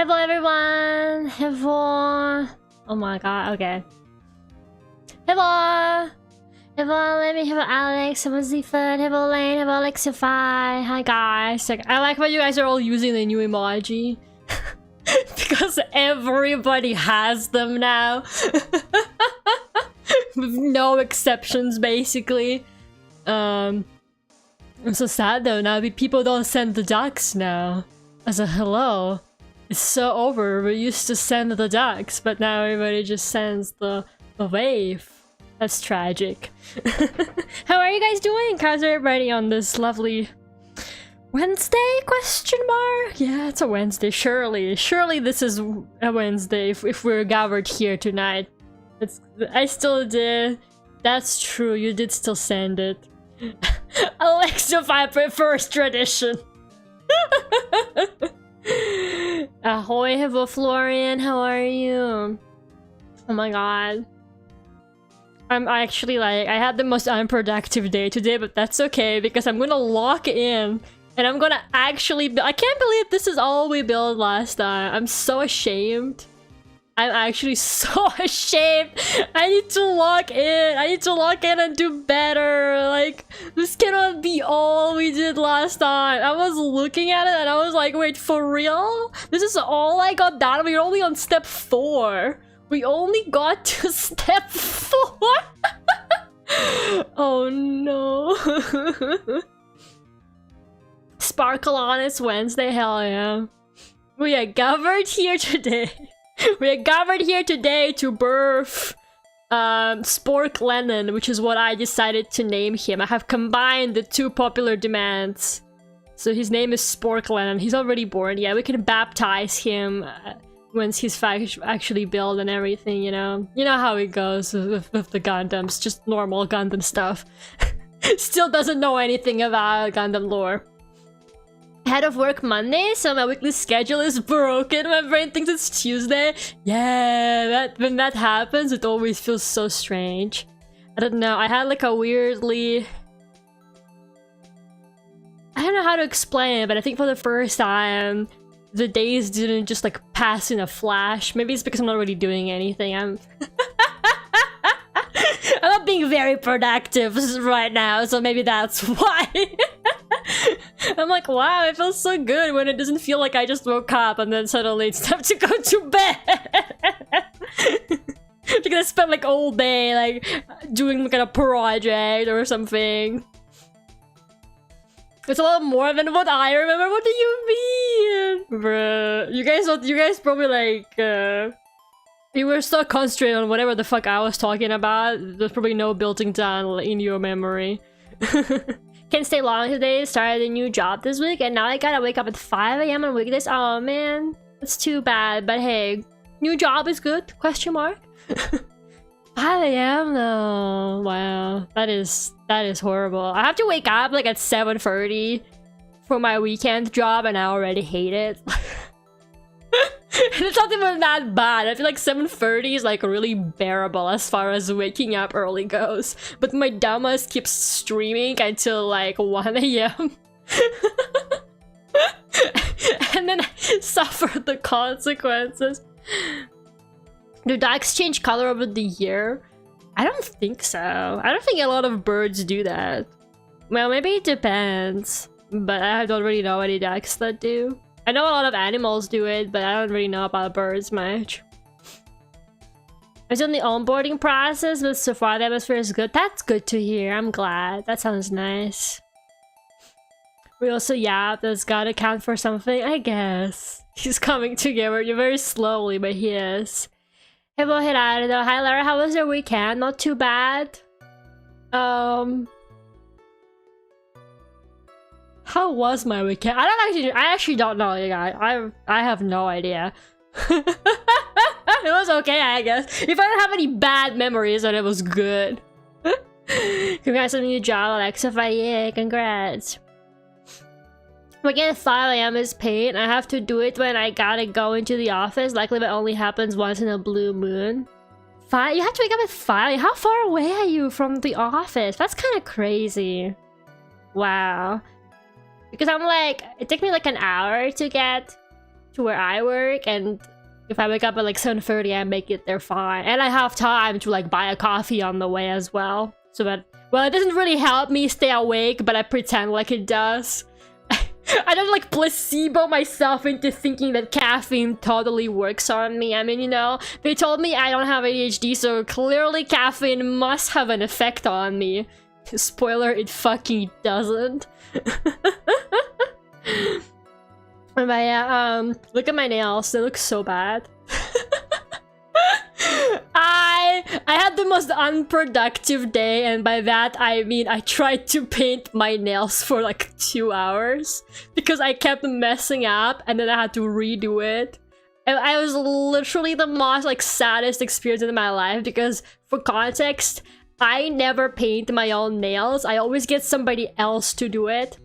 Hello everyone! Hello! Oh my god, okay. Hello! Hello, let me have Alex, hello Zifan, hello Lane, hello Alexify. Hi guys. Like, I like how you guys are all using the new emoji. Because everybody has them now. With no exceptions, basically. I'm so sad though, now people don't send the ducks now. As a hello. It's so over. We used to send the ducks, but now everybody just sends the wave. That's tragic. How are you guys doing? How's everybody on this lovely Wednesday? Question mark? Yeah, it's a Wednesday. Surely this is a Wednesday if we're gathered here tonight. I still did. That's true. You did still send it. Alexa, I prefers tradition. Ahoy, hello Florian, how are you? Oh my god. I'm actually like, I had the most unproductive day today, but that's okay because I'm gonna lock in and I'm gonna actually I can't believe this is all we built last time. I'm so ashamed. I'm actually so ashamed. I need to lock in. I need to lock in and do better. Like, this cannot be all we did last time. I was looking at it and I was like, wait, for real? This is all I got done? We're only on step 4. We only got to step 4? Oh no. Sparkle on it's Wednesday, hell yeah. We are gathered here today. We are gathered here today to birth Spork Lennon, which is what I decided to name him. I have combined the two popular demands. So his name is Spork Lennon. He's already born. Yeah, we can baptize him once he's actually built and everything, you know? You know how it goes with the Gundams. Just normal Gundam stuff. Still doesn't know anything about Gundam lore. Head of work Monday, so my weekly schedule is broken. My brain thinks it's Tuesday. Yeah, when that happens, it always feels so strange. I don't know, I had like a weirdly... I don't know how to explain it, but I think for the first time, the days didn't just like pass in a flash. Maybe it's because I'm not really doing anything. I'm not being very productive right now, so maybe that's why. I'm like, wow, it feels so good when it doesn't feel like I just woke up and then suddenly it's time to go to bed. Because I spent like all day like doing like a project or something. It's a lot more than what I remember. What do you mean? Bruh. You guys probably like you were so concentrated on whatever the fuck I was talking about. There's probably no building down in your memory. Can't stay long today, started a new job this week, and now I gotta wake up at 5 AM on weekdays. Oh man, that's too bad, but hey, new job is good, question mark. 5 AM though, wow, that is horrible. I have to wake up like at 7:30 for my weekend job and I already hate it. It's not even that bad. I feel like 7:30 is like really bearable as far as waking up early goes. But my dumbass keeps streaming until like 1 AM. And then I suffer the consequences. Do ducks change color over the year? I don't think so. I don't think a lot of birds do that. Well, maybe it depends. But I don't really know any ducks that do. I know a lot of animals do it, but I don't really know about birds much. I was in the onboarding process, but so far the atmosphere is good. That's good to hear. I'm glad. That sounds nice. We also, yeah, that's gotta count for something, I guess. He's coming together. You're very slowly, but he is. Hello, Gerardo. Hi, Lera. How was your weekend? Not too bad. How was my weekend? I actually don't know, you guys. I have no idea. It was okay, I guess. If I don't have any bad memories, then it was good. Congrats on the new job, Alexa. Yeah, congrats. Waking at 5 AM is pain. I have to do it when I gotta go into the office. Likely that only happens once in a blue moon. 5? You have to wake up at 5? How far away are you from the office? That's kind of crazy. Wow. Because I'm like, it took me like an hour to get to where I work, and if I wake up at like 7:30, I make it there fine. And I have time to like buy a coffee on the way as well. So that, well, it doesn't really help me stay awake, but I pretend like it does. I don't like placebo myself into thinking that caffeine totally works on me. I mean, you know, they told me I don't have ADHD, so clearly caffeine must have an effect on me. Spoiler, it fucking doesn't. But yeah, look at my nails. They look so bad. I had the most unproductive day, and by that I mean I tried to paint my nails for like 2 hours because I kept messing up, and then I had to redo it. And I was literally the most like saddest experience in my life because, for context, I never paint my own nails. I always get somebody else to do it.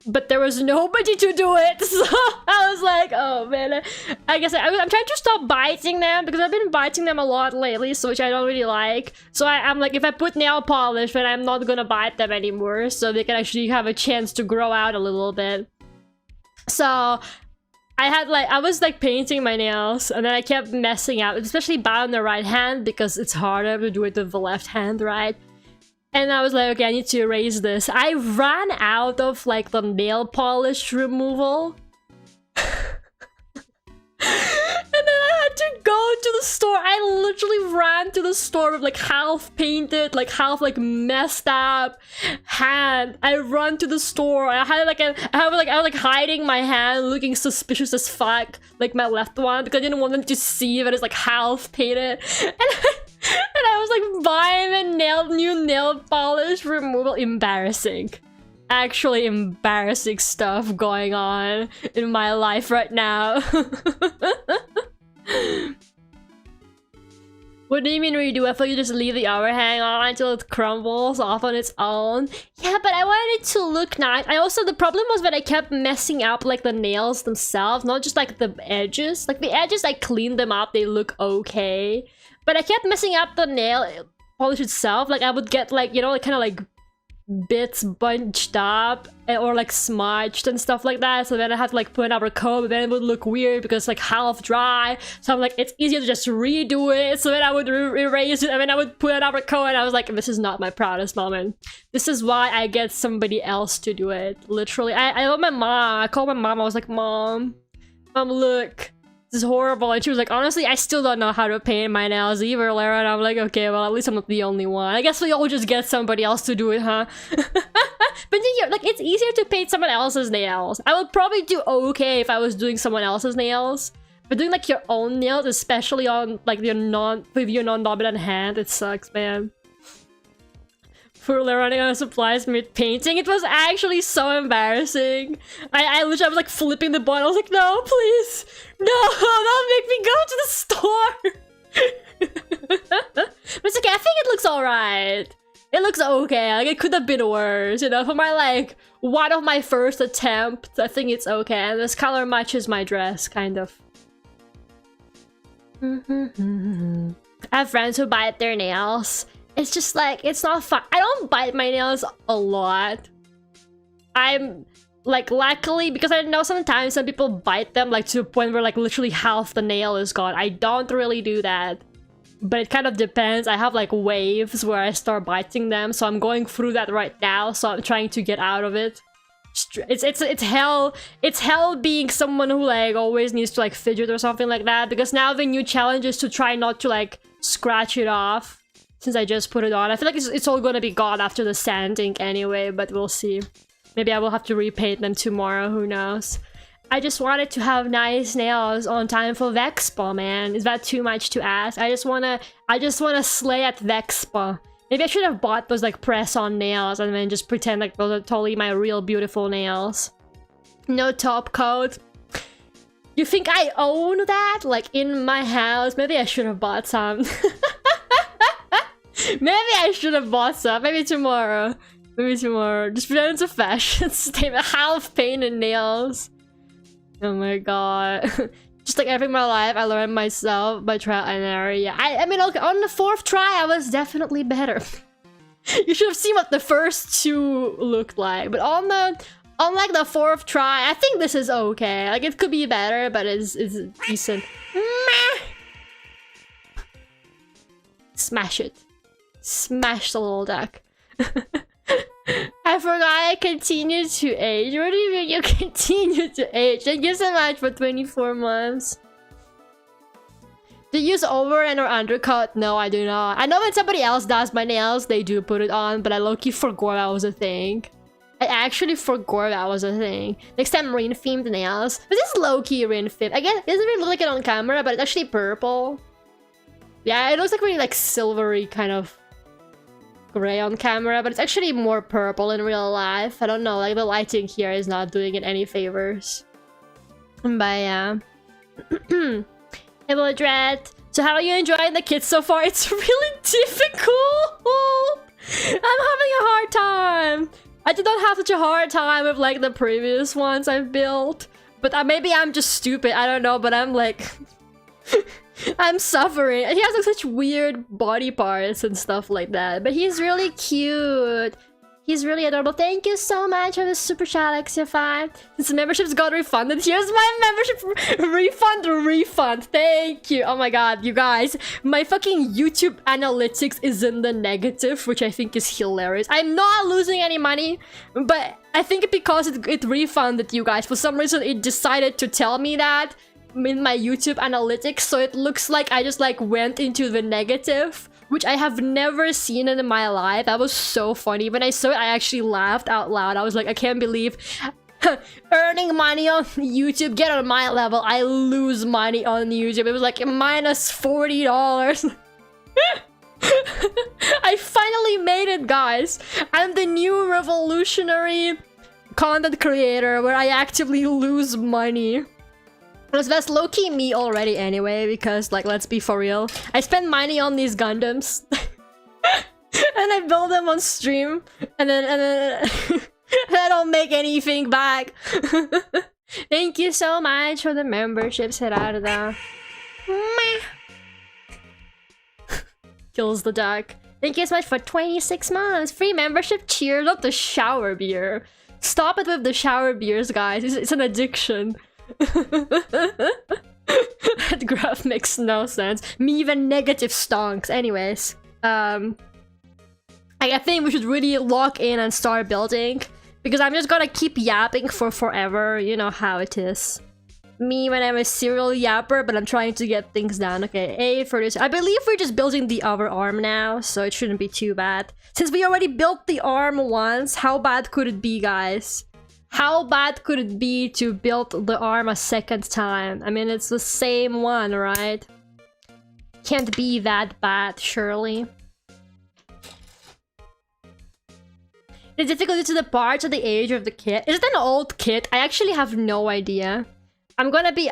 But there was nobody to do it, so I was like, oh man. I guess I'm trying to stop biting them because I've been biting them a lot lately, so which I don't really like. So I'm like, if I put nail polish, then I'm not gonna bite them anymore, so they can actually have a chance to grow out a little bit. So I was like painting my nails, and then I kept messing up, especially by on the right hand because it's harder to do it with the left hand, right? And I was like, okay, I need to erase this. I ran out of like the nail polish removal. And then I had to go to the store. I literally ran to the store with like half painted, like half like messed up hand. I run to the store. I was like hiding my hand, looking suspicious as fuck, like my left one, because I didn't want them to see that it's like half painted. And I was like buying the new nail polish removal. Embarrassing. Actually embarrassing stuff going on in my life right now. What do you mean redo? I thought you just leave the overhang on until it crumbles off on its own. Yeah, but I wanted it to look nice. The problem was that I kept messing up like the nails themselves, not just like the edges. Like the edges, I cleaned them up, they look okay. But I kept messing up the nail polish itself. Like I would get like, you know, like kind of like bits bunched up or like smudged and stuff like that. So then I had to like put another coat, but then it would look weird because it's like half dry. So I'm like, it's easier to just redo it. So then I would erase it, and then I would put another coat, and I was like, this is not my proudest moment. This is why I get somebody else to do it. Literally, I love my mom. I called my mom. I was like, Mom, look. This is horrible. And she was like, honestly, I still don't know how to paint my nails either, Lera. And I'm like, okay, well, at least I'm not the only one. I guess we all just get somebody else to do it, huh? But yeah, like, it's easier to paint someone else's nails. I would probably do okay if I was doing someone else's nails. But doing like your own nails, especially on like your non-dominant hand, it sucks, man. For running out of supplies mid painting, it was actually so embarrassing. I literally was like flipping the bottle. I was like, no, please, no, don't make me go to the store. But it's okay. I think it looks alright. It looks okay. Like it could have been worse, you know. For my like one of my first attempts, I think it's okay. And this color matches my dress, kind of. I have friends who bite their nails. It's just like, it's not fun. I don't bite my nails a lot. I'm like, luckily, because I know sometimes some people bite them like to a point where like literally half the nail is gone. I don't really do that, but it kind of depends. I have like waves where I start biting them, so I'm going through that right now. So I'm trying to get out of it. It's hell. It's hell being someone who like always needs to like fidget or something like that, because now the new challenge is to try not to like scratch it off. Since I just put it on, I feel like it's all gonna be gone after the sanding anyway, but we'll see. Maybe I will have to repaint them tomorrow, who knows. I just wanted to have nice nails on time for Vexpa, man. Is that too much to ask? I just wanna slay at Vexpa. Maybe I should have bought those like press-on nails and then just pretend like those are totally my real beautiful nails. No top coat. You think I own that? Like in my house? Maybe I should have bought some. Maybe I should have bought some. Maybe tomorrow. Maybe tomorrow. Just pretend it's a fashion statement. Half painted nails. Oh my god. Just like everything in my life, I learned myself by trial and error. Yeah, I mean, okay, on the 4th try, I was definitely better. You should have seen what the first 2 looked like. But on On like the 4th try, I think this is okay. Like it could be better, but it's decent. Meh. Smash it. Smash the little duck. I forgot I continue to age. What do you mean you continue to age? Thank you so much for 24 months. Do you use over and or undercut? No, I do not. I know when somebody else does my nails, they do put it on, but I low-key forgot that was a thing. I actually forgot that was a thing. Next time, rain-themed nails. But this is low-key rain-themed. Again, it doesn't really look like it on camera, but it's actually purple. Yeah, it looks like really like silvery kind of gray on camera, but it's actually more purple in real life. I don't know, like the lighting here is not doing it any favors. But yeah. Able Dread. So how are you enjoying the kits so far? It's really difficult. I'm having a hard time. I did not have such a hard time with like the previous ones I've built. But maybe I'm just stupid, I don't know, but I'm like... I'm suffering. And he has like such weird body parts and stuff like that. But he's really cute. He's really adorable. Thank you so much for the super chat, Alexia5. Since the membership's got refunded, here's my membership refund. Thank you. Oh my god, you guys. My fucking YouTube analytics is in the negative, which I think is hilarious. I'm not losing any money, but I think because it refunded you guys. For some reason, it decided to tell me that in my YouTube analytics, so it looks like I just like went into the negative, which I have never seen in my life. That was so funny. When I saw it, I actually laughed out loud. I was like, I can't believe earning money on YouTube. Get on my level, I lose money on YouTube. It was like minus $40. I finally made it, guys. I'm the new revolutionary content creator where I actively lose money. That's low-key me already anyway, because, like, let's be for real. I spend money on these Gundams. And I build them on stream. And then I don't make anything back. Thank you so much for the membership, Gerardo. Kills the duck. Thank you so much for 26 months. Free membership. Cheers, not the shower beer. Stop it with the shower beers, guys. It's an addiction. That graph makes no sense. Me even negative stonks. Anyways, I think we should really lock in and start building, because I'm just gonna keep yapping for forever. You know how it is. Me when I'm a serial yapper, but I'm trying to get things done. Okay, A for this. I believe we're just building the other arm now, so it shouldn't be too bad. Since we already built the arm once, how bad could it be, guys? How bad could it be to build the arm a second time? I mean, it's the same one, right? Can't be that bad, surely. It's difficult to the parts of the age of the kit. Is it an old kit? I actually have no idea. I'm gonna be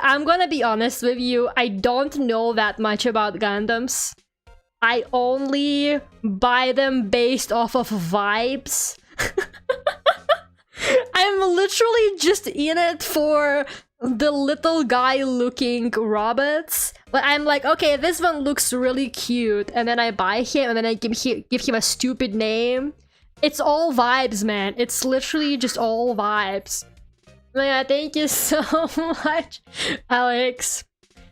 honest with you. I don't know that much about Gundams. I only buy them based off of vibes. I'm literally just in it for the little guy looking robots. But I'm like, okay, this one looks really cute. And then I buy him and then I give him a stupid name. It's all vibes, man. It's literally just all vibes. Yeah, thank you so much, Alex.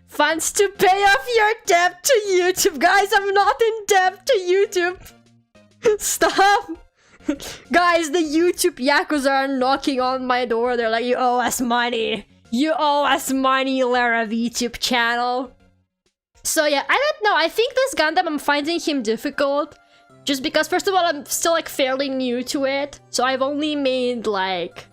Funds to pay off your debt to YouTube. Guys, I'm not in debt to YouTube. Stop. Guys, the YouTube Yakuza are knocking on my door. They're like, you owe us money. You owe us money, Lera VTube channel. So yeah, I don't know. I think this Gundam, I'm finding him difficult. Just because, first of all, I'm still like fairly new to it. So I've only made like...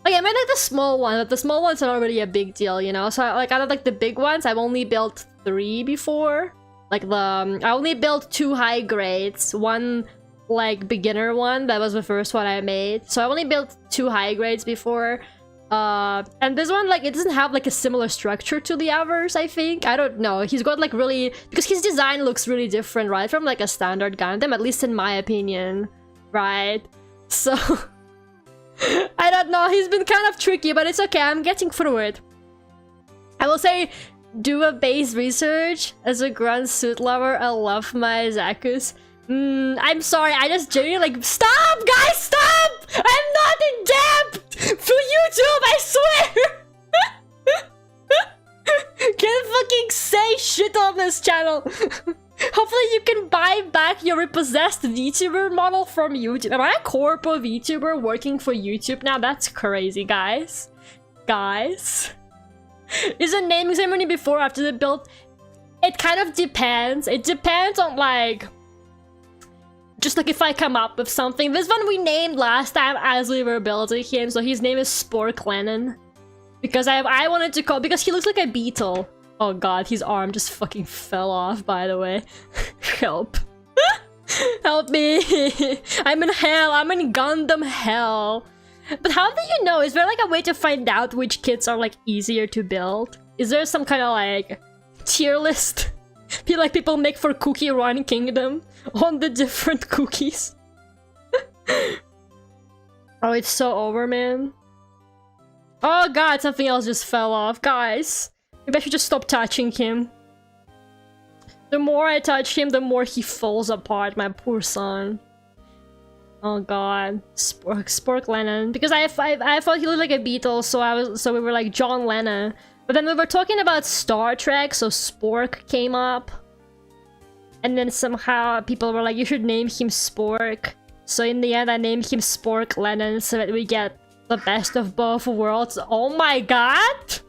Okay, I made like the small one, but the small ones are not really a big deal, you know? So like out of like the big ones, I've only built 3 before. Like I only built 2 high grades. One like beginner one, that was the first one I made. So I only built 2 high grades before. And this one, like, it doesn't have like a similar structure to the others, I think. I don't know. He's got like really... Because his design looks really different, right? From like a standard Gundam, at least in my opinion. Right? So... I don't know. He's been kind of tricky, but it's okay. I'm getting through it. I will say, do a base research. As a grunt suit lover, I love my Zakus. I'm sorry, I just genuinely like... Stop, guys, stop! I'm not in debt! possessed VTuber model from YouTube. Am I a corpo VTuber working for YouTube now? That's crazy, guys. Guys. Is a naming ceremony before or after the build? It kind of depends. It depends on like... Just like if I come up with something. This one we named last time as we were building him. So his name is Spork Lennon. Because I wanted to call... Because he looks like a beetle. Oh god, his arm just fucking fell off, by the way. Help. Help me. I'm in hell. I'm in Gundam hell. But how do you know? Is there like a way to find out which kits are like easier to build? Is there some kind of like tier list? Like people make for Cookie Run Kingdom on the different cookies. Oh, it's so over, man. Oh god, something else just fell off. Guys, maybe I should just stop touching him. The more I touch him, the more he falls apart, my poor son. Oh god. Spork Lennon. Because I thought he looked like a beetle, so we were like John Lennon. But then we were talking about Star Trek, so Spork came up. And then somehow people were like, you should name him Spork. So in the end I named him Spork Lennon so that we get the best of both worlds. Oh my god!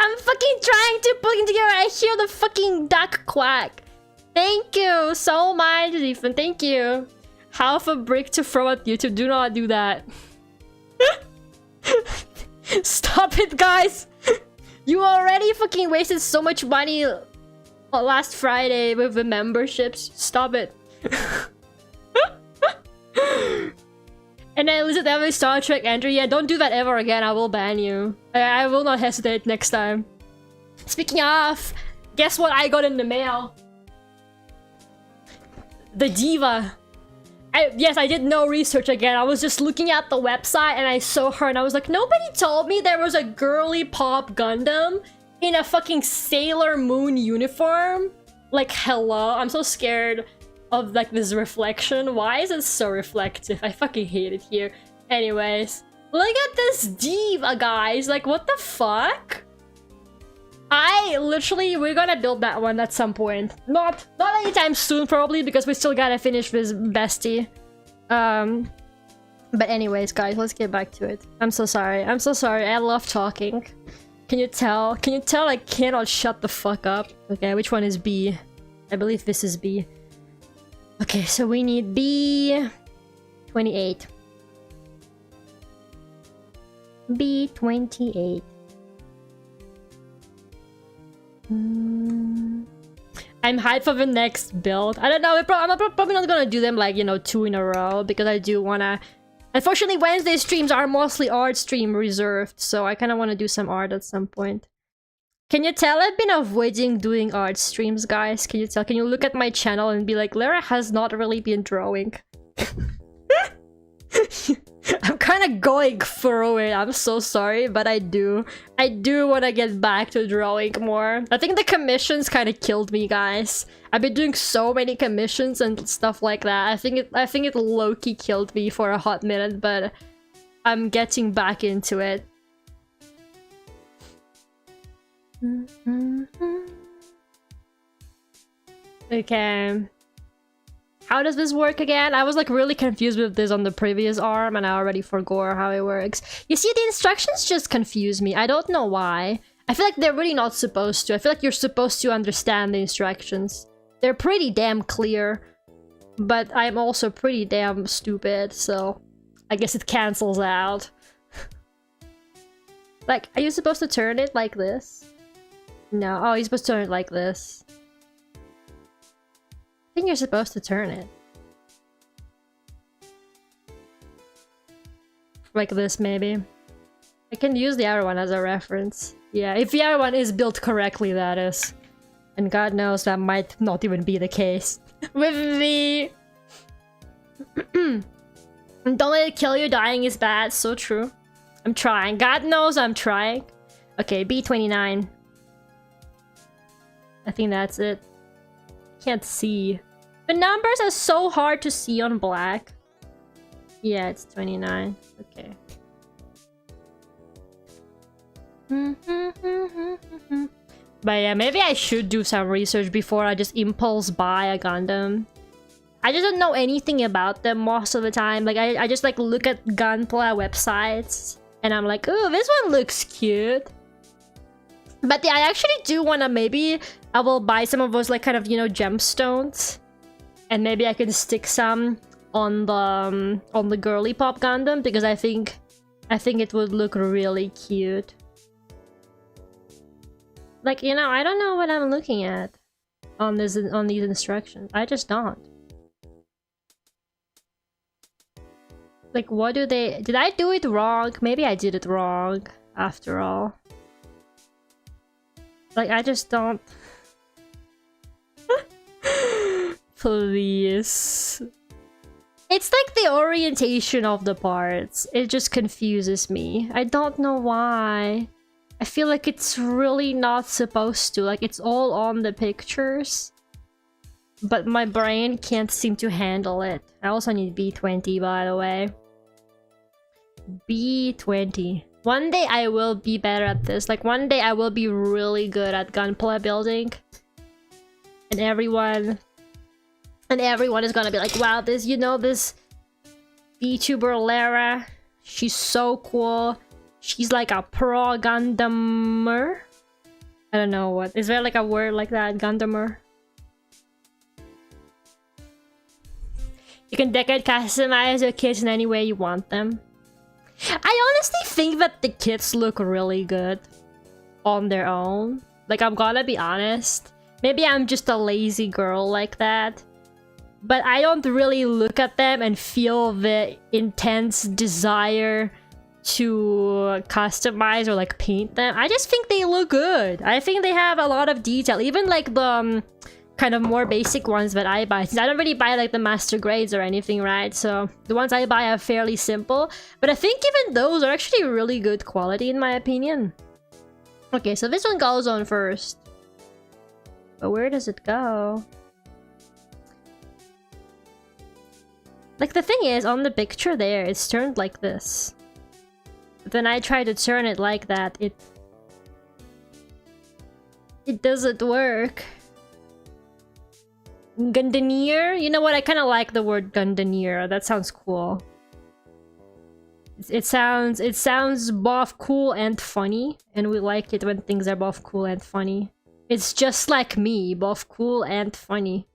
I'm fucking trying to put it together. I hear the fucking duck quack. Thank you so much, Ethan. Thank you. Half a brick to throw at YouTube. Do not do that. Stop it, guys. You already fucking wasted so much money last Friday with the memberships. Stop it. And then listen to every Star Trek entry. Yeah, don't do that ever again. I will ban you. I will not hesitate next time. Speaking of, guess what I got in the mail? The diva. Yes, I did no research again. I was just looking at the website and I saw her and I was like, nobody told me there was a girly pop Gundam in a fucking Sailor Moon uniform. Like, hello? I'm so scared of like this reflection. Why is it so reflective? I fucking hate it here. Anyways, look at this diva, guys. Like, what the fuck? We're gonna build that one at some point. Not anytime soon, probably, because we still gotta finish this bestie. But anyways, guys, let's get back to it. I'm so sorry. I'm so sorry. I love talking. Can you tell? Can you tell I cannot shut the fuck up? Okay, which one is B? I believe this is B. Okay, so we need B28. B28. I'm hyped for the next build. I don't know, I'm probably not gonna do them like, you know, 2 in a row because I do wanna... Unfortunately, Wednesday streams are mostly art stream reserved, so I kinda wanna do some art at some point. Can you tell I've been avoiding doing art streams, guys? Can you tell? Can you look at my channel and be like, Lera has not really been drawing? I'm kind of going through it. I'm so sorry, but I do want to get back to drawing more. I think the commissions kind of killed me, guys. I've been doing so many commissions and stuff like that. I think it low-key killed me for a hot minute, but I'm getting back into it. Okay. How does this work again? I was like really confused with this on the previous arm and I already forgot how it works. You see, the instructions just confuse me. I don't know why. I feel like they're really not supposed to. I feel like you're supposed to understand the instructions. They're pretty damn clear. But I'm also pretty damn stupid, so I guess it cancels out. Like, are you supposed to turn it like this? No. Oh, you're supposed to turn it like this. I think you're supposed to turn it. Like this, maybe. I can use the other one as a reference. Yeah, if the other one is built correctly, that is. And God knows that might not even be the case. With the... Don't let it kill you, dying is bad. So true. I'm trying. God knows I'm trying. Okay, B29. I think that's it. Can't see. The numbers are so hard to see on black. Yeah, it's 29. Okay. But yeah, maybe I should do some research before I just impulse buy a Gundam. I just don't know anything about them most of the time. Like, I just like look at gunpla websites and I'm like, oh, this one looks cute. But yeah, I actually do want to, maybe I will buy some of those like kind of, you know, gemstones. And maybe I can stick some on the girly pop Gundam, because I think it would look really cute. Like, you know, I don't know what I'm looking at on these instructions. I just don't. Like, what do they... Did I do it wrong? Maybe I did it wrong, after all. Like, I just don't... Please. It's like the orientation of the parts. It just confuses me. I don't know why. I feel like it's really not supposed to. Like, it's all on the pictures. But my brain can't seem to handle it. I also need B20, by the way. B20. One day I will be better at this. Like, one day I will be really good at gunpla building. And everyone is gonna be like, wow, this, you know, this Vtuber Lera, she's so cool. She's like a pro Gundamer. I don't know what. Is there like a word like that? Gundamer? You can decorate, customize your kits in any way you want them. I honestly think that the kits look really good on their own. Like, I'm gonna be honest. Maybe I'm just a lazy girl like that. But I don't really look at them and feel the intense desire to customize or like paint them. I just think they look good. I think they have a lot of detail. Even like the kind of more basic ones that I buy. Since I don't really buy like the master grades or anything, right? So the ones I buy are fairly simple. But I think even those are actually really good quality in my opinion. Okay, so this one goes on first. But where does it go? Like, the thing is, on the picture there, it's turned like this. But then I try to turn it like that, it doesn't work. Gundanier? You know what? I kind of like the word Gundanier. That sounds cool. It sounds both cool and funny, and we like it when things are both cool and funny. It's just like me, both cool and funny.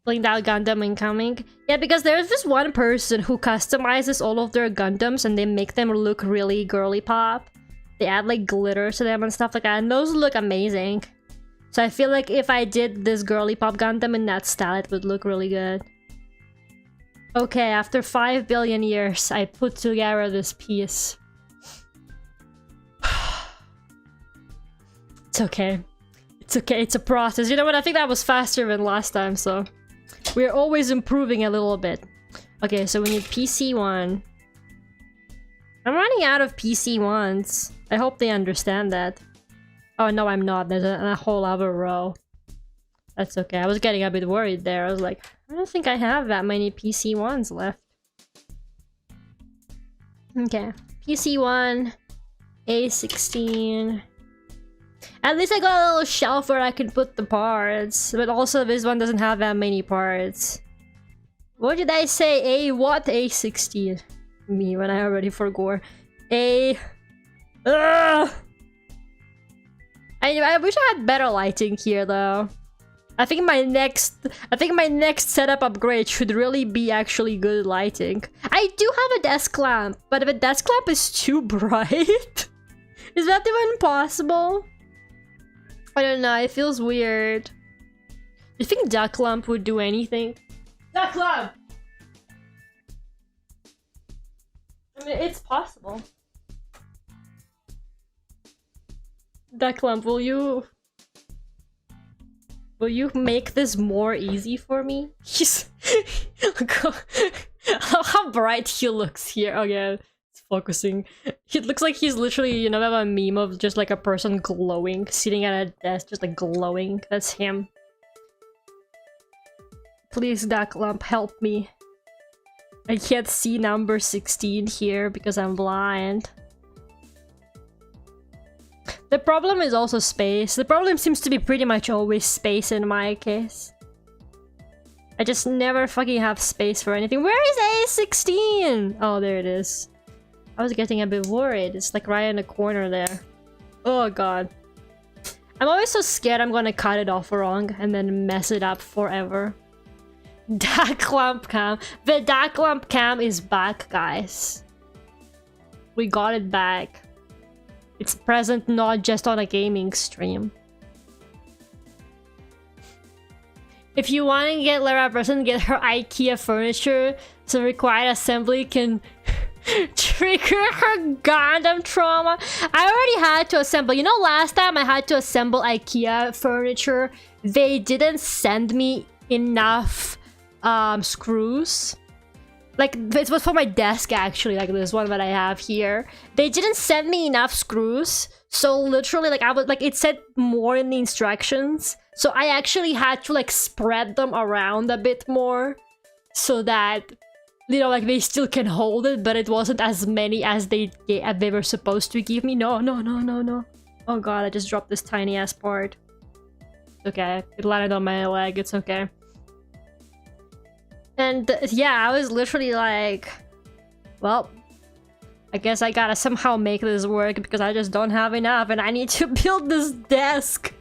Blinged out Gundam incoming. Yeah, because there's this one person who customizes all of their Gundams and they make them look really girly pop. They add like glitter to them and stuff like that, and those look amazing. So I feel like if I did this girly pop Gundam in that style, it would look really good. Okay, after 5 billion years, I put together this piece. It's okay. It's okay, it's a process. You know what, I think that was faster than last time, so... We're always improving a little bit. Okay, so we need PC1. I'm running out of PC1s. I hope they understand that. Oh, no, I'm not. There's a whole other row. That's okay. I was getting a bit worried there. I was like, I don't think I have that many PC1s left. Okay. PC1. A16. At least I got a little shelf where I can put the parts. But also this one doesn't have that many parts. What did I say? A what? A16. Me, when I already forgot. A... Ugh! I wish I had better lighting here though. I think my next setup upgrade should really be actually good lighting. I do have a desk lamp, but if a desk lamp is too bright, is that even possible? I don't know, it feels weird. Do you think duck lamp would do anything? Duck lamp! I mean, it's possible. Duck lamp, will you make this more easy for me? He's look how bright he looks here. Oh yeah, it's focusing. It looks like he's literally, you know, a meme of just like a person glowing, sitting at a desk, just like glowing. That's him. Please, duck lamp, help me. I can't see number 16 here because I'm blind. The problem is also space. The problem seems to be pretty much always space in my case. I just never fucking have space for anything. Where is A16? Oh, there it is. I was getting a bit worried. It's like right in the corner there. Oh god. I'm always so scared I'm gonna cut it off wrong and then mess it up forever. Duckult cam. The Duckult cam is back, guys. We got it back. It's present not just on a gaming stream. If you want to get Lera present, get her IKEA furniture so required assembly can trigger her Gundam trauma. I already had to assemble. You know, last time I had to assemble IKEA furniture, they didn't send me enough screws. Like, it was for my desk actually, like this one that I have here. They didn't send me enough screws, so literally, like, it said more in the instructions. So I actually had to like spread them around a bit more so that, you know, like they still can hold it, but it wasn't as many as they were supposed to give me. No. Oh god, I just dropped this tiny ass part. Okay, it landed on my leg, it's okay. And yeah, I was literally like, well, I guess I gotta somehow make this work because I just don't have enough and I need to build this desk.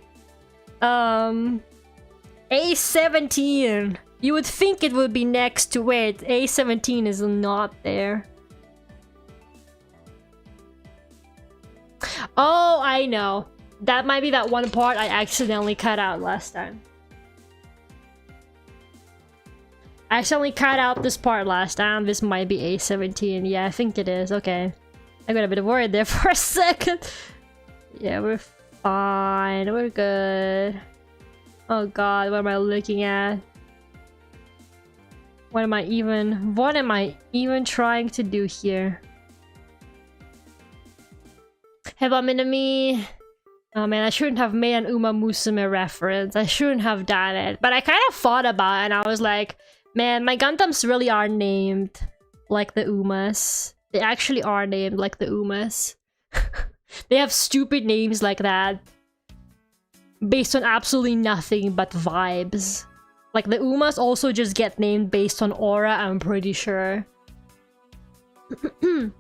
A17. You would think it would be next to it. A17 is not there. Oh, I know. That might be that one part I accidentally cut out last time. I accidentally cut out this part last time. This might be A17. Yeah, I think it is. Okay. I got a bit worried there for a second. Yeah, we're fine. We're good. Oh god, what am I looking at? What am I even trying to do here? Have I enemy? Oh man, I shouldn't have made an Uma Musume reference. I shouldn't have done it. But I kind of thought about it and I was like, man, my Gundams really are named like the Umas. They actually are named like the Umas. They have stupid names like that. Based on absolutely nothing but vibes. Like the Umas also just get named based on aura, I'm pretty sure. Are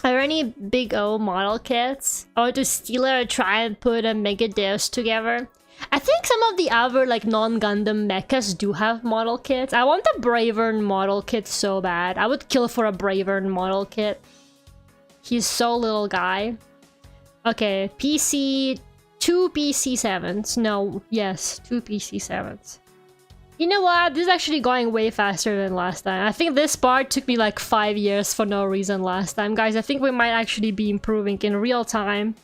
there any big O model kits? Or to steal it or try and put a Mega Deus together? I think some of the other like non-Gundam mechas do have model kits. I want a Bravern model kit so bad. I would kill for a Bravern model kit. He's so little guy. Okay, PC... 2 PC7s. No, yes, 2 PC7s. You know what? This is actually going way faster than last time. I think this part took me like 5 years for no reason last time. Guys, I think we might actually be improving in real time.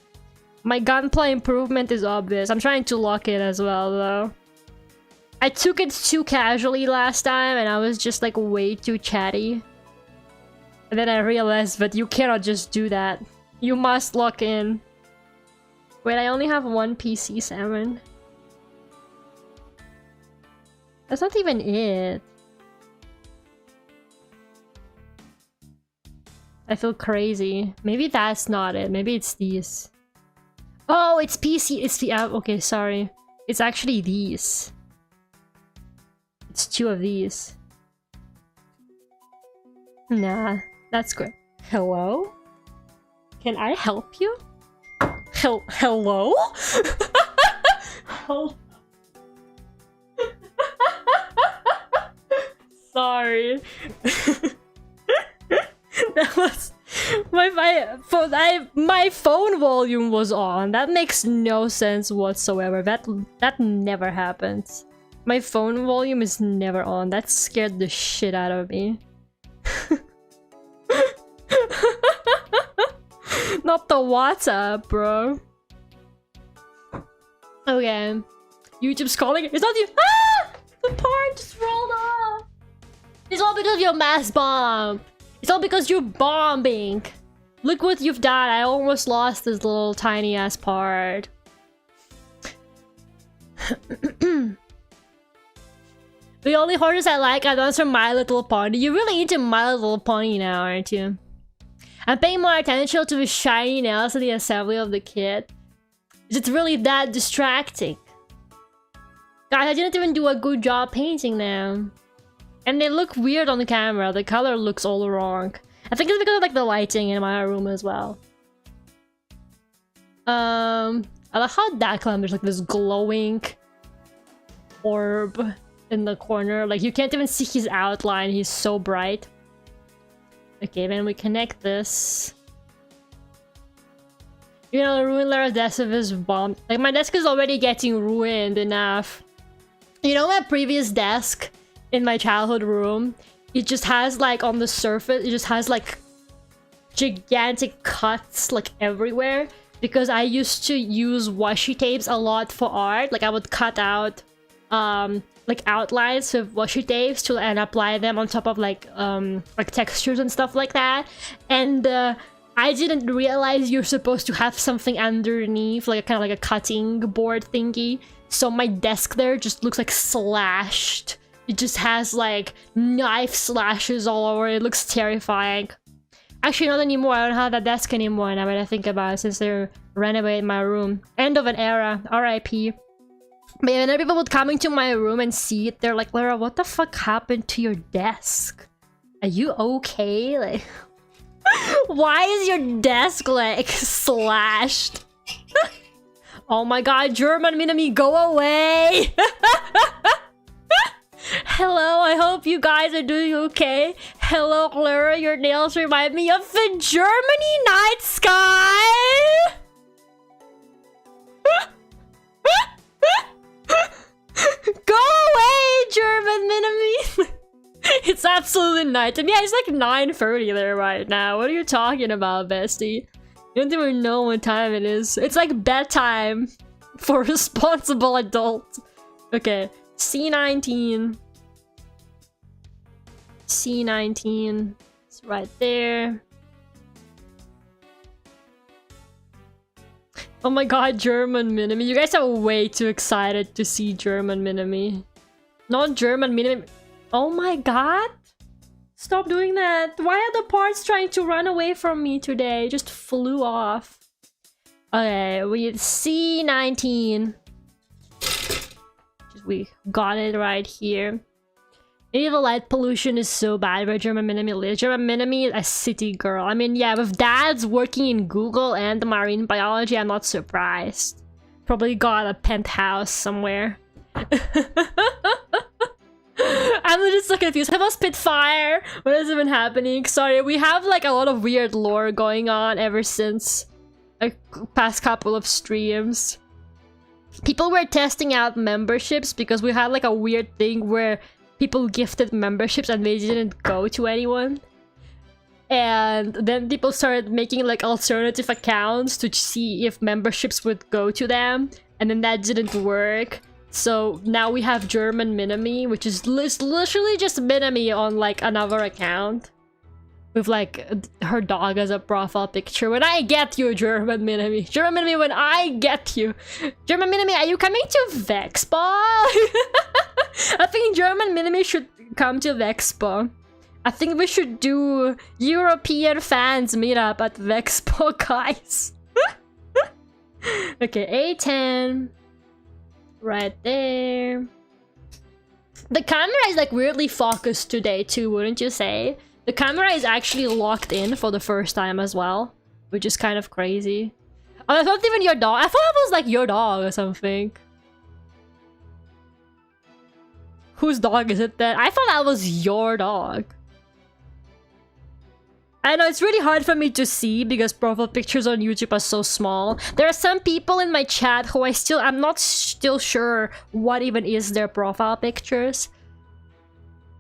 My gunpla improvement is obvious. I'm trying to lock it as well, though. I took it too casually last time and I was just like way too chatty. And then I realized that you cannot just do that. You must lock in. Wait, I only have one PC7. That's not even it. I feel crazy. Maybe that's not it. Maybe it's these. Oh, it's PC. It's the... okay, sorry. It's actually these. It's 2 of these. Nah, that's good. Hello? Can I help you? Hello? Hello? Sorry. That was... My phone volume was on. That makes no sense whatsoever. That never happens. My phone volume is never on. That scared the shit out of me. Not the WhatsApp, bro. Okay. YouTube's calling. It's not you. Ah! The part just rolled off. It's all because of your mass bomb. It's all because you're bombing. Look what you've done. I almost lost this little tiny ass part. The only horses I like are those from My Little Pony. You're really into My Little Pony now, aren't you? I'm paying more attention to the shiny nails and the assembly of the kit. It's really that distracting. Guys, I didn't even do a good job painting them. And they look weird on the camera. The color looks all wrong. I think it's because of like the lighting in my room as well. I like how Duckult, there's like this glowing orb in the corner. Like you can't even see his outline. He's so bright. Okay, then we connect this. You know, ruin Lera's desk with his bomb. Like my desk is already getting ruined enough. You know my previous desk in my childhood room? It just has like on the surface, it just has like gigantic cuts like everywhere. Because I used to use washi tapes a lot for art. Like I would cut out like outlines with washi tapes to and apply them on top of like textures and stuff like that. And I didn't realize you're supposed to have something underneath, like a kind of like a cutting board thingy. So my desk there just looks like slashed. It just has like knife slashes all over. It looks terrifying. Actually, not anymore. I don't have that desk anymore now that I think about it, since they renovated my room. End of an era. R.I.P. But yeah, whenever people would come into my room and see it, they're like, Lera, what the fuck happened to your desk? Are you okay? Like, why is your desk like slashed? Oh my god, German Minami, go away! Hello, I hope you guys are doing okay. Hello, Lera, your nails remind me of the Germany night sky! Go away, German Minami! It's absolutely nighttime. Yeah, it's like 9:30 there right now. What are you talking about, bestie? You don't even know what time it is. It's like bedtime for responsible adults. Okay, C19. C19. It's right there. Oh my god, German Minami. You guys are way too excited to see German Minami. Not German Minami. Oh my god. Stop doing that. Why are the parts trying to run away from me today? Just flew off. Okay, we C19. We got it right here. Maybe the light pollution is so bad where German Minami lives. German Minami is a city girl. I mean, yeah, with dads working in Google and marine biology, I'm not surprised. Probably got a penthouse somewhere. I'm just so confused. Have a Spitfire? What is even happening? Sorry, we have like a lot of weird lore going on ever since like past couple of streams. People were testing out memberships because we had like a weird thing where people gifted memberships and they didn't go to anyone. And then people started making like alternative accounts to see if memberships would go to them. And then that didn't work. So now we have German Minami, which is literally just Minami on like another account. With like her dog as a profile picture. When I get you, German Minami. German Minami, when I get you. German Minami, are you coming to Vexpo? I think German Minami should come to Vexpo. I think we should do European fans meetup at Vexpo, guys. Okay, A10. Right there. The camera is like weirdly focused today too, wouldn't you say? The camera is actually locked in for the first time as well, which is kind of crazy. Oh, that's not even your dog. I thought it was like your dog or something. Whose dog is it then? I thought that was your dog. I know, it's really hard for me to see because profile pictures on YouTube are so small. There are some people in my chat who I'm not still sure what even is their profile pictures.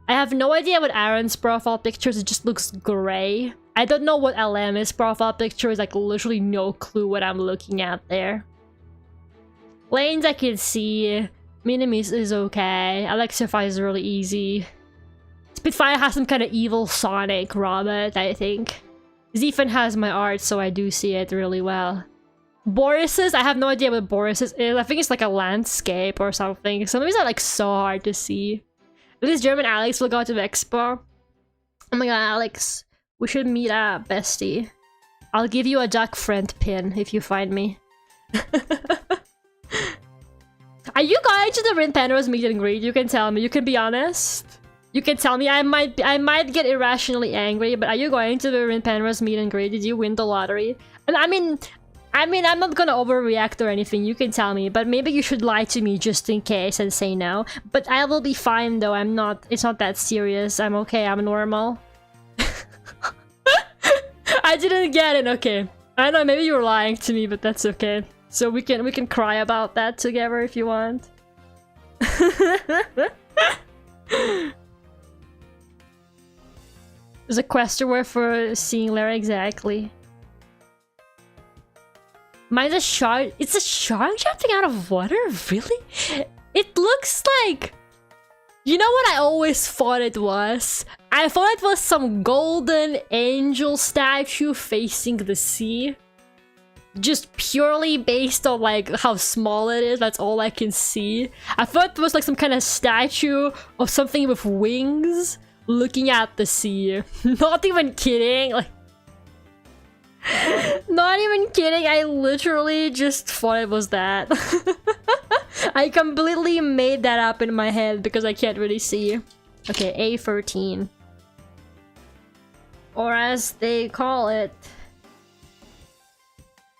I have no idea what Aaron's profile pictures, it just looks gray. I don't know what LM's profile picture is, like literally no clue what I'm looking at there. Lanes I can see. Minimis is okay. Alexify is really easy. Spitfire has some kind of evil Sonic robot, I think. Zephan has my art, so I do see it really well. Boris's, I have no idea what Boris's is. I think it's like a landscape or something. Some of these are like so hard to see. This German Alex will go to the expo. Oh my god, Alex. We should meet up, bestie. I'll give you a duck friend pin if you find me. Are you going to the Rin Penrose meet and greet? You can tell me. You can be honest. You can tell me. I might get irrationally angry, but are you going to the Rin Penrose meet and greet? Did you win the lottery? And I mean, I'm not gonna overreact or anything. You can tell me, but maybe you should lie to me just in case and say no. But I will be fine though. I'm not. It's not that serious. I'm okay. I'm normal. I didn't get it. Okay. I know. Maybe you were lying to me, but that's okay. So we can cry about that together if you want. There's a question word for seeing Lera exactly. Mine's a shark. It's a shark jumping out of water? Really? It looks like... You know what I always thought it was? I thought it was some golden angel statue facing the sea. Just purely based on like how small it is, that's all I can see. I thought it was like some kind of statue of something with wings looking at the sea. Not even kidding. Like, not even kidding. I literally just thought it was that. I completely made that up in my head because I can't really see. Okay, A13. Or as they call it.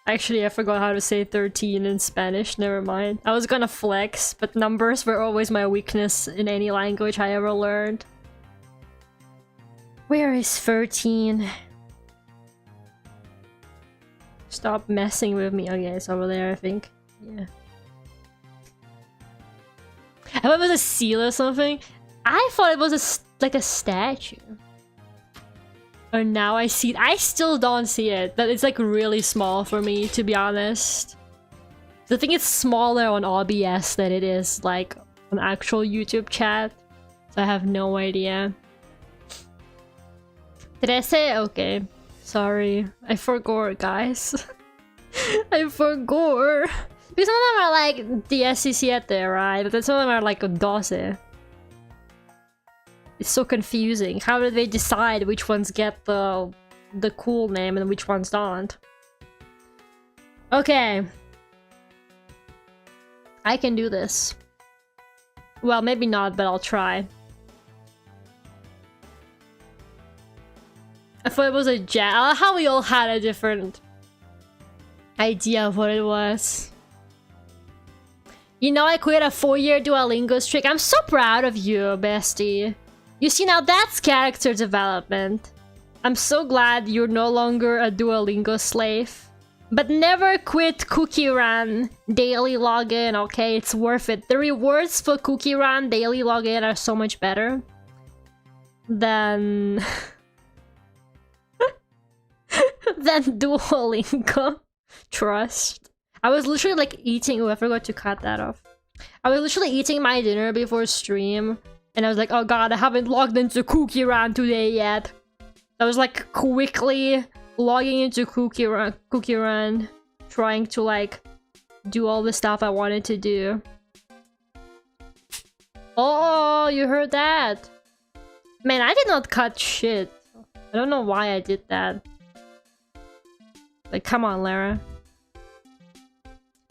Actually, I forgot how to say 13 in Spanish. Never mind. I was gonna flex, but numbers were always my weakness in any language I ever learned. Where is 13? Stop messing with me. Okay, it's over there, I think. Yeah. I thought it was a seal or something. I thought it was like a statue. Oh, now I see it. I still don't see it. But it's like really small for me, to be honest. I think it's smaller on OBS than it is like on actual YouTube chat. So I have no idea. Did I say? Okay. Sorry. I forgot, guys. I forgot. Because some of them are like 17, right? But then some of them are like 12. It's so confusing. How do they decide which ones get the cool name and which ones don't? Okay. I can do this. Well, maybe not, but I'll try. I thought it was a jet. How we all had a different idea of what it was. You know, I quit a 4-year Duolingo streak. I'm so proud of you, bestie. You see, now that's character development. I'm so glad you're no longer a Duolingo slave. But never quit Cookie Run daily login, okay? It's worth it. The rewards for Cookie Run daily login are so much better than... than Duolingo. Trust. I was literally like eating... Oh, I forgot to cut that off. I was literally eating my dinner before stream. And I was like, oh god, I haven't logged into Cookie Run today yet. I was like quickly logging into Cookie Run, trying to like do all the stuff I wanted to do. Oh, you heard that? Man, I did not cut shit. I don't know why I did that. Like, come on, Lera.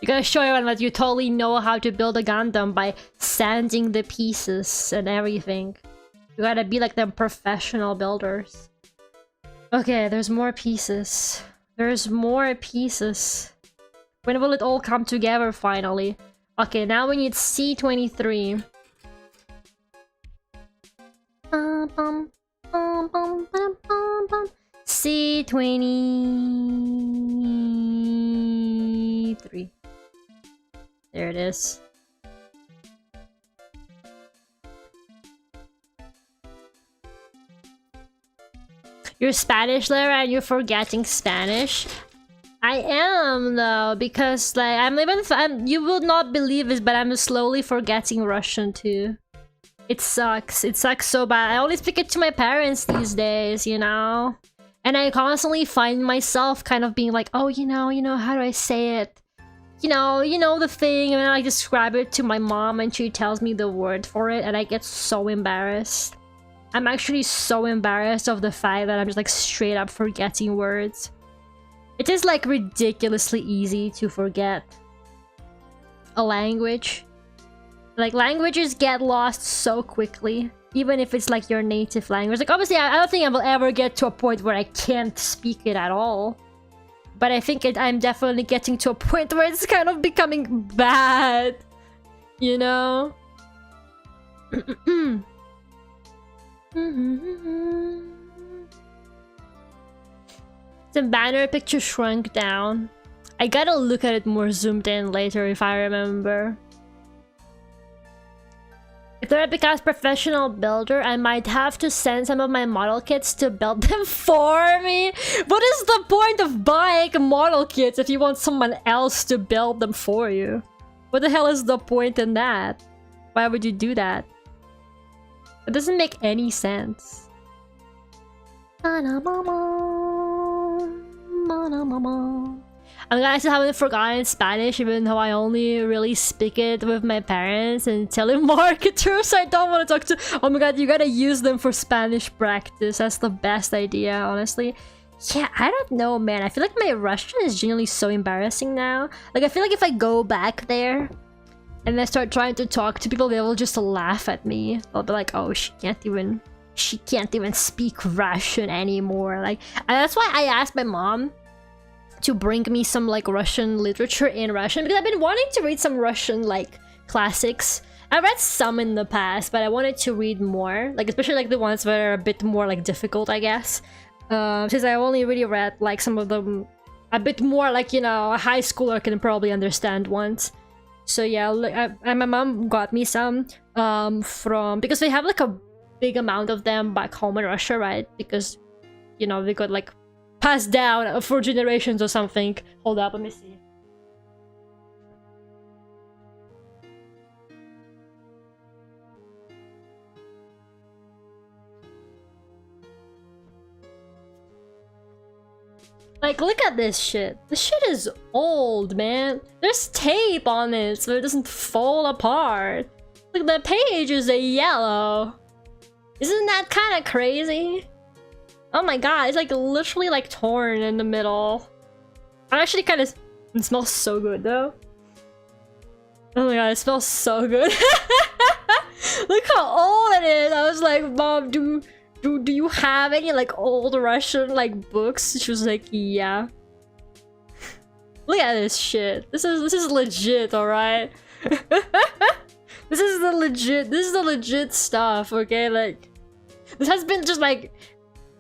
You gotta show everyone that you totally know how to build a Gundam by sanding the pieces and everything. You gotta be like them professional builders. Okay, there's more pieces. There's more pieces. When will it all come together finally? Okay, now we need C23. C23. There it is. You're Spanish, Lera, and you're forgetting Spanish? I am, though, because like you will not believe this, but I'm slowly forgetting Russian too. It sucks. It sucks so bad. I only speak it to my parents these days, you know? And I constantly find myself kind of being like, oh, you know, how do I say it? the thing, and I describe it to my mom and she tells me the word for it and I get so embarrassed. I'm actually so embarrassed of the fact that I'm just like straight up forgetting words. It is like ridiculously easy to forget a language. Like, languages get lost so quickly, even if it's like your native language. Like, obviously I don't think I will ever get to a point where I can't speak it at all. But I think I'm definitely getting to a point where it's kind of becoming bad, you know? The banner picture shrunk down. I gotta look at it more zoomed in later if I remember. If I become a professional builder, I might have to send some of my model kits to build them for me. What is the point of buying model kits if you want someone else to build them for you? What the hell is the point in that? Why would you do that? It doesn't make any sense. I'm guys, I haven't forgotten Spanish, even though I only really speak it with my parents and telemarketers. I don't want to talk to. Oh my god, you gotta use them for Spanish practice. That's the best idea, honestly. Yeah, I don't know, man. I feel like my Russian is genuinely so embarrassing now. Like, I feel like if I go back there and I start trying to talk to people, they will just laugh at me. They'll be like, "Oh, she can't even speak Russian anymore." Like, and that's why I asked my mom to bring me some like Russian literature in Russian, because I've been wanting to read some Russian like classics. I read some in the past, but I wanted to read more, like especially like the ones that are a bit more like difficult, I guess. Since I only really read like some of them a bit more like, you know, a high schooler can probably understand ones. So yeah, my mom got me some from, because they have like a big amount of them back home in Russia, right? Because, you know, they got like passed down for generations or something. Hold up, let me see. Like, look at this shit. This shit is old, man. There's tape on it so it doesn't fall apart. Look, the page is a yellow. Isn't that kind of crazy? Oh my god, it's like literally like torn in the middle. I actually kind of... It smells so good though. Oh my god, it smells so good. Look how old it is. I was like, "Mom, do you have any like old Russian like books?" She was like, "Yeah." Look at this shit. This is legit, alright? This is the legit stuff, okay? Like, this has been just like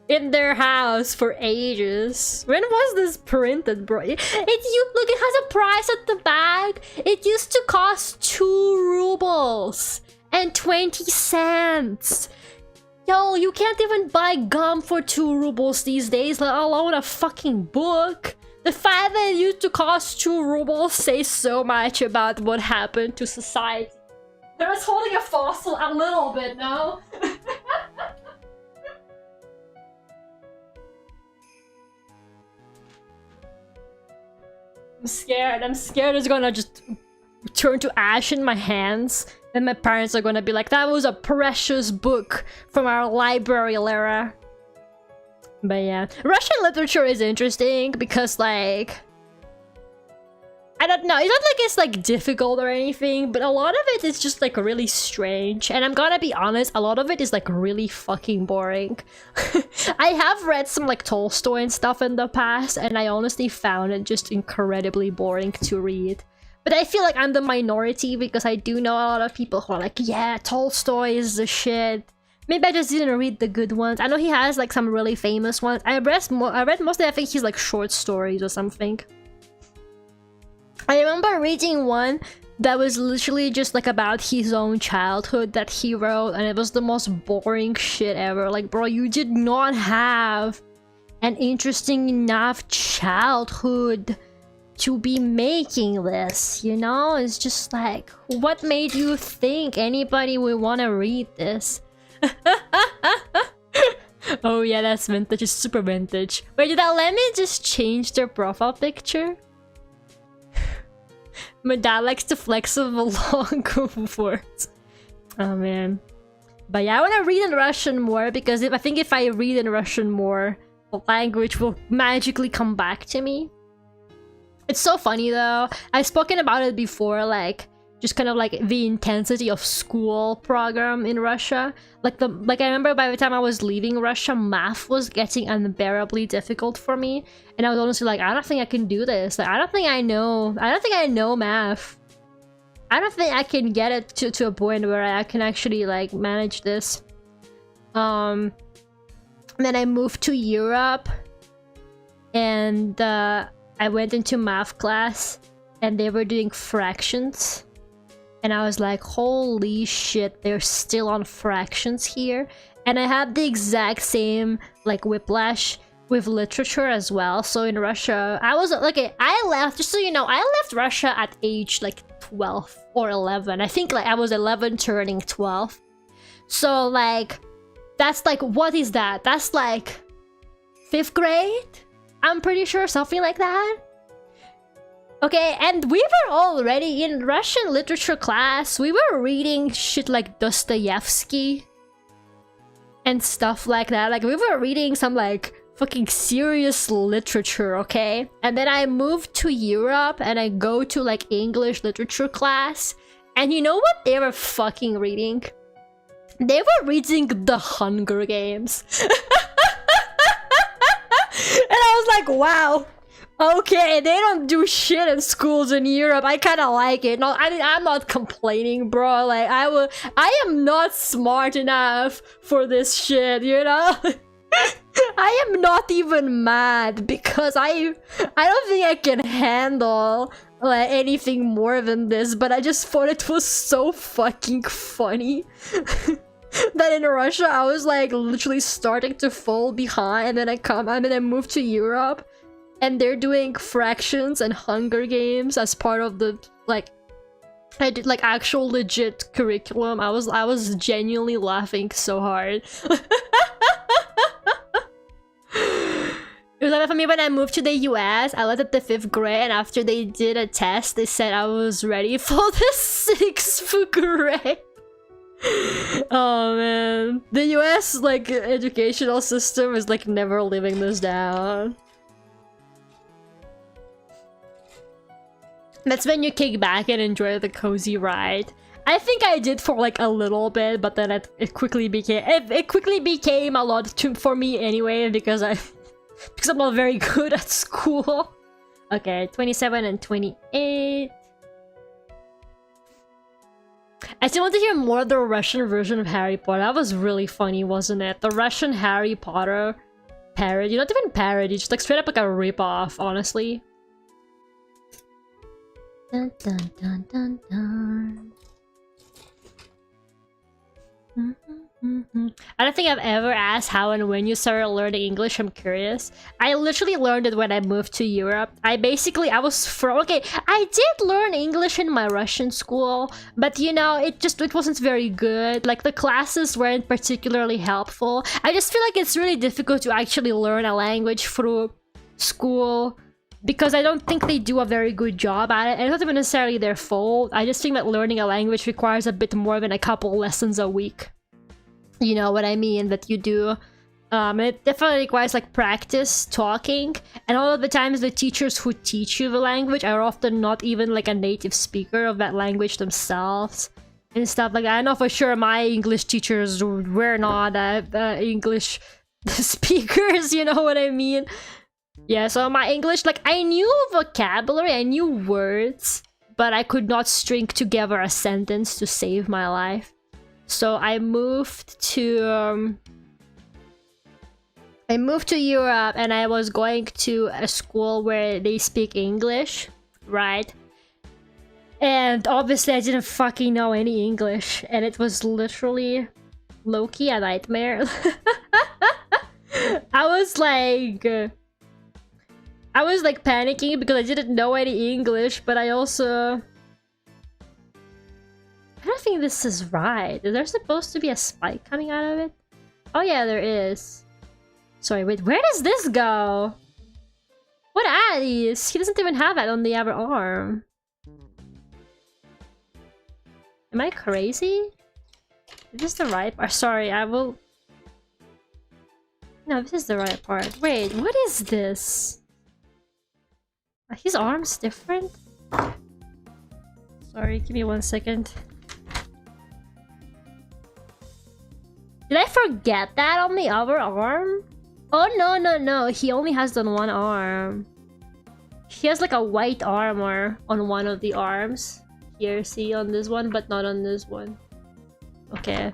in their house for ages. When was this printed, bro? Look, it has a price at the back. It used to cost 2 rubles and 20 cents. Yo, you can't even buy gum for 2 rubles these days, let alone a fucking book. The fact that it used to cost 2 rubles says so much about what happened to society. They're just holding a fossil a little bit, no? I'm scared. I'm scared it's gonna just turn to ash in my hands. And my parents are gonna be like, "That was a precious book from our library, Lera." But yeah, Russian literature is interesting because, like, I don't know, it's not like it's like difficult or anything, but a lot of it is just like really strange. And I'm gonna be honest, a lot of it is like really fucking boring. I have read some like Tolstoy and stuff in the past, and I honestly found it just incredibly boring to read. But I feel like I'm the minority because I do know a lot of people who are like, "Yeah, Tolstoy is the shit." Maybe I just didn't read the good ones. I know he has like some really famous ones. I read mostly, I think he's like short stories or something. I remember reading one that was literally just like about his own childhood that he wrote, and it was the most boring shit ever. Like, bro, you did not have an interesting enough childhood to be making this, you know? It's just like, what made you think anybody would want to read this? Oh yeah, that's vintage. It's super vintage. Wait, did that let me just change their profile picture? My dad likes to flex with the long words. Oh man. But yeah, I want to read in Russian more because I think if I read in Russian more, the language will magically come back to me. It's so funny though. I've spoken about it before, like just kind of like the intensity of school program in Russia. Like I remember by the time I was leaving Russia, math was getting unbearably difficult for me, and I was honestly like, I don't think I can do this. Like I don't think I know math. I don't think I can get it to a point where I can actually like manage this. Then I moved to Europe, and I went into math class, and they were doing fractions. And I was like, holy shit, they're still on fractions here. And I had the exact same like whiplash with literature as well. So in Russia, I was like, I left, just so you know, I left Russia at age like 12 or 11. I think like I was 11 turning 12. So like, that's like, what is that? That's like 5th grade? I'm pretty sure, something like that. Okay, and we were already in Russian literature class. We were reading shit like Dostoevsky and stuff like that. Like we were reading some like fucking serious literature, okay? And then I moved to Europe and I go to like English literature class. And you know what they were fucking reading? They were reading The Hunger Games. And I was like, wow. Okay, they don't do shit in schools in Europe. I kind of like it. No, I mean, I'm not complaining, bro. Like, I am not smart enough for this shit, you know? I am not even mad because I don't think I can handle like anything more than this, but I just thought it was so fucking funny. That in Russia, I was like literally starting to fall behind, and then I moved to Europe. And they're doing fractions and Hunger Games as part of the like, I did like actual legit curriculum. I was genuinely laughing so hard. It was like for me when I moved to the US. I left at the 5th grade, and after they did a test, they said I was ready for the 6th grade. Oh man, the US like educational system is like never living this down. That's when you kick back and enjoy the cozy ride. I think I did for like a little bit, but then it quickly became a lot for me anyway because I'm not very good at school. Okay, 27 and 28. I still want to hear more of the Russian version of Harry Potter. That was really funny, wasn't it? The Russian Harry Potter parody, not even parody, just like straight up like a ripoff, honestly. Dun, dun, dun, dun, dun. I don't think I've ever asked how and when you started learning English. I'm curious. I literally learned it when I moved to Europe. I did learn English in my Russian school, but you know, it wasn't very good. Like the classes weren't particularly helpful. I just feel like it's really difficult to actually learn a language through school, because I don't think they do a very good job at it. And it's not even necessarily their fault. I just think that learning a language requires a bit more than a couple lessons a week. You know what I mean? That you do. It definitely requires like practice talking. And all of the times the teachers who teach you the language are often not even like a native speaker of that language themselves. And stuff like that. I know for sure my English teachers were not English speakers, you know what I mean? Yeah, so my English, like, I knew vocabulary, I knew words, but I could not string together a sentence to save my life. So I moved to Europe, and I was going to a school where they speak English, right? And obviously I didn't fucking know any English, and it was literally low-key a nightmare. I was like panicking because I didn't know any English, but I don't think this is right. Is there supposed to be a spike coming out of it? Oh yeah, there is. Sorry, wait, where does this go? What are these? He doesn't even have that on the other arm. Am I crazy? Is this the right part? Sorry, I will... No, this is the right part. Wait, what is this? Are his arms different? Sorry, give me 1 second. Did I forget that on the other arm? Oh, no. He only has it on one arm. He has like a white armor on one of the arms. Here, see, on this one, but not on this one. Okay.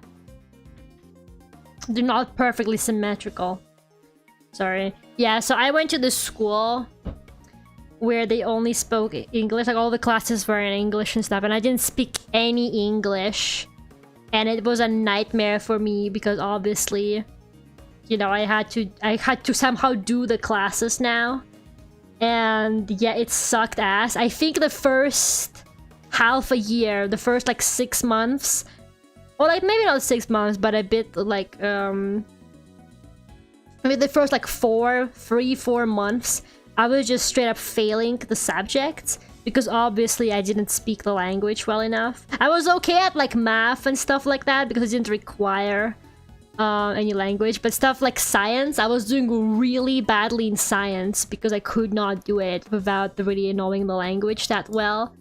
They're not perfectly symmetrical. Sorry. Yeah, so I went to this school where they only spoke English. Like, all the classes were in English and stuff, and I didn't speak any English. And it was a nightmare for me because obviously, you know, I had to somehow do the classes now. And yeah, it sucked ass. I think the first half a year, the first like 6 months, or like maybe not 6 months, but a bit like maybe the first like 4 months, I was just straight up failing the subjects because obviously I didn't speak the language well enough. I was okay at like math and stuff like that because it didn't require any language, but stuff like science, I was doing really badly in science because I could not do it without really knowing the language that well.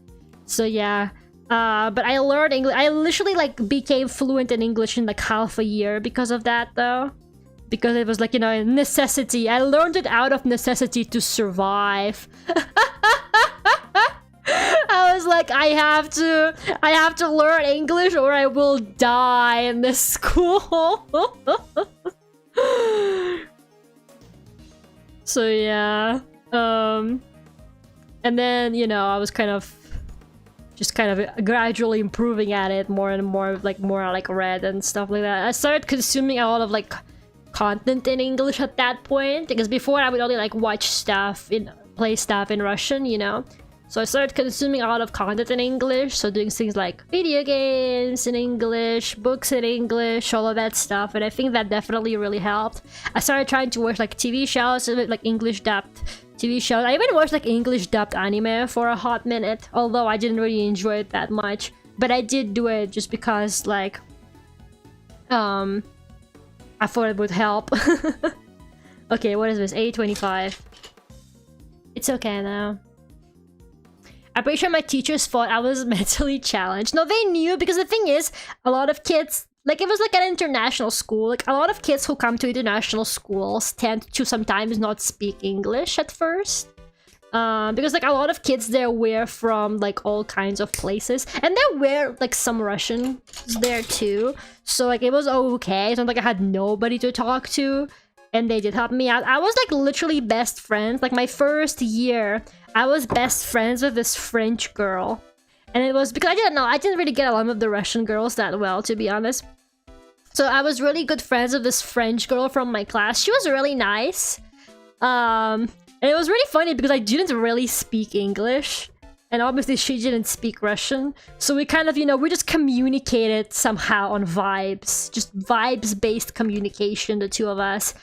So yeah, but I learned English. I literally like became fluent in English in like half a year because of that though. Because it was like, you know, a necessity. I learned it out of necessity to survive. I was like, I have to learn English or I will die in this school. So yeah, and then, you know, I was kind of gradually improving at it more and more, like more like read and stuff like that. I started consuming a lot of like content in English at that point, because before I would only like watch stuff play stuff in Russian, you know. So I started consuming a lot of content in English, so doing things like video games in English, books in English, all of that stuff, and I think that definitely really helped. I started trying to watch like TV shows, like English dubbed TV shows. I even watched like English dubbed anime for a hot minute, although I didn't really enjoy it that much. But I did do it just because like, I thought it would help. Okay, what is this? 8:25. It's okay now. I'm pretty sure my teachers thought I was mentally challenged. No, they knew, because the thing is, a lot of kids, like it was like an international school, like a lot of kids who come to international schools tend to sometimes not speak English at first. Because like a lot of kids there were from like all kinds of places, and there were like some Russians there too. So like it was okay. It's not like I had nobody to talk to, and they did help me out. I was like literally best friends. Like my first year, I was best friends with this French girl. And it was because I didn't really get along with the Russian girls that well, to be honest. So I was really good friends with this French girl from my class. She was really nice. And it was really funny because I didn't really speak English. And obviously she didn't speak Russian. So we kind of, you know, we just communicated somehow on vibes. Just vibes-based communication, the two of us.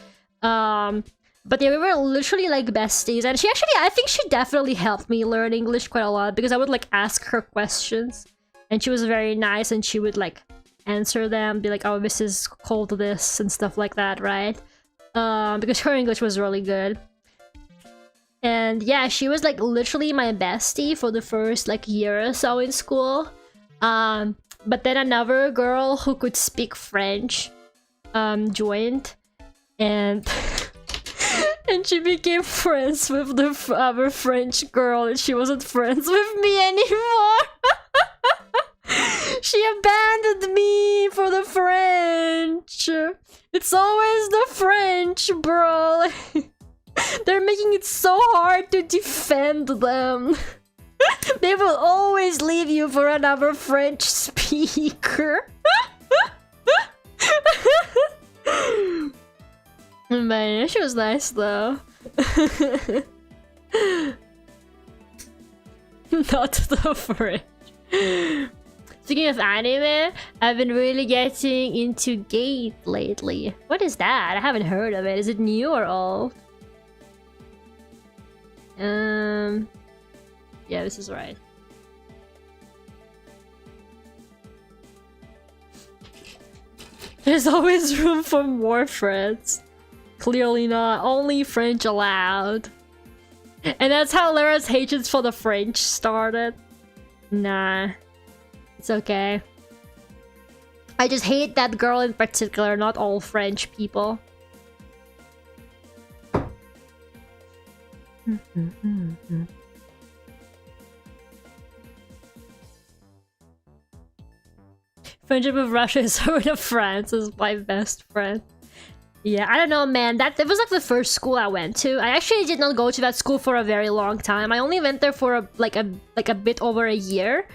But yeah, we were literally like besties, and I think she definitely helped me learn English quite a lot, because I would like ask her questions and she was very nice and she would like answer them, be like, oh, this is called this and stuff like that, right? Because her English was really good. And yeah, she was like literally my bestie for the first like year or so in school. But then another girl who could speak French joined, and and she became friends with the other French girl, and she wasn't friends with me anymore. She abandoned me for the French. It's always the French, bro. They're making it so hard to defend them. They will always leave you for another French speaker. Man, she was nice though. Not the French. Speaking of anime, I've been really getting into Gate lately. What is that? I haven't heard of it. Is it new or old? Yeah, this is right. There's always room for more friends. Clearly not. Only French allowed. And that's how Lera's hatred for the French started. Nah. It's okay. I just hate that girl in particular, not all French people. Friendship with Russia is sort of France is my best friend. Yeah, I don't know, man. That was like the first school I went to. I actually did not go to that school for a very long time. I only went there for a bit over a year,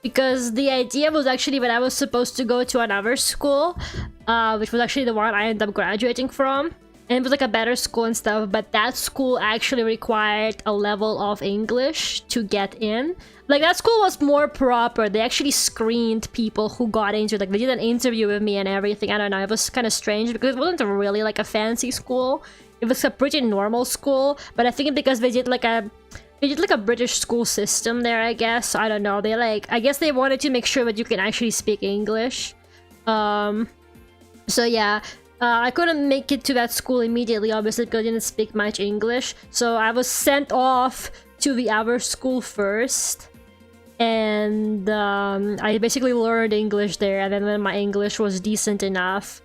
because the idea was actually that I was supposed to go to another school, which was actually the one I ended up graduating from. And it was like a better school and stuff, but that school actually required a level of English to get in. Like, that school was more proper. They actually screened people who got into it. Like, they did an interview with me and everything. I don't know, it was kind of strange because it wasn't really like a fancy school. It was a pretty normal school, but I think because they did like a British school system there, I guess. I don't know. They I guess they wanted to make sure that you can actually speak English. So yeah. I couldn't make it to that school immediately, obviously, because I didn't speak much English. So I was sent off to the other school first. And I basically learned English there. And then when my English was decent enough,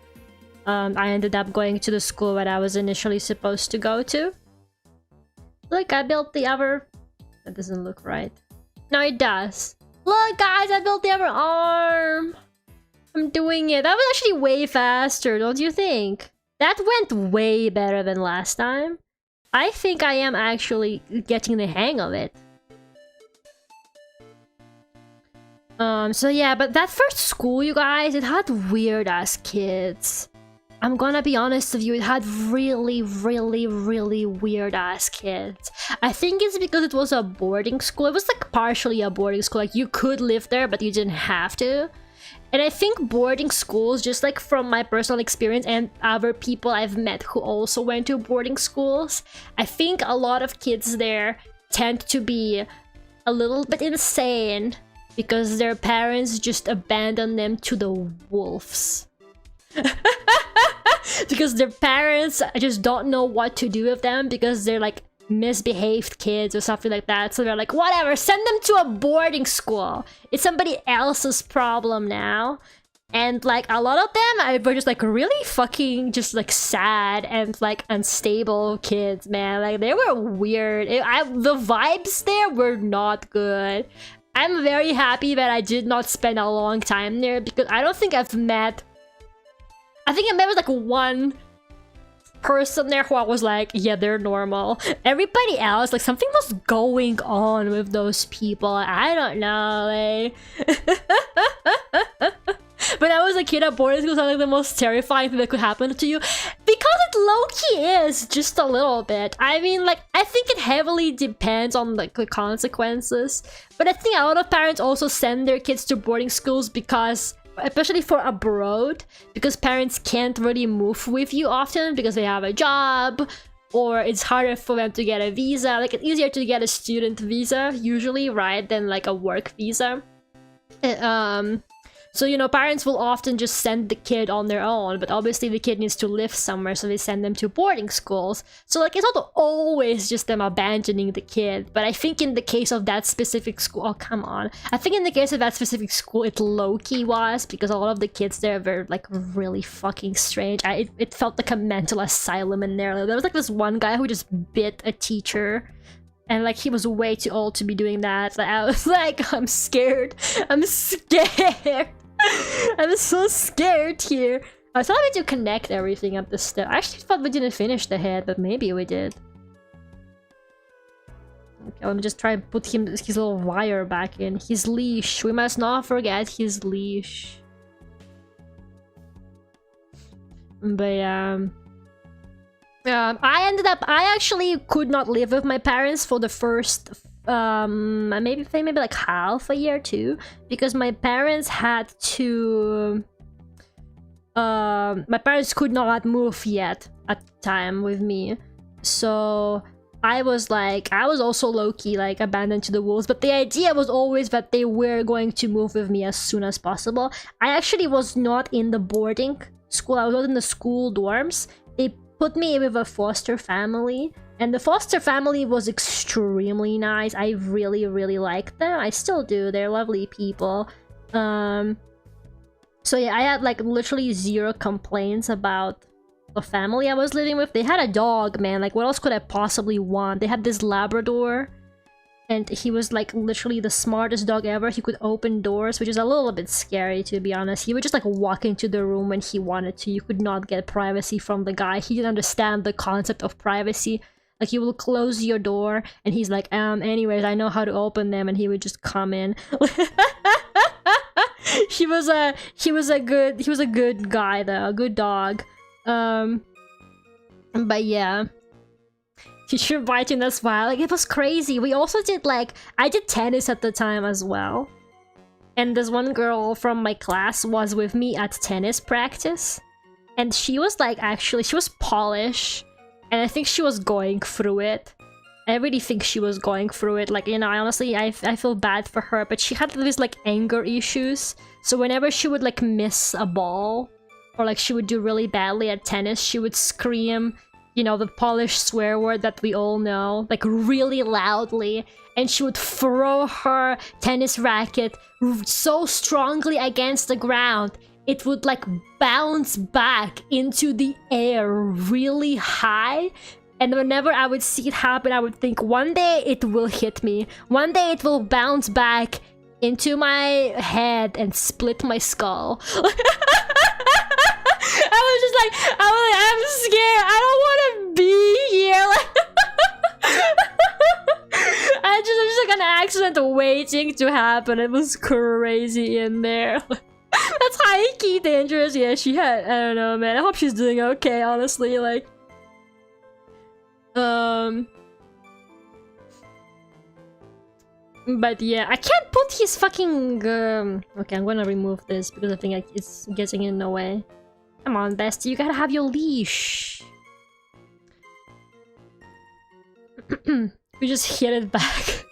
I ended up going to the school that I was initially supposed to go to. Look, I built the other... That doesn't look right. No, it does. Look, guys, I built the other arm. I'm doing it. That was actually way faster, don't you think? That went way better than last time. I think I am actually getting the hang of it. So yeah, but that first school, you guys, it had weird-ass kids. I'm gonna be honest with you, it had really, really, really weird-ass kids. I think it's because it was a boarding school. It was like partially a boarding school. Like, you could live there, but you didn't have to. And I think boarding schools, just like from my personal experience and other people I've met who also went to boarding schools, I think a lot of kids there tend to be a little bit insane because their parents just abandon them to the wolves. Because their parents just don't know what to do with them because they're like misbehaved kids or something like that, so they're like, whatever, send them to a boarding school. It's somebody else's problem now. And like a lot of them were just like really fucking just like sad and like unstable kids, man. Like, they were weird. The vibes there were not good. I'm very happy that I did not spend a long time there because I don't think I've met... I think I met with like one person there who I was like, yeah, they're normal. Everybody else, like, something was going on with those people. I don't know, When I was a kid at boarding school, something like the most terrifying thing that could happen to you. Because it low-key is, just a little bit. I mean, like, I think it heavily depends on like the consequences. But I think a lot of parents also send their kids to boarding schools because... especially for abroad, because parents can't really move with you often because they have a job, or it's harder for them to get a visa. Like, it's easier to get a student visa usually, right, than like a work visa. So, you know, parents will often just send the kid on their own, but obviously the kid needs to live somewhere, so they send them to boarding schools. So, like, it's not always just them abandoning the kid, but I think in the case of that specific school... Oh, come on. I think in the case of that specific school, it low-key was, because a lot of the kids there were, like, really fucking strange. It felt like a mental asylum in there. There was, like, this one guy who just bit a teacher. And, like, he was way too old to be doing that. Like, I was like, I'm scared. I'm scared. I'm so scared here. I thought we did connect everything at the step. I actually thought we didn't finish the head, but maybe we did. Okay, let me just try and put his little wire back in. His leash. We must not forget his leash. But I actually could not live with my parents for the first maybe like half a year too, because my parents had to my parents could not move yet at the time with me, so I was also low-key like abandoned to the wolves. But the idea was always that they were going to move with me as soon as possible. I actually was not in the boarding school. I was in the school dorms. They put me with a foster family, and the foster family was extremely nice. I really, really liked them. I still do. They're lovely people. So yeah, I had like literally zero complaints about the family I was living with. They had a dog, man. Like, what else could I possibly want? They had this Labrador, and he was like literally the smartest dog ever. He could open doors, which is a little bit scary, to be honest. He would just like walk into the room when he wanted to. You could not get privacy from the guy. He didn't understand the concept of privacy. Like, you will close your door and he's like, anyways, I know how to open them, and he would just come in. he was a good guy though, a good dog. But yeah, he should bite in as well. Like, it was crazy. We also did like, I did tennis at the time as well, and this one girl from my class was with me at tennis practice, and she was like, actually, she was Polish, and I think she was going through it. I really think she was going through it. Like, you know, I feel bad for her, but she had these like anger issues. So whenever she would like miss a ball, or like she would do really badly at tennis, she would scream, you know, the Polish swear word that we all know, like really loudly, and she would throw her tennis racket so strongly against the ground, it would like bounce back into the air really high. And whenever I would see it happen, I would think, one day it will hit me. One day it will bounce back into my head and split my skull. I was just like, I'm scared. I don't want to be here. I'm just like an accident waiting to happen. It was crazy in there. That's high-key dangerous. Yeah, she had, I don't know, man. I hope she's doing okay, honestly. Like, but yeah, I can't put his fucking okay, I'm gonna remove this because I think it's getting in the way. Come on, bestie, you gotta have your leash. We just hit it back.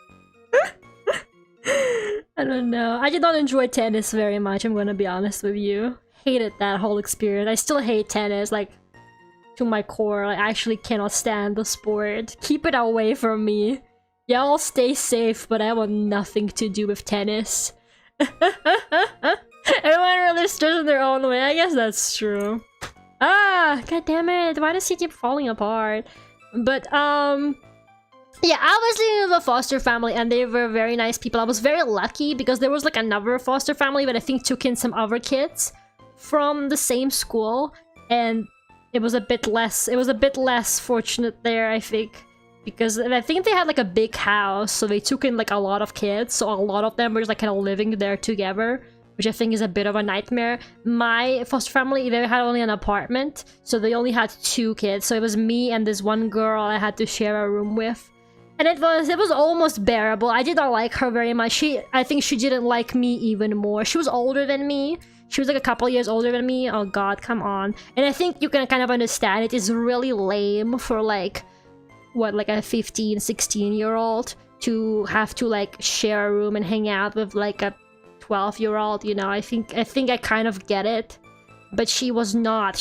I don't know. I did not enjoy tennis very much, I'm gonna be honest with you. Hated that whole experience. I still hate tennis, like, to my core. Like, I actually cannot stand the sport. Keep it away from me. Yeah, I'll stay safe, but I want nothing to do with tennis. Everyone really stressed in their own way. I guess that's true. Ah, god damn it. Why does he keep falling apart? But, yeah, I was living with a foster family and they were very nice people. I was very lucky because there was like another foster family that I think took in some other kids from the same school, and it was a bit less fortunate there, I think, because I think they had like a big house, so they took in like a lot of kids, so a lot of them were just like kind of living there together, which I think is a bit of a nightmare. My foster family, they had only an apartment, so they only had 2 kids, so it was me and this one girl I had to share a room with. And it was almost bearable. I did not like her very much. I think she didn't like me even more. She was older than me. She was like a couple years older than me. Oh god, come on. And I think you can kind of understand it is really lame for like, what, like a 15, 16-year-old to have to like share a room and hang out with like a 12-year-old, you know. I think I kind of get it. But she was not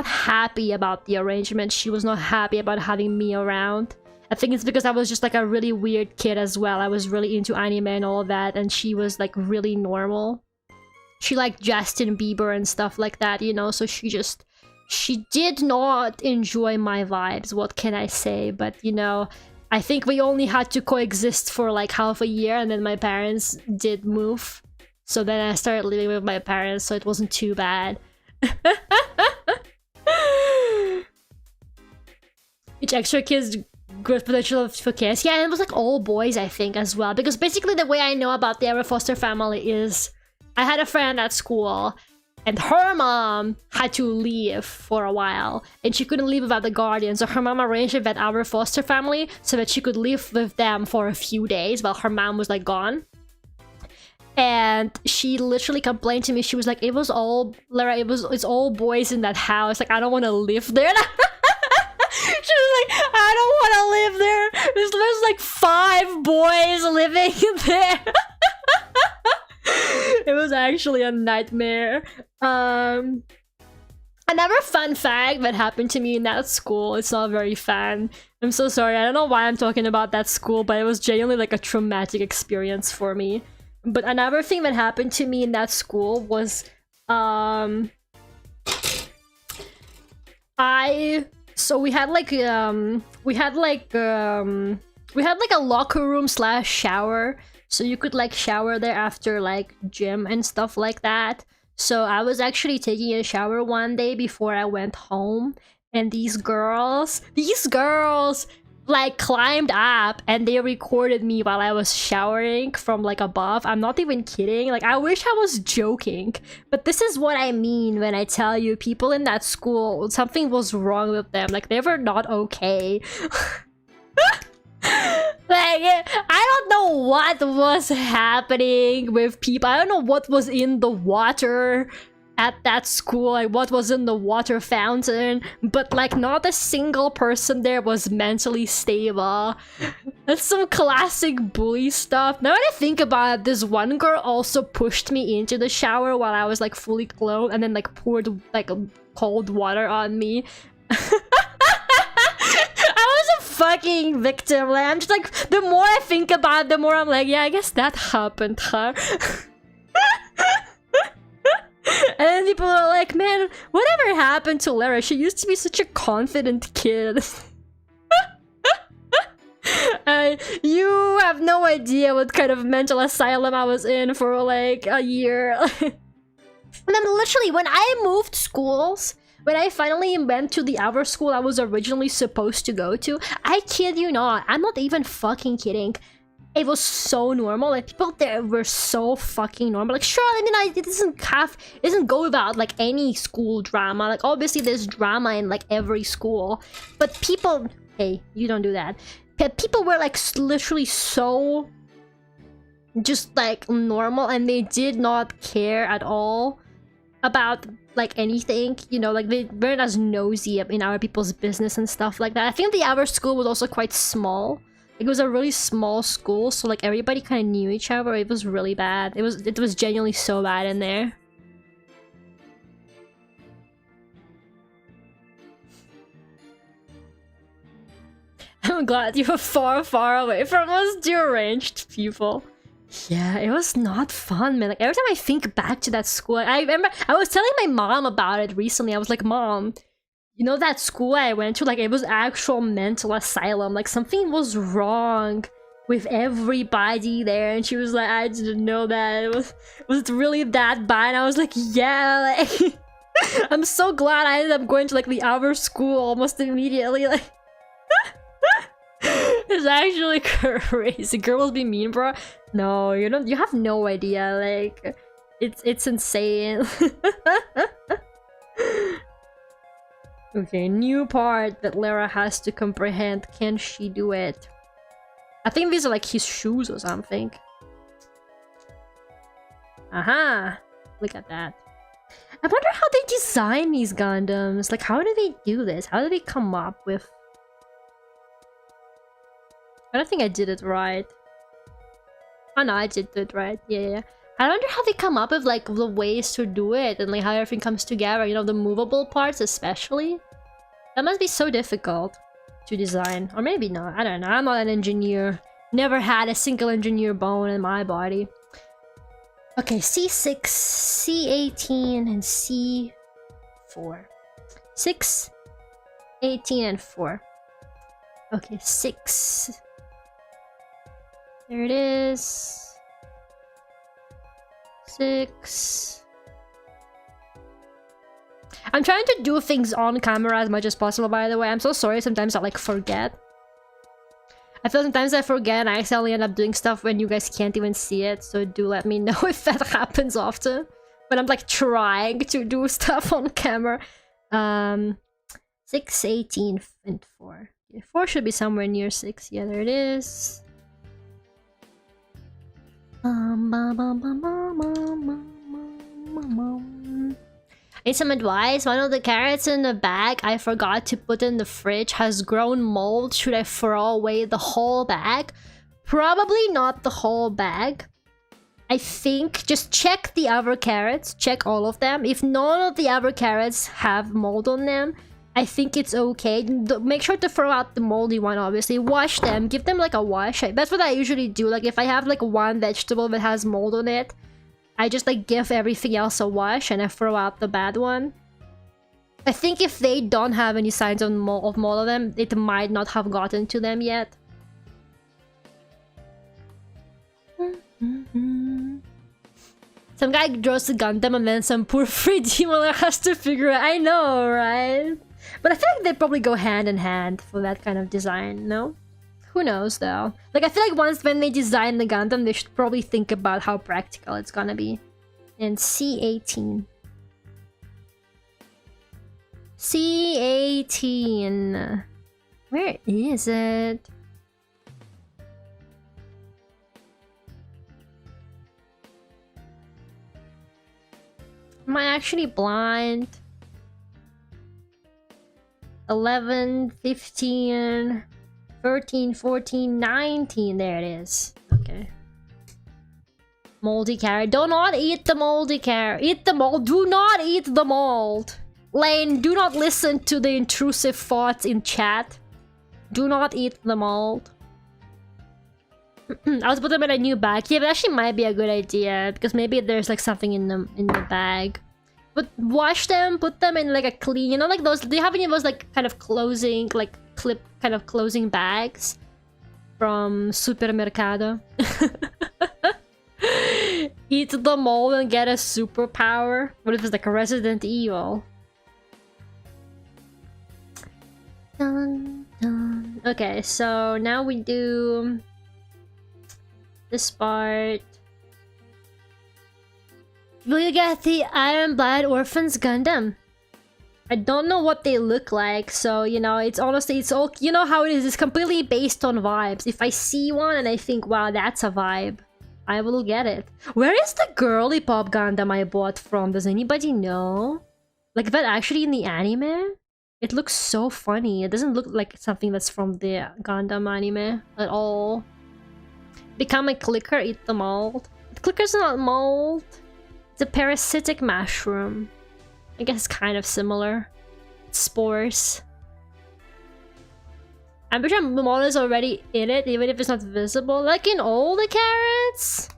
happy about the arrangement. She was not happy about having me around. I think it's because I was just like a really weird kid as well. I was really into anime and all of that, and she was like really normal. She liked Justin Bieber and stuff like that, you know, so she did not enjoy my vibes, what can I say? But, you know, I think we only had to coexist for like half a year, and then my parents did move. So then I started living with my parents, so it wasn't too bad. Each extra kid's good potential for kids. Yeah, and it was like all boys, I think, as well. Because basically the way I know about the foster family is I had a friend at school and her mom had to leave for a while and she couldn't leave without the guardian. So her mom arranged it with our foster family so that she could live with them for a few days while her mom was like gone. And she literally complained to me. She was like, it was all, Lera, it's all boys in that house. Like, I don't want to live there. She was like, I don't want to live there. There's like 5 boys living there. It was actually a nightmare. Another fun fact that happened to me in that school, it's not very fun. I'm so sorry, I don't know why I'm talking about that school, but it was genuinely like a traumatic experience for me. But another thing that happened to me in that school was, so we had like a locker room slash shower, so you could like shower there after like gym and stuff like that. So I was actually taking a shower one day before I went home, and these girls like climbed up and they recorded me while I was showering from like above. I'm not even kidding. Like, I wish I was joking, but this is what I mean when I tell you people in that school, something was wrong with them. Like, they were not okay. Like, I don't know what was happening with people. I don't know what was in the water at that school, like what was in the water fountain, but like not a single person there was mentally stable. That's some classic bully stuff. Now that I think about it, this one girl also pushed me into the shower while I was like fully clothed and then like poured like cold water on me. I was a fucking victim. Like, I'm just like, the more I think about it, the more I'm like, yeah, I guess that happened, huh? And then people are like, man, whatever happened to Lera? She used to be such a confident kid. You have no idea what kind of mental asylum I was in for like a year. And then literally when I moved schools, when I finally went to the other school I was originally supposed to go to, I kid you not, I'm not even fucking kidding. It was so normal. Like, people there were so fucking normal. Like, sure, I mean, it doesn't go without like any school drama. Like, obviously there's drama in like every school, but people, hey, you don't do that. People were like literally so just like normal, and they did not care at all about like anything, you know, like they weren't as nosy in other people's business and stuff like that. I think the other school was also quite small. It was a really small school, so like everybody kind of knew each other. It was really bad. It was genuinely so bad in there. I'm glad you were far, far away from us, deranged people. Yeah, it was not fun, man. Like, every time I think back to that school, I remember I was telling my mom about it recently. I was like, Mom, you know that school I went to? Like, it was actual mental asylum. Like, something was wrong with everybody there. And she was like, I didn't know that. Was it really that bad? And I was like, yeah, like... I'm so glad I ended up going to, like, the other school almost immediately. Like... It's actually crazy. Girls be mean, bro. No, you have no idea. Like, it's insane. Okay, new part that Lera has to comprehend. Can she do it? I think these are like his shoes or something. Aha! Look at that. I wonder how they design these Gundams. Like, how do they do this? How do they come up with... I don't think I did it right. Oh no, I did it right. Yeah. I wonder how they come up with like the ways to do it and like how everything comes together, you know, the movable parts especially. That must be so difficult to design. Or maybe not, I don't know. I'm not an engineer. Never had a single engineer bone in my body. Okay, C6, C18, and C4. 6, 18, and 4. Okay, 6. There it is. 6. I'm trying to do things on camera as much as possible, by the way. I'm so sorry, sometimes I like forget. I feel sometimes I forget and I accidentally end up doing stuff when you guys can't even see it, so do let me know if that happens often. But I'm like trying to do stuff on camera. 6, 18, and 4. Yeah, 4 should be somewhere near 6. Yeah, there it is. I need some advice. One of the carrots in the bag I forgot to put in the fridge has grown mold. Should I throw away the whole bag? Probably not the whole bag. I think just check the other carrots, check all of them. If none of the other carrots have mold on them, I think it's okay. Make sure to throw out the moldy one, obviously. Wash them, give them like a wash. That's what I usually do. Like if I have like one vegetable that has mold on it, I just like give everything else a wash and I throw out the bad one. I think if they don't have any signs of mold of them, it might not have gotten to them yet. Some guy draws a Gundam and then some poor 3D modeler has to figure it out. I know, right? But I feel like they probably go hand in hand for that kind of design, no? Who knows, though? Like, I feel like when they design the Gundam, they should probably think about how practical it's gonna be. And C18. C18. Where is it? Am I actually blind? 11, 15, 13, 14, 19. There it is. Okay. Moldy carrot. Do not eat the moldy carrot. Eat the mold. Do not eat the mold. Lane, do not listen to the intrusive thoughts in chat. Do not eat the mold. I was put them in a new bag. Yeah, but actually might be a good idea because maybe there's like something in the bag. But wash them, put them in like a clean, you know, like those. Do you have any of those like kind of closing, like clip kind of closing bags from Supermercado? Eat the mold and get a superpower. What if it's like a Resident Evil? Dun, dun. Okay, so now we do this part. Will you get the Iron Blood Orphans Gundam? I don't know what they look like, so you know, it's honestly, it's all, you know how it is, it's completely based on vibes. If I see one and I think, wow, that's a vibe, I will get it. Where is the girly pop Gundam I bought from? Does anybody know? Like, that actually in the anime? It looks so funny. It doesn't look like something that's from the Gundam anime at all. Become a clicker, eat the mold. The clicker's not mold. It's a parasitic mushroom. I guess kind of similar. Spores. I'm pretty sure the mold is already in it, even if it's not visible. Like in all the carrots?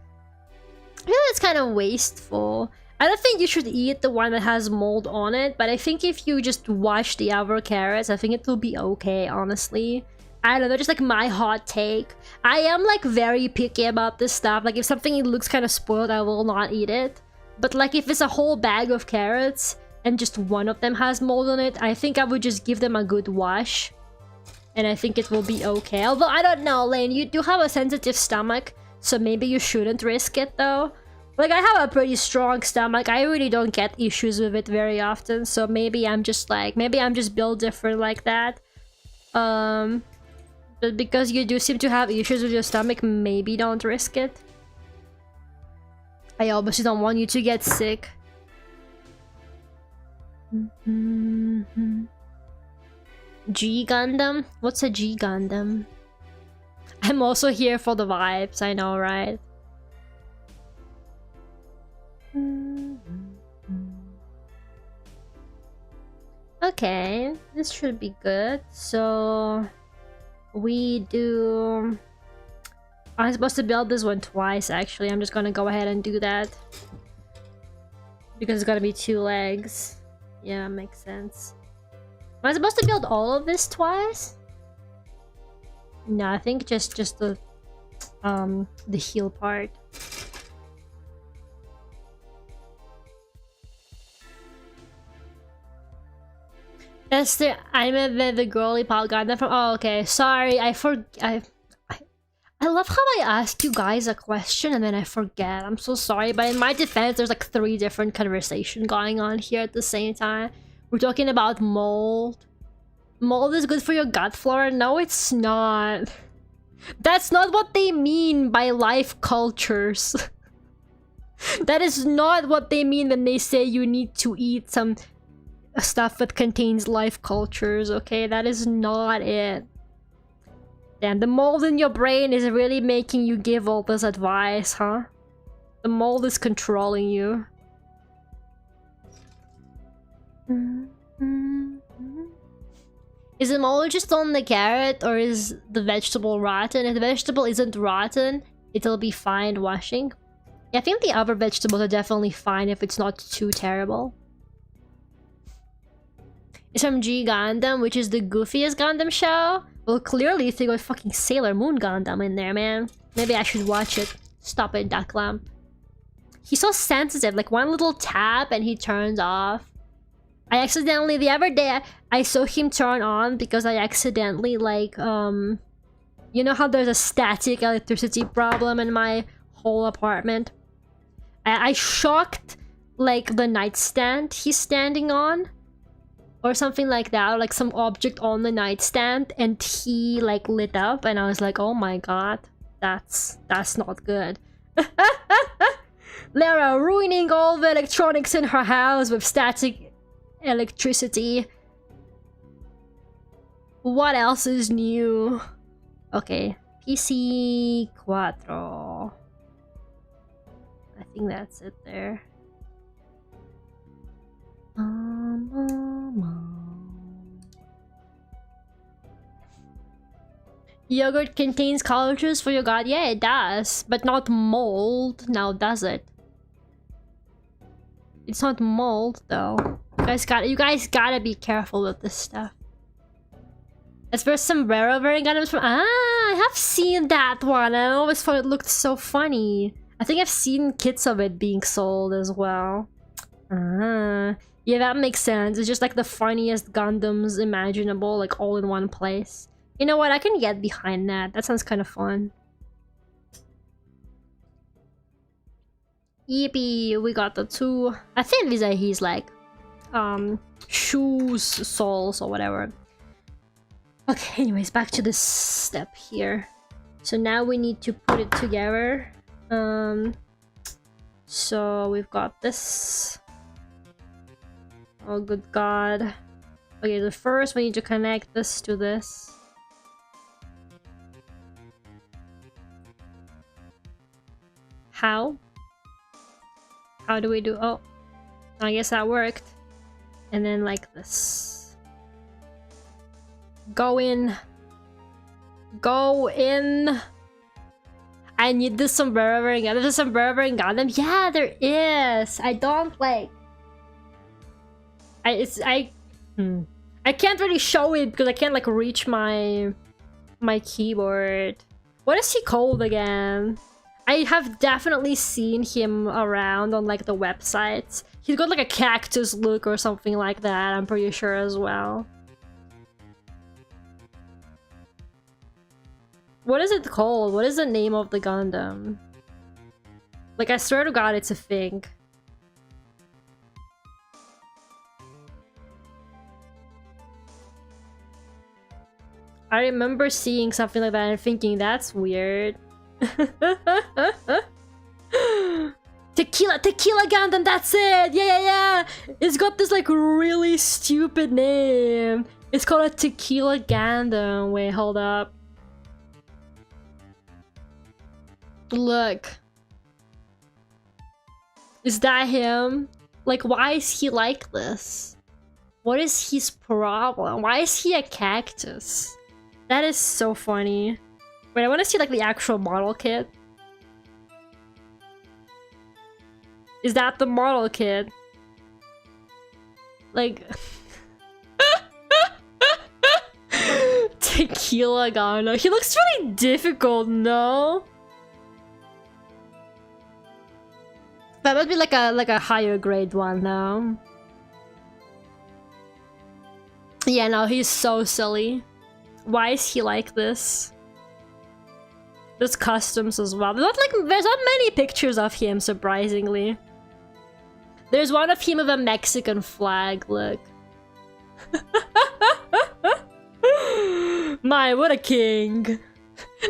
I feel that's kind of wasteful. I don't think you should eat the one that has mold on it, but I think if you just wash the other carrots, I think it will be okay, honestly. I don't know, just like my hot take. I am like very picky about this stuff. Like if something looks kind of spoiled, I will not eat it. But like if it's a whole bag of carrots and just one of them has mold on it, I think I would just give them a good wash. And I think it will be okay. Although I don't know, Lane, you do have a sensitive stomach, so maybe you shouldn't risk it though. Like I have a pretty strong stomach. I really don't get issues with it very often, so maybe I'm just like, maybe I'm just built different like that. But because you do seem to have issues with your stomach, maybe don't risk it. I obviously don't want you to get sick. G Gundam? What's a G Gundam? I'm also here for the vibes, I know, right? Okay, this should be good. So we do... I'm supposed to build this one twice, actually. I'm just gonna go ahead and do that. Because it's gonna be 2 legs. Yeah, makes sense. Am I supposed to build all of this twice? No, I think just the heel part. That's the the girly pop Gundam from. Oh, okay. Sorry, I love how I ask you guys a question and then I forget. I'm so sorry, but in my defense, there's like 3 different conversations going on here at the same time. We're talking about mold. Mold is good for your gut flora. No, it's not. That's not what they mean by life cultures. That is not what they mean when they say you need to eat some stuff that contains life cultures, okay? That is not it. Damn, the mold in your brain is really making you give all this advice, huh? The mold is controlling you. Is the mold just on the carrot, or is the vegetable rotten? If the vegetable isn't rotten, it'll be fine washing. Yeah, I think the other vegetables are definitely fine if it's not too terrible. It's from HG Gundam, which is the goofiest Gundam show. Well, clearly they got fucking Sailor Moon Gundam in there, man. Maybe I should watch it. Stop it, Duck Lamp. He's so sensitive, like one little tap and he turns off. I accidentally, the other day, I saw him turn on because I accidentally, like, you know how there's a static electricity problem in my whole apartment? I shocked, like, the nightstand he's standing on. Or something like that, or like some object on the nightstand, and he, like, lit up, and I was like, oh my god, that's not good. Lera ruining all the electronics in her house with static electricity. What else is new? Okay, PC Quattro. I think that's it there. Yogurt contains collagens for your gut. Yeah, it does, but not mold. Now, does it? It's not mold, though. You guys gotta be careful with this stuff. As for sombrero wearing Gundams from I have seen that one. I always thought it looked so funny. I think I've seen kits of it being sold as well. Yeah, that makes sense. It's just like the funniest Gundams imaginable, like all in one place. You know what? I can get behind that. That sounds kind of fun. Yippee, we got the two. I think these are his, like, shoes, soles, or whatever. Okay, anyways, back to this step here. So now we need to put it together. So we've got this. Oh, good god. Okay, so first we need to connect this to this. How? How do we do? Oh, I guess that worked. And then like this. Go in. Go in. I need this sombrero wearing Gundam. There's a sombrero wearing Gundam. Yeah, there is. I don't like. I can't really show it because I can't like reach my keyboard. What is he called again? I have definitely seen him around on like the websites. He's got like a cactus look or something like that, I'm pretty sure as well. What is it called? What is the name of the Gundam? Like, I swear to god it's a thing. I remember seeing something like that and thinking, that's weird. Tequila Gundam, that's it! Yeah! It's got this like really stupid name. It's called a Tequila Gundam. Wait, hold up. Look. Is that him? Like, why is he like this? What is his problem? Why is he a cactus? That is so funny. Wait, I want to see like the actual model kit. Is that the model kit? Like... Tequila Gundam. He looks really difficult, no? That must be like a higher grade one though. Yeah, no, he's so silly. Why is he like this? There's customs as well. There's not many pictures of him, surprisingly. There's one of him with a Mexican flag, look. My, what a king.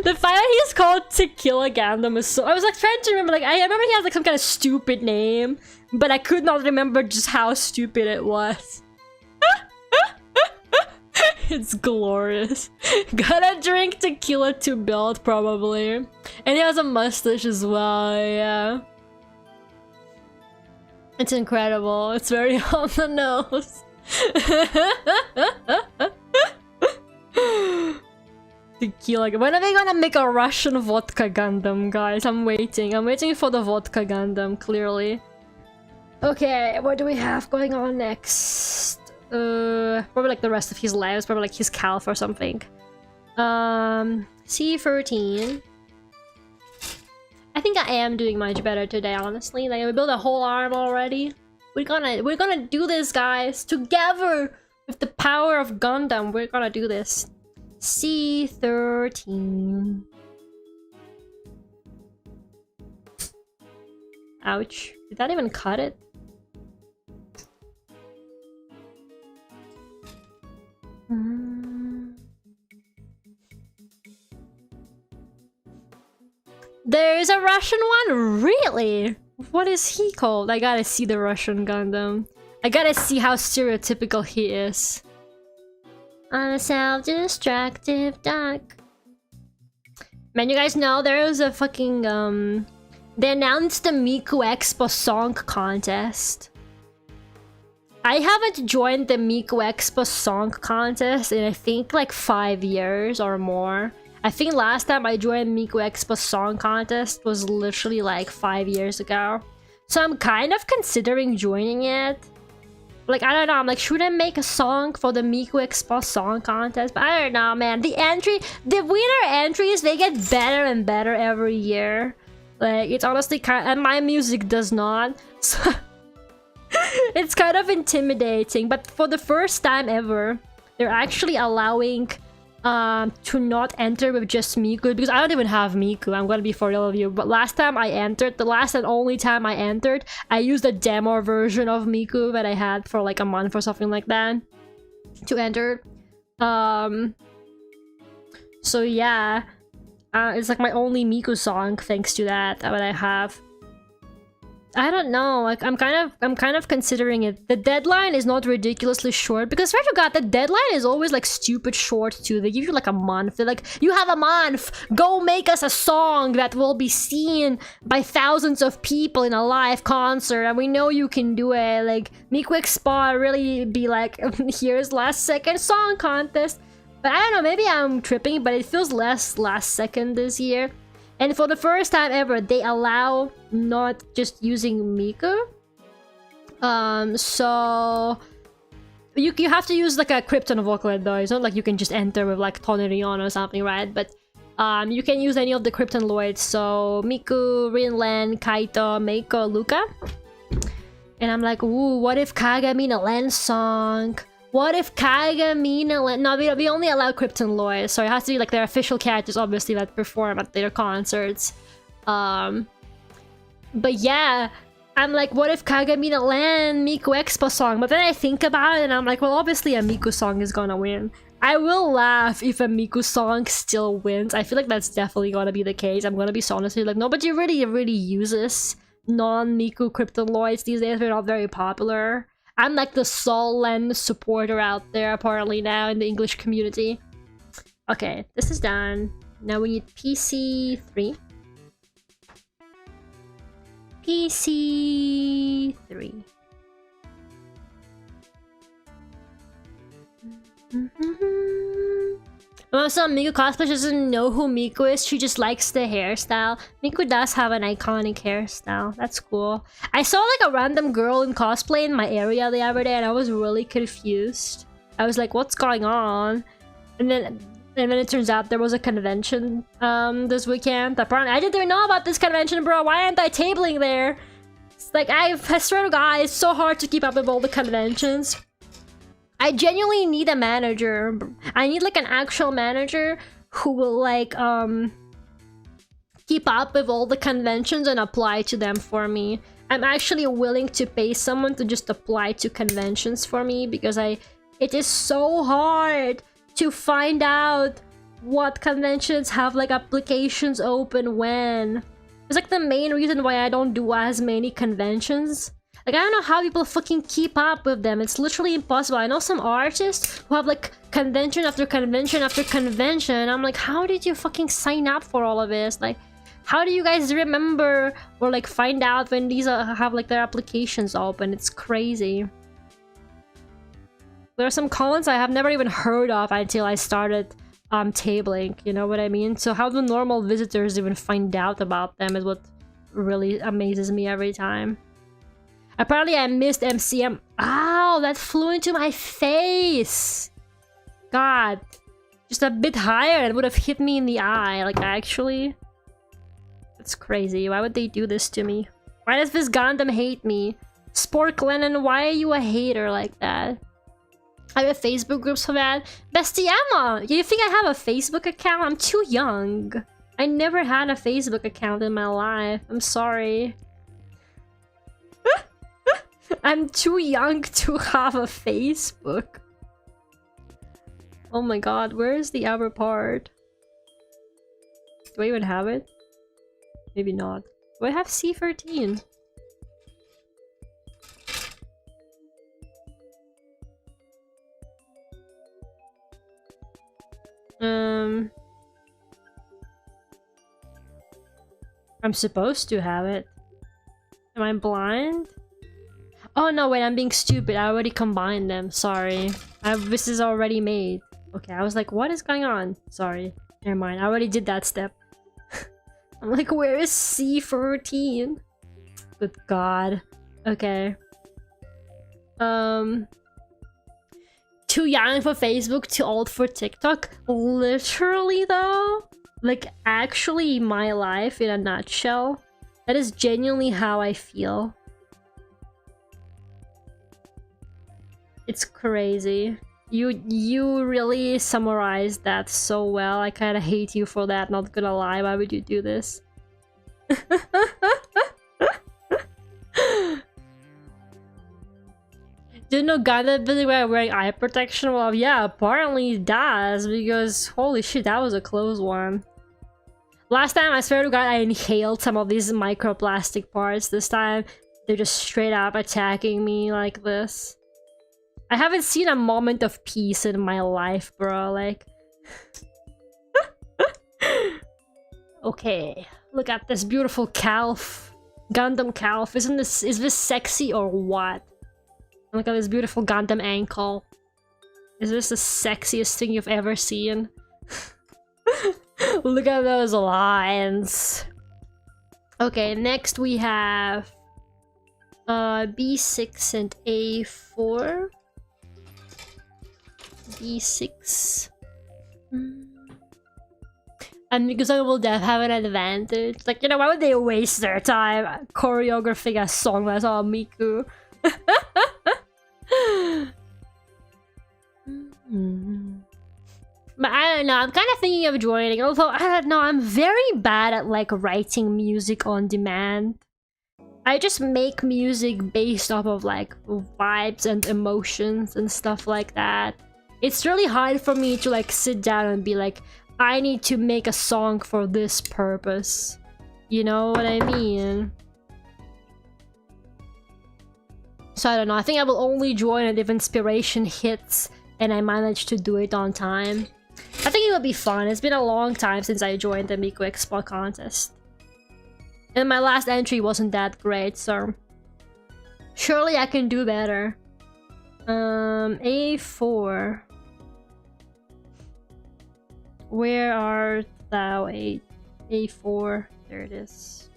The fact that he's called Tequila Gundam is so... I was like trying to remember, like, I remember he has like some kind of stupid name, but I could not remember just how stupid it was. It's glorious. Gotta drink tequila to build, probably. And he has a mustache as well, yeah. It's incredible. It's very on the nose. Tequila. When are they gonna make a Russian vodka Gundam, guys? I'm waiting. I'm waiting for the vodka Gundam, clearly. Okay, what do we have going on next? Probably like the rest of his lives, probably like his calf or something. C13. I think I am doing much better today, honestly. Like, we built a whole arm already. We're gonna do this, guys, together with the power of Gundam. We're gonna do this. C13. Ouch. Did that even cut it? There's a Russian one? Really? What is he called? I gotta see the Russian Gundam. I gotta see how stereotypical he is. On a self-destructive duck. Man, you guys know there was a fucking they announced the Miku Expo song contest. I haven't joined the Miku Expo song contest in I think like 5 years or more. I think last time I joined Miku Expo song contest was literally like 5 years ago. So I'm kind of considering joining it. Like, I don't know, I'm like, should I make a song for the Miku Expo song contest? But I don't know, man. The winner entries, they get better and better every year. Like, it's honestly kind of, and my music does not. So it's kind of intimidating. But for the first time ever, they're actually allowing to not enter with just Miku, because I don't even have Miku. I'm gonna be for real with you. But last time I entered, the last and only time I entered, I used a demo version of Miku that I had for like a month or something like that to enter. So yeah, it's like my only Miku song thanks to that I have. I don't know, like I'm kind of considering it. The deadline is not ridiculously short, because I forgot the deadline is always like stupid short too. They give you like a month. They're like, you have a month, go make us a song that will be seen by thousands of people in a live concert, and we know you can do it. Like, Miku Expo really be like, here's last second song contest. But I don't know, maybe I'm tripping, but it feels less last second this year. And for the first time ever, they allow not just using Miku. So you have to use like a Krypton Vocaloid though. It's not like you can just enter with like Tonerion or something, right? But you can use any of the Kryptonloids. So Miku, Rinlen, Kaito, Meiko, Luca. And I'm like, ooh, what if Kagamina Len song? What if Kagamina Len? No, we only allow Kryptonloids, so it has to be like their official characters, obviously, that perform at their concerts. But yeah, I'm like, what if Kagamina Len Miku Expo song? But then I think about it and I'm like, well, obviously a Miku song is gonna win. I will laugh if a Miku song still wins. I feel like that's definitely gonna be the case. I'm gonna be so honestly like, nobody really uses non-Miku Kryptonloids these days. They're not very popular. I'm like the Sol Len supporter out there apparently now in the English community. Okay, this is done. Now we need PC3. PC3. Also, Miku cosplay doesn't know who Miku is. She just likes the hairstyle. Miku does have an iconic hairstyle. That's cool. I saw like a random girl in cosplay in my area the other day and I was really confused. I was like, what's going on? And then it turns out there was a convention this weekend. Apparently, I didn't even know about this convention, bro. Why aren't I tabling there? It's like, I swear to God, it's so hard to keep up with all the conventions. I genuinely need a manager. I need like an actual manager who will like keep up with all the conventions and apply to them for me. I'm actually willing to pay someone to just apply to conventions for me, because it is so hard to find out what conventions have like applications open when. It's like the main reason why I don't do as many conventions. Like, I don't know how people fucking keep up with them. It's literally impossible. I know some artists who have like convention after convention after convention. I'm like, how did you fucking sign up for all of this? Like, How do you guys remember or like find out when these have like their applications open? It's crazy. There are some comments I have never even heard of until I started tabling, you know what I mean? So how do normal visitors even find out about them is what really amazes me every time. Apparently I missed MCM. Ow, that flew into my face! God. Just a bit higher, it would have hit me in the eye, like actually. That's crazy. Why would they do this to me? Why does this Gundam hate me? Spork Lennon, why are you a hater like that? I have Facebook groups for that. Bestie Emma, you think I have a Facebook account? I'm too young. I never had a Facebook account in my life. I'm sorry. I'm too young to have a Facebook. Oh my god, where is the other part? Do I even have it? Maybe not. Do I have C13? I'm supposed to have it. Am I blind? Oh no, wait, I'm being stupid. I already combined them. Sorry. This is already made. Okay, I was like, what is going on? Sorry. Never mind. I already did that step. I'm like, where is C13? Good god. Okay. Too young for Facebook, too old for TikTok? Literally though? Like, actually my life in a nutshell? That is genuinely how I feel. It's crazy. You really summarized that so well. I kinda hate you for that, not gonna lie. Why would you do this? Didn't know Gundam really wearing eye protection? Well, yeah, apparently it does, because holy shit, that was a close one. Last time, I swear to god, I inhaled some of these microplastic parts. This time, they're just straight up attacking me like this. I haven't seen a moment of peace in my life, bro, like... Okay, look at this beautiful calf. Gundam calf. Is this sexy or what? Look at this beautiful Gundam ankle. Is this the sexiest thing you've ever seen? Look at those lines. Okay, next we have B6 and A4. B6. And because I will have an advantage. Like, you know, why would they waste their time choreographing a song that's all Miku? But I don't know, I'm kind of thinking of joining, although I don't know, I'm very bad at like writing music on demand. I just make music based off of like vibes and emotions and stuff like that. It's really hard for me to like sit down and be like, I need to make a song for this purpose. You know what I mean? So I don't know, I think I will only join it if inspiration hits and I manage to do it on time. I think it will be fun. It's been a long time since I joined the Miku Expo contest. And my last entry wasn't that great, so... surely I can do better. A4. Where art thou, A4? There it is.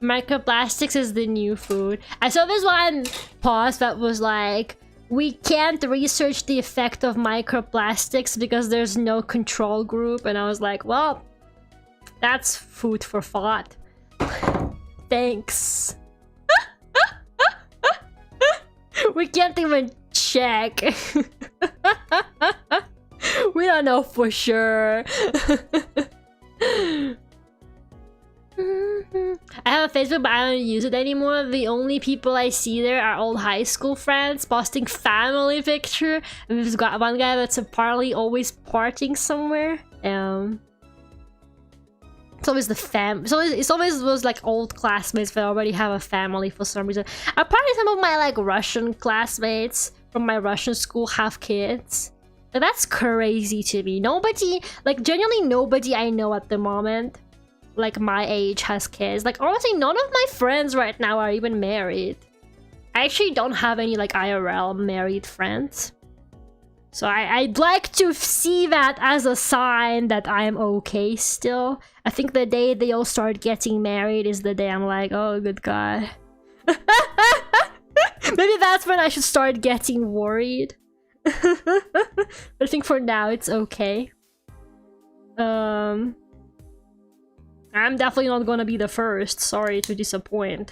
Microplastics is the new food. I saw this one post that was like, we can't research the effect of microplastics because there's no control group, and I was like, well, that's food for thought. Thanks. We can't even check. We don't know for sure. I have a Facebook, but I don't use it anymore. The only people I see there are old high school friends posting family picture. And there's got one guy that's apparently always partying somewhere. It's always the it's always those like old classmates that already have a family for some reason. Apparently some of my like Russian classmates from my Russian school have kids. Like, that's crazy to me. Nobody, like, genuinely nobody I know at the moment, like my age, has kids. Like, honestly, none of my friends right now are even married. I actually don't have any like IRL married friends. So I'd like to see that as a sign that I'm okay still. I think the day they all start getting married is the day I'm like, oh, good God. Maybe that's when I should start getting worried. But I think for now it's okay. I'm definitely not gonna be the first. Sorry to disappoint.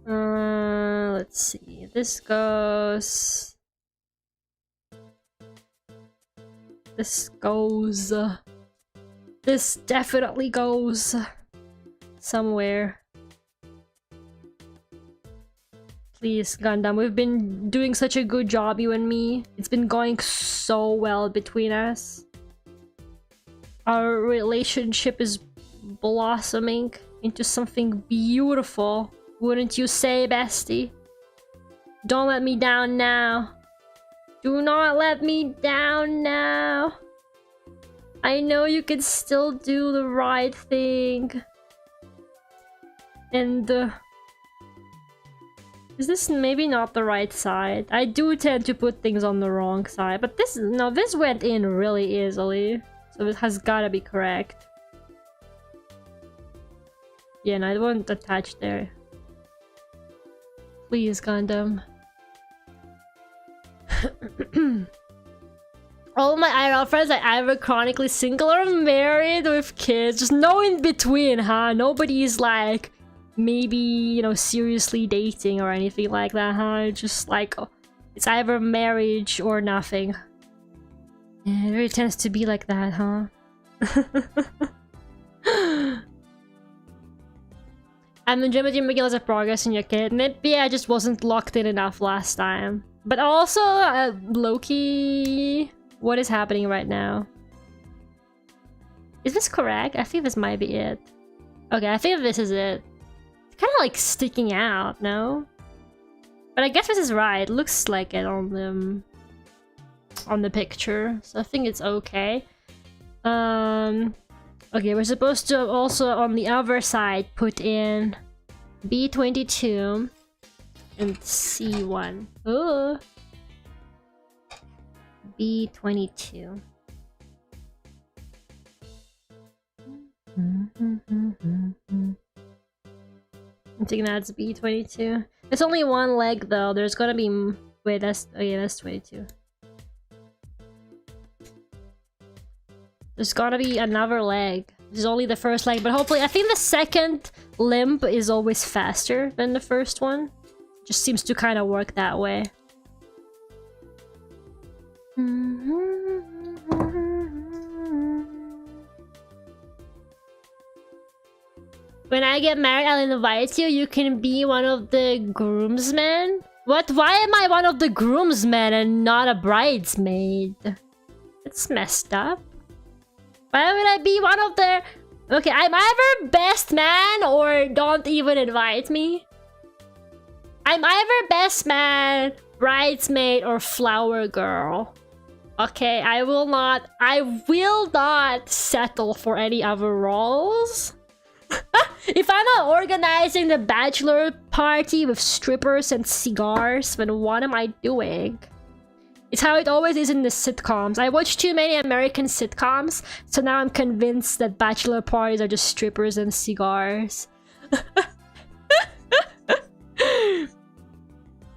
Let's see. This goes. This goes. This definitely goes somewhere. Please, Gundam, we've been doing such a good job, you and me. It's been going so well between us. Our relationship is blossoming into something beautiful. Wouldn't you say, bestie? Don't let me down now. Do not let me down now. I know you can still do the right thing. And is this maybe not the right side? I do tend to put things on the wrong side, but this went in really easily, so it has gotta be correct. Yeah, no, it won't attach there. Please, Gundam. All my IRL friends are either chronically single or married with kids. Just no in between, huh? Nobody's like maybe, you know, seriously dating or anything like that, huh? Just like it's either marriage or nothing. Yeah, it really tends to be like that, huh? I'm enjoying regular progress in your kid. Maybe I just wasn't locked in enough last time. But also, Loki, what is happening right now? Is this correct? I think this might be it. Okay, I think this is it. It's kind of like sticking out, no? But I guess this is right. It looks like it on the picture, so I think it's okay. Okay, we're supposed to also on the other side put in B22 and C1. Oh, B22. I think that's B22. It's only one leg though. There's gonna be wait. That's oh yeah, that's 22. There's gotta be another leg. This is only the first leg, but hopefully, I think the second limb is always faster than the first one. Just seems to kind of work that way. When I get married, I'll invite you. You can be one of the groomsmen. What? Why am I one of the groomsmen and not a bridesmaid? It's messed up. Why would I be one of the... Okay, I'm either best man or don't even invite me. I'm either best man, bridesmaid, or flower girl. Okay, I will not settle for any other roles. If I'm not organizing the bachelor party with strippers and cigars, then what am I doing? It's how it always is in the sitcoms. I watch too many American sitcoms, so now I'm convinced that bachelor parties are just strippers and cigars.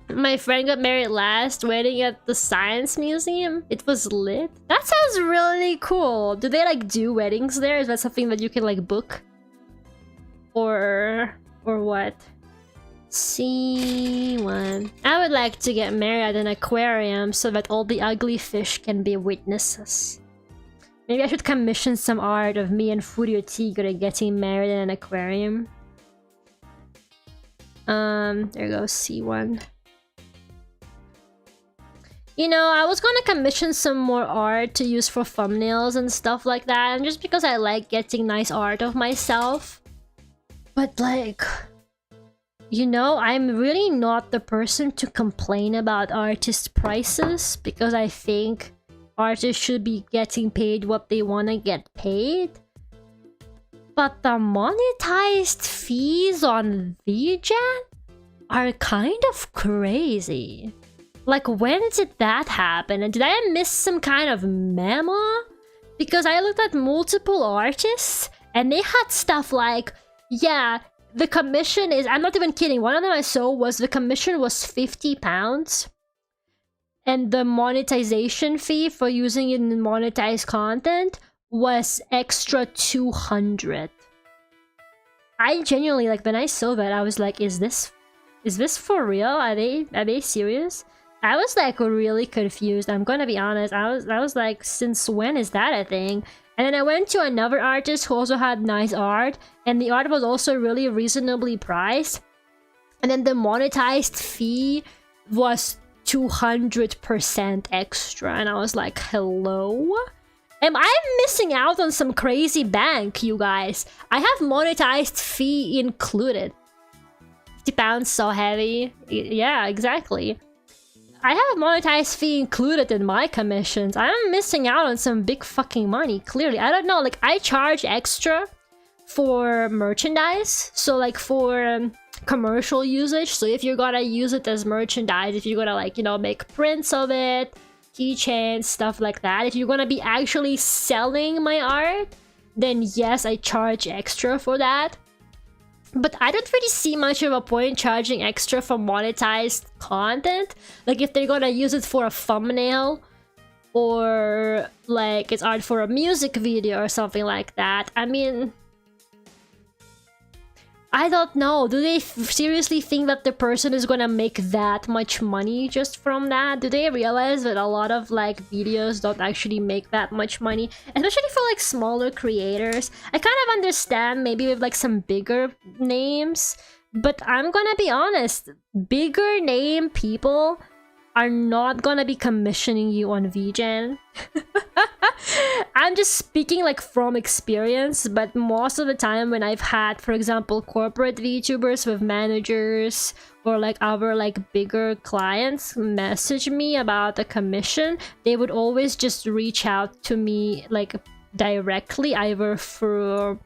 My friend got married last, wedding at the Science Museum. It was lit. That sounds really cool. Do they like do weddings there? Is that something that you can like book? Or what? C1. I would like to get married at an aquarium so that all the ugly fish can be witnesses. Maybe I should commission some art of me and Furio Tigre getting married in an aquarium. There goes C1. You know, I was gonna commission some more art to use for thumbnails and stuff like that, and just because I like getting nice art of myself. But like, You know, I'm really not the person to complain about artist prices because I think artists should be getting paid what they want to get paid. But the monetized fees on VGen are kind of crazy. Like, when did that happen? And did I miss some kind of memo? Because I looked at multiple artists and they had stuff like, yeah, the commission is, I'm not even kidding, one of them I saw was the commission was £50 and the monetization fee for using it in monetized content was extra 200. I genuinely, like, when I saw that, I was like, is this for real? Are they serious? I was like really confused. I'm gonna be honest. I was like, since when is that a thing? And then I went to another artist who also had nice art, and the art was also really reasonably priced. And then the monetized fee was 200% extra, and I was like, hello? Am I missing out on some crazy bank, you guys? I have monetized fee included. £50 so heavy. Yeah, exactly. I have monetized fee included in my commissions. I'm missing out on some big fucking money, clearly. I don't know, like, I charge extra for merchandise. So, like, for commercial usage. So if you're gonna use it as merchandise, if you're gonna, like, you know, make prints of it, keychains, stuff like that. If you're gonna be actually selling my art, then yes, I charge extra for that. But I don't really see much of a point charging extra for monetized content. Like, if they're gonna use it for a thumbnail, or like it's art for a music video or something like that. I mean, I don't know. Do they seriously think that the person is gonna make that much money just from that? Do they realize that a lot of like videos don't actually make that much money? Especially for like smaller creators. I kind of understand maybe with like some bigger names, but I'm gonna be honest, bigger name people are not gonna be commissioning you on VGen. I'm just speaking like from experience, but most of the time when I've had, for example, corporate VTubers with managers or like other like bigger clients message me about a commission, they would always just reach out to me like directly, either through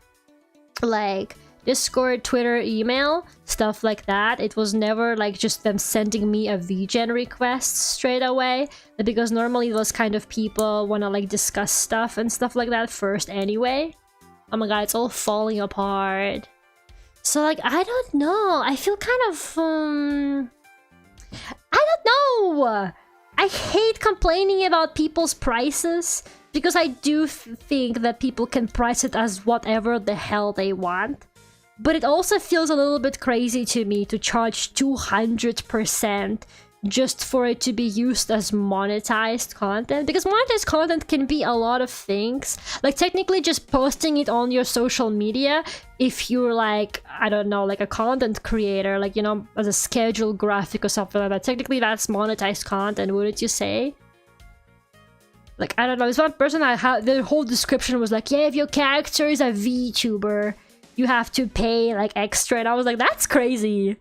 like Discord, Twitter, email, stuff like that. It was never like just them sending me a VGen request straight away, because normally those kind of people want to like discuss stuff and stuff like that first anyway. Oh my god, it's all falling apart. So like, I don't know. I feel kind of I don't know. I hate complaining about people's prices, because I do think that people can price it as whatever the hell they want. But it also feels a little bit crazy to me to charge 200% just for it to be used as monetized content. Because monetized content can be a lot of things. Like, technically just posting it on your social media, if you're like, I don't know, like a content creator, like, you know, as a schedule graphic or something like that. Technically that's monetized content, wouldn't you say? Like, I don't know, this one person I had, their whole description was like, yeah, if your character is a VTuber, you have to pay like extra, and I was like, that's crazy.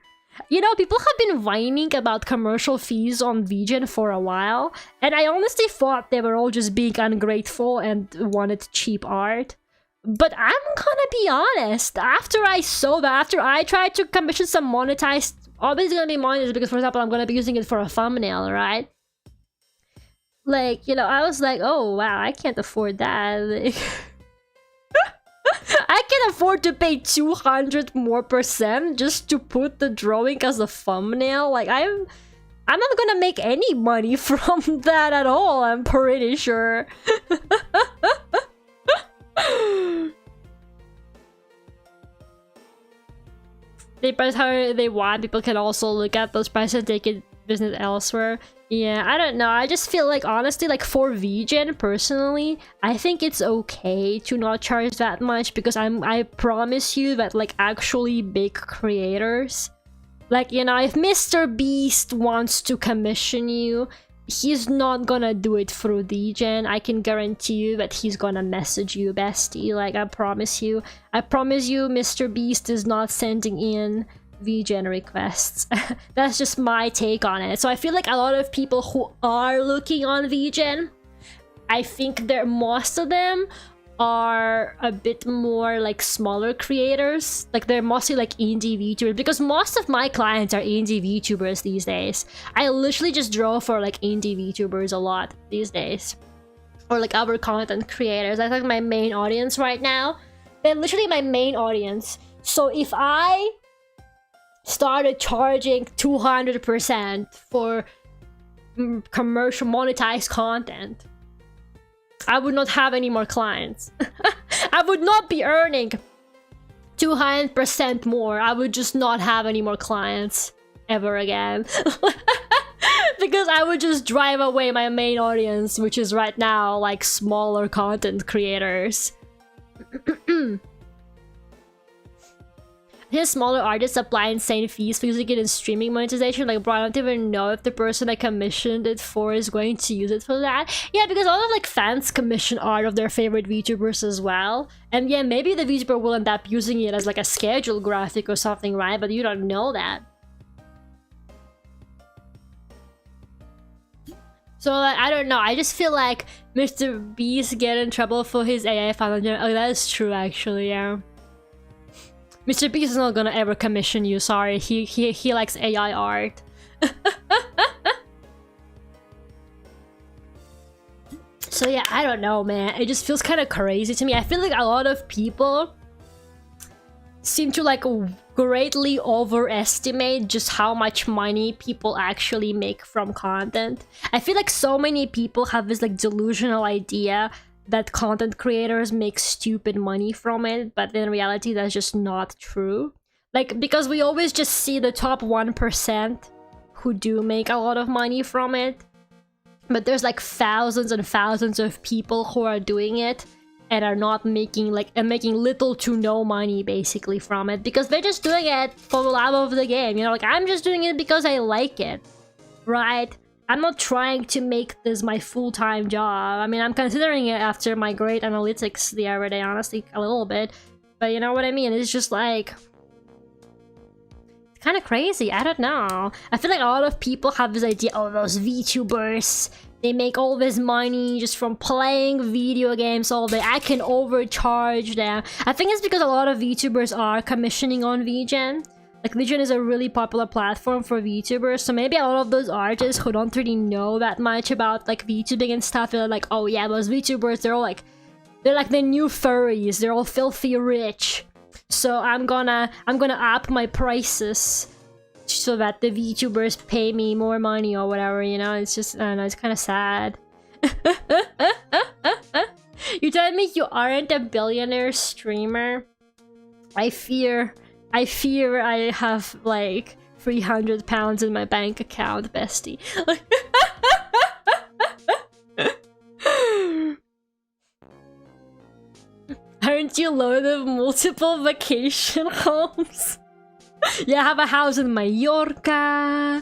You know, people have been whining about commercial fees on VGen for a while, and I honestly thought they were all just being ungrateful and wanted cheap art. But I'm gonna be honest, after I saw that, after I tried to commission some monetized, obviously gonna be monetized because, for example, I'm gonna be using it for a thumbnail, right? Like, you know, I was like, oh wow, I can't afford that. Like, I can afford to pay 200% more just to put the drawing as a thumbnail. Like, I'm not gonna make any money from that at all, I'm pretty sure. They price how they want. People can also look at those prices and take it business elsewhere. Yeah, I don't know. I just feel like, honestly, like for VGen personally, I think it's okay to not charge that much, because I promise you that like actually big creators, like, you know, if Mr. Beast wants to commission you, he's not gonna do it through VGen. I can guarantee you that he's gonna message you, bestie. Like, I promise you, Mr. Beast is not sending in VGen requests. That's just my take on it. So I feel like a lot of people who are looking on VGen, I think most of them are a bit more like smaller creators. Like they're mostly like indie VTubers, because most of my clients are indie VTubers these days. I literally just draw for like indie VTubers a lot these days, or like other content creators. That's like my main audience right now. They're literally my main audience. So if I started charging 200% for commercial monetized content, I would not have any more clients. I would not be earning 200% more. I would just not have any more clients ever again. Because I would just drive away my main audience, which is right now like smaller content creators. His smaller artists apply insane fees for using it in streaming monetization. Like, bro, I don't even know if the person I commissioned it for is going to use it for that. Yeah, because a lot of like fans commission art of their favorite VTubers as well. And yeah, maybe the VTuber will end up using it as like a schedule graphic or something, right? But you don't know that. So like, I don't know. I just feel like Mr. Beast get in trouble for his AI file. Oh, that is true, actually. Yeah. Mr. Beast is not gonna ever commission you. Sorry, he likes AI art. So yeah, I don't know, man. It just feels kind of crazy to me. I feel like a lot of people seem to like greatly overestimate just how much money people actually make from content. I feel like so many people have this like delusional idea that content creators make stupid money from it, but in reality that's just not true. Like, because we always just see the top 1% who do make a lot of money from it, but there's like thousands and thousands of people who are doing it and are not making making little to no money basically from it, because they're just doing it for the love of the game, you know. Like, I'm just doing it because I like it, right? I'm not trying to make this my full-time job. I mean, I'm considering it after my great analytics the other day, honestly, a little bit. But you know what I mean? It's just like... it's kind of crazy. I don't know. I feel like a lot of people have this idea, oh, those VTubers, they make all this money just from playing video games all day. I can overcharge them. I think it's because a lot of VTubers are commissioning on VGen. Like, VGen is a really popular platform for VTubers, so maybe a lot of those artists who don't really know that much about like VTubing and stuff, they're like, oh yeah, those VTubers, they're like the new furries, they're all filthy rich. So I'm gonna up my prices so that the VTubers pay me more money or whatever, you know. It's just, I don't know, it's kind of sad. You telling me you aren't a billionaire streamer? I fear I have like 300 pounds in my bank account, bestie. Aren't you loaded of multiple vacation homes? Yeah, I have a house in Mallorca.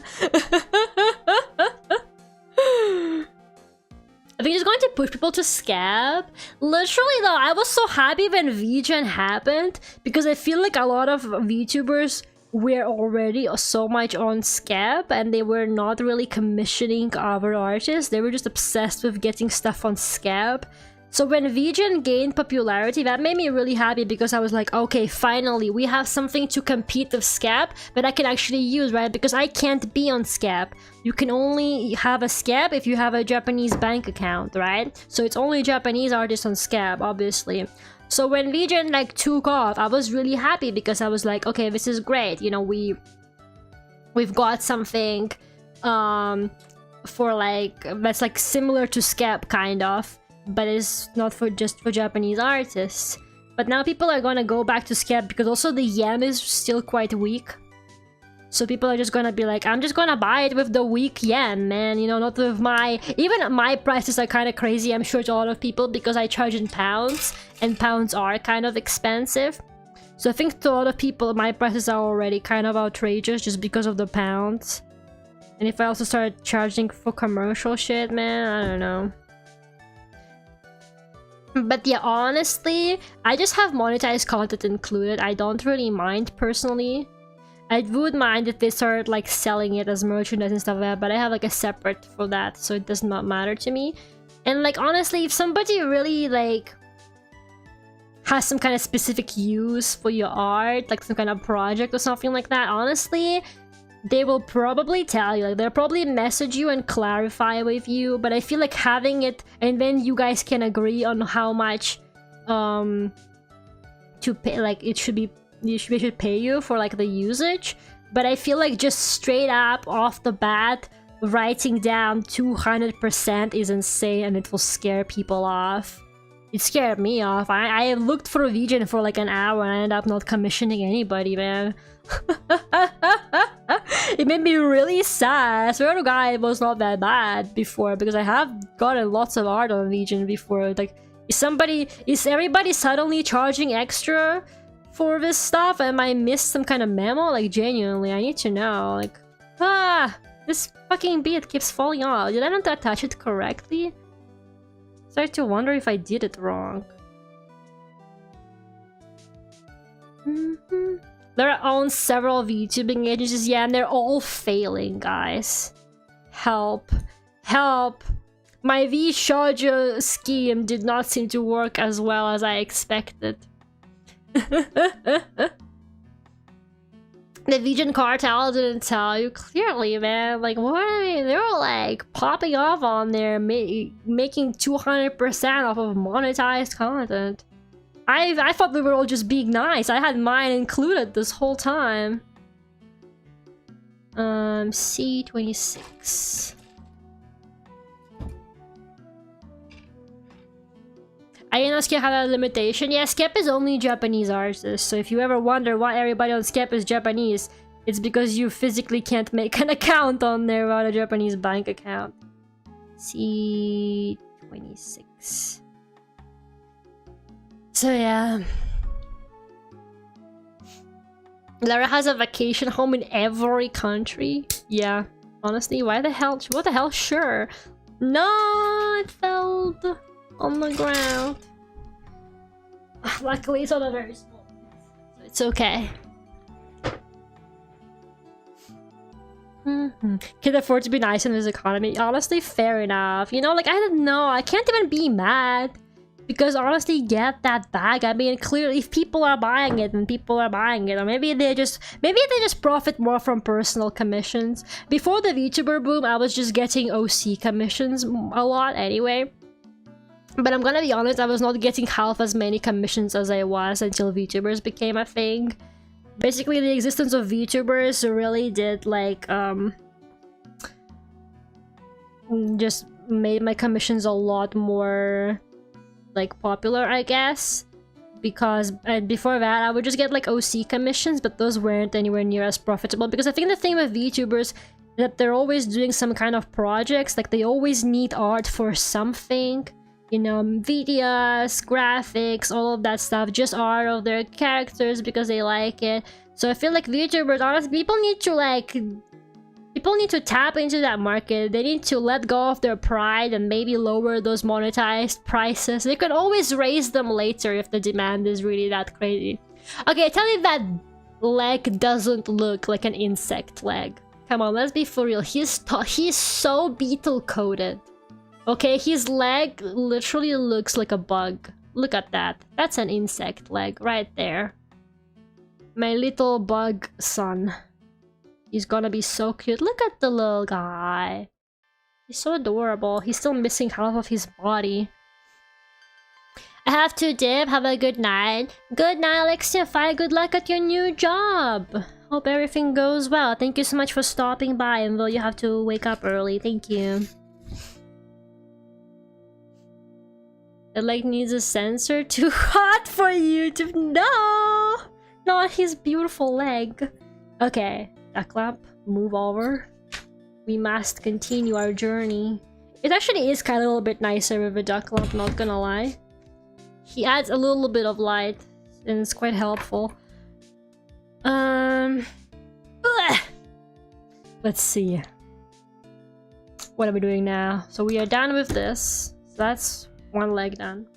I think it's going to push people to scab. Literally though, I was so happy when VGen happened, because I feel like a lot of VTubers were already so much on scab and they were not really commissioning other artists. They were just obsessed with getting stuff on scab. So when VGen gained popularity, that made me really happy, because I was like, okay, finally, we have something to compete with scab that I can actually use, right? Because I can't be on scab. You can only have a scab if you have a Japanese bank account, right? So it's only Japanese artists on scab, obviously. So when VGen like took off, I was really happy, because I was like, okay, this is great. You know, we've got something for like, that's like similar to scab kind of, but it's not for just for Japanese artists. But now people are gonna go back to scab, because also the yen is still quite weak. So people are just gonna be like, I'm just gonna buy it with the weak yen, man. You know, not with my... even my prices are kind of crazy, I'm sure, to a lot of people, because I charge in pounds, and pounds are kind of expensive. So I think to a lot of people, my prices are already kind of outrageous just because of the pounds. And if I also start charging for commercial shit, man, I don't know. But yeah, honestly, I just have monetized content included. I don't really mind, personally. I would mind if they started like selling it as merchandise and stuff like that, but I have like a separate for that, so it does not matter to me. And like honestly, if somebody really like has some kind of specific use for your art, like some kind of project or something like that, honestly, they will probably tell you. Like they'll probably message you and clarify with you, but I feel like having it and then you guys can agree on how much to pay, like it should be, they should pay you for like the usage. But I feel like just straight up off the bat writing down 200% is insane, and it will scare people off. It scared me off. I looked for a VGen for like an hour and I ended up not commissioning anybody, man. It made me really sad. I swear to God, it was not that bad before, because I have gotten lots of art on VGen before. Like, is everybody suddenly charging extra for this stuff? Am I missed some kind of memo? Like, genuinely, I need to know. Like, this fucking bead keeps falling off. Did I not attach it correctly? I start to wonder if I did it wrong. Lera owns several VTubing agencies, yeah, and they're all failing, guys. Help. Help. My V-Shoujo scheme did not seem to work as well as I expected. The VGen cartel didn't tell you clearly, man. Like, what? I mean, they were like popping off on there, making 200% off of monetized content. I thought they were all just being nice. I had mine included this whole time. C26. I know Skep had a limitation. Yeah, Skep is only Japanese artists, so if you ever wonder why everybody on Skep is Japanese, it's because you physically can't make an account on there without a Japanese bank account. C26. So yeah. Lera has a vacation home in every country. Yeah, honestly, why the hell? What the hell? Sure. No, it fell on the ground. Luckily, it's on a very small piece, so it's okay. Can afford to be nice in this economy. Honestly, fair enough. You know, like, I don't know. I can't even be mad. Because honestly, get that bag. I mean, clearly, if people are buying it, then people are buying it. Or maybe they just profit more from personal commissions. Before the VTuber boom, I was just getting OC commissions a lot anyway. But I'm gonna be honest, I was not getting half as many commissions as I was until VTubers became a thing. Basically, the existence of VTubers really did, like, just made my commissions a lot more, like, popular, I guess. Because before that, I would just get, like, OC commissions, but those weren't anywhere near as profitable. Because I think the thing with VTubers is that they're always doing some kind of projects. Like, they always need art for something. You know, videos, graphics, all of that stuff. Just art of their characters because they like it. So I feel like VTubers, honestly, people need to tap into that market. They need to let go of their pride and maybe lower those monetized prices. They could always raise them later if the demand is really that crazy. Okay, tell me that leg doesn't look like an insect leg. Come on, let's be for real. He's so beetle coated. Okay, his leg literally looks like a bug. Look at that. That's an insect leg right there. My little bug son. He's gonna be so cute. Look at the little guy. He's so adorable. He's still missing half of his body. I have to dip. Have a good night. Good night, Alexia. Good luck at your new job. Hope everything goes well. Thank you so much for stopping by, and though you have to wake up early. Thank you. It like needs a sensor. Too hot for you to no. Not his beautiful leg. Okay. Duckult, move over. We must continue our journey. It actually is kind of a little bit nicer with a Duckult, not gonna lie. He adds a little bit of light, and it's quite helpful. Let's see. What are we doing now? So we are done with this. So that's one leg done.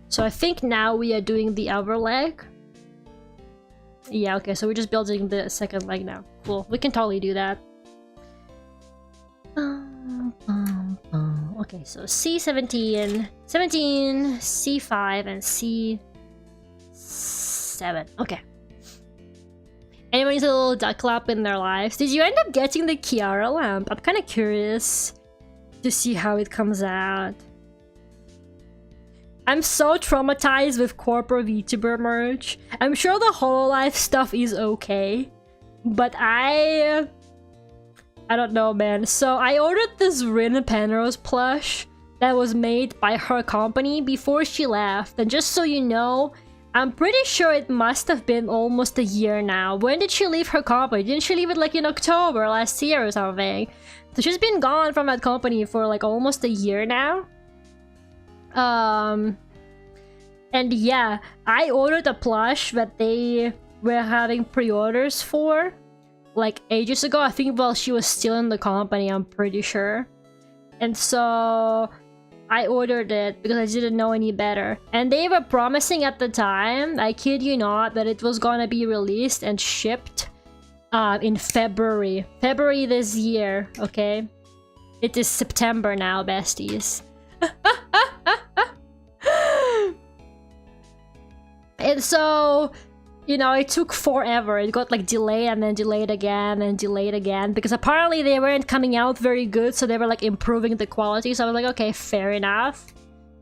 So I think now we are doing the other leg. Yeah, okay, so we're just building the second leg now. Cool, we can totally do that. Okay, so C17, 17, C5, and C7. Okay. Anyone needs a little duck lamp in their lives? Did you end up getting the Kiara lamp? I'm kind of curious to see how it comes out. I'm so traumatized with corporate VTuber merch. I'm sure the Hololive stuff is okay, but I don't know, man. So I ordered this Rin Penrose plush that was made by her company before she left. And just so you know, I'm pretty sure it must have been almost a year now. When did she leave her company? Didn't she leave it like in October last year or something? So she's been gone from that company for like almost a year now. And yeah, I ordered a plush that they were having pre-orders for like ages ago. I think while she was still in the company, I'm pretty sure. And so I ordered it because I didn't know any better. And they were promising at the time, I kid you not, that it was gonna be released and shipped in February. February this year, okay? It is September now, besties. And so, you know, it took forever. It got like delayed and then delayed again and delayed again because apparently they weren't coming out very good, so they were like improving the quality. So I was like, okay, fair enough.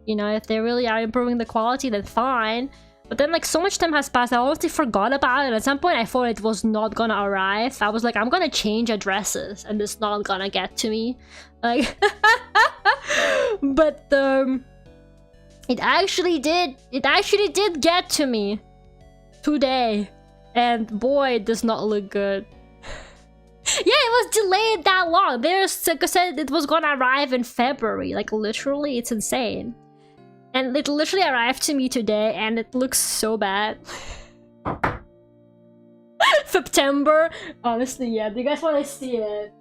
You know, if they really are improving the quality, then fine. But then like so much time has passed, I honestly forgot about it. At some point I thought it was not gonna arrive. I was like, I'm gonna change addresses and it's not gonna get to me. Like but it actually did get to me today, and boy, it does not look good. Yeah, it was delayed that long. They said it was gonna arrive in February. Like literally, it's insane. And it literally arrived to me today, and it looks so bad. September, honestly, yeah. Do you guys want to see it?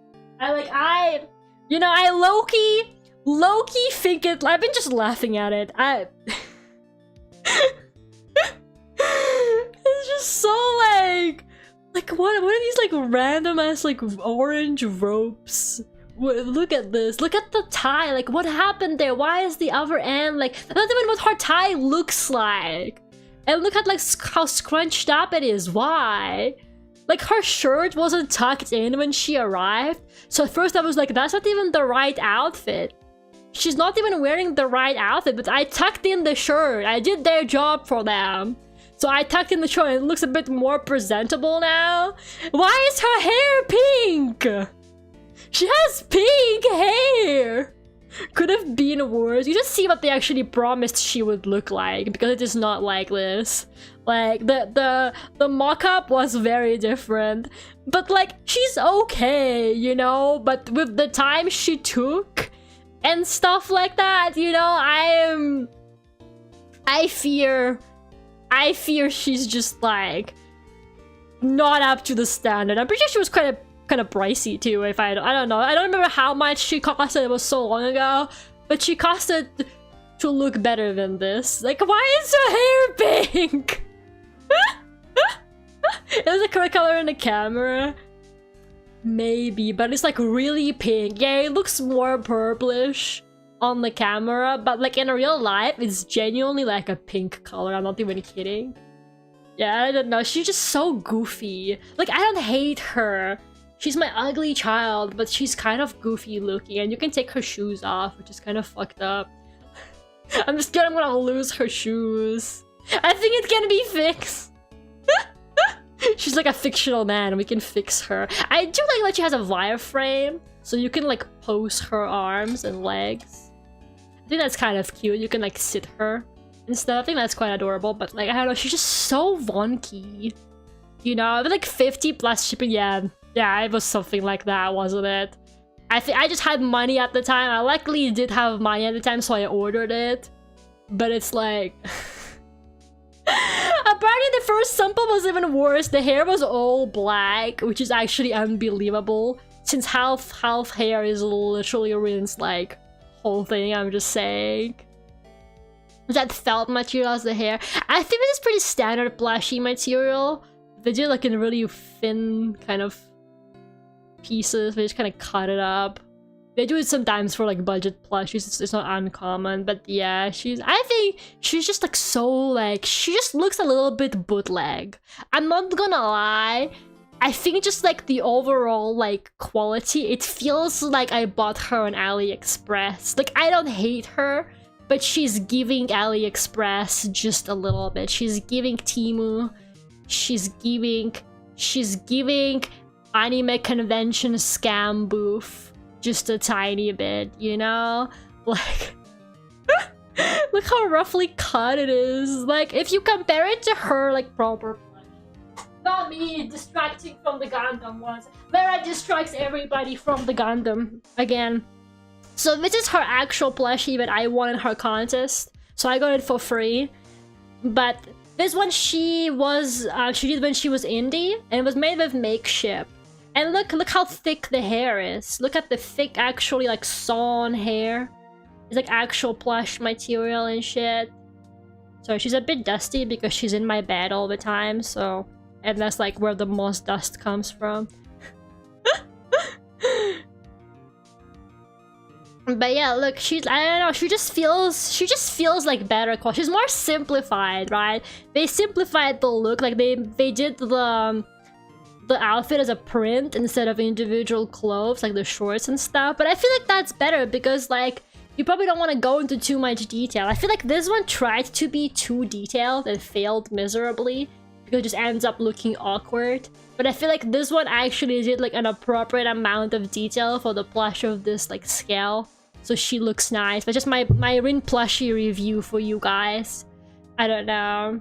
You know, I low-key think it. I've been just laughing at it. It's just so like what are these like random ass like orange ropes? Look at this. Look at the tie. Like what happened there? Why is the other end like not even what her tie looks like? And look at like how scrunched up it is. Why? Like her shirt wasn't tucked in when she arrived. So at first I was like, that's not even the right outfit. She's not even wearing the right outfit, but I tucked in the shirt. I did their job for them. So I tucked in the shirt and it looks a bit more presentable now. Why is her hair pink? She has pink hair. Could have been worse. You just see what they actually promised she would look like, because it is not like this. Like the mock-up was very different. But like she's okay, you know? But with the time she took and stuff like that, you know, I fear she's just like not up to the standard. I'm pretty sure she was kind of pricey too. If I don't know. I don't remember how much she costed. It was so long ago, but she costed to look better than this. Like, why is her hair pink? Is it the correct color in the camera? Maybe, but it's like really pink. Yeah, it looks more purplish on the camera, but like in real life, it's genuinely like a pink color. I'm not even kidding. Yeah, I don't know. She's just so goofy. Like, I don't hate her. She's my ugly child, but she's kind of goofy looking, and you can take her shoes off, which is kind of fucked up. I'm just scared I'm gonna lose her shoes. I think it can be fixed. She's like a fictional man. We can fix her. I do like that she has a wireframe, so you can like pose her arms and legs. I think that's kind of cute. You can like sit her and stuff. I think that's quite adorable, but like, I don't know, she's just so wonky. You know, but like 50 plus shipping, yeah, it was something like that, wasn't it? I just had money at the time. I luckily did have money at the time, so I ordered it. But it's like... Apparently the first sample was even worse. The hair was all black, which is actually unbelievable, since half hair is literally Rin's like whole thing. I'm just saying. That felt material as the hair. I think this is pretty standard plushy material. They did like in really thin kind of pieces. They just kind of cut it up. They do it sometimes for like budget plushies. It's not uncommon, but yeah, I think she's just like so like, she just looks a little bit bootleg. I'm not gonna lie. I think just like the overall like quality, it feels like I bought her on AliExpress. Like I don't hate her, but she's giving AliExpress just a little bit. She's giving Temu. She's giving anime convention scam booth. Just a tiny bit, you know? Like, look how roughly cut it is. Like, if you compare it to her, like, proper plushie. Not me distracting from the Gundam ones. Lera distracts everybody from the Gundam. Again. So this is her actual plushie that I won in her contest. So I got it for free. But this one she did when she was indie. And it was made with makeshift. And look how thick the hair is. Look at the thick, actually like sawn hair. It's like actual plush material and shit. So she's a bit dusty because she's in my bed all the time. So, and that's like where the most dust comes from. But yeah, look, I don't know, she just feels like better quality. She's more simplified, right? They simplified the look, like they did the outfit as a print instead of individual clothes, like the shorts and stuff. But I feel like that's better because like you probably don't want to go into too much detail. I feel like this one tried to be too detailed and failed miserably because it just ends up looking awkward. But I feel like this one actually did like an appropriate amount of detail for the plush of this like scale. So she looks nice. But just my Rin plushie review for you guys. I don't know.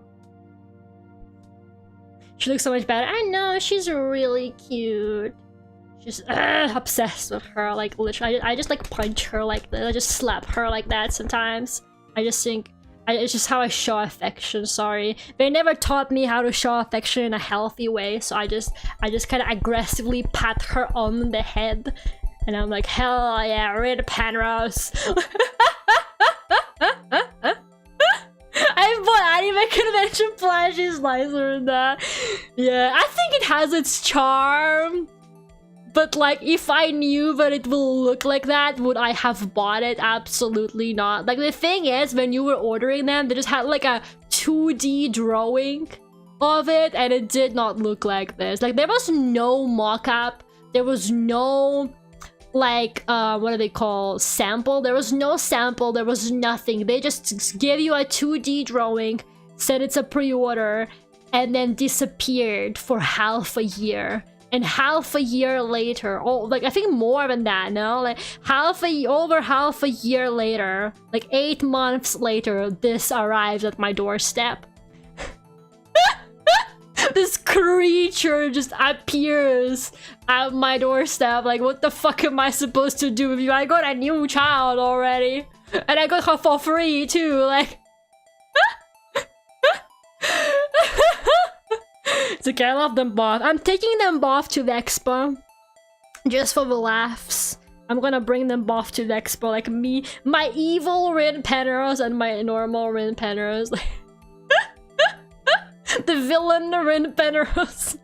She looks so much better. I know, she's really cute. She's obsessed with her. Like literally, I just like punch her like that. I just slap her like that sometimes. I just think it's just how I show affection. Sorry, they never taught me how to show affection in a healthy way. So I just kind of aggressively pat her on the head, and I'm like, hell yeah, red Penrose. I bought anime convention plushies nicer than that. Yeah, I think it has its charm. But like, if I knew that it will look like that, would I have bought it? Absolutely not. Like the thing is, when you were ordering them, they just had like a 2D drawing of it, and it did not look like this. Like there was no mock-up. There was no like what do they call sample? There was no sample, there was nothing. They just gave you a 2D drawing, said it's a pre-order, and then disappeared for half a year. And half a year later, oh, like I think more than that, no? Like over half a year later, like 8 months later, this arrives at my doorstep. This creature just appears at my doorstep. Like, what the fuck am I supposed to do with you? I got a new child already. And I got her for free, too. Like... It's okay, I love them both. I'm taking them both to the expo. Just for the laughs. I'm gonna bring them both to the expo. Like me, my evil Rin Penrose and my normal Rin Penrose. Like... The villain Rin Penrose.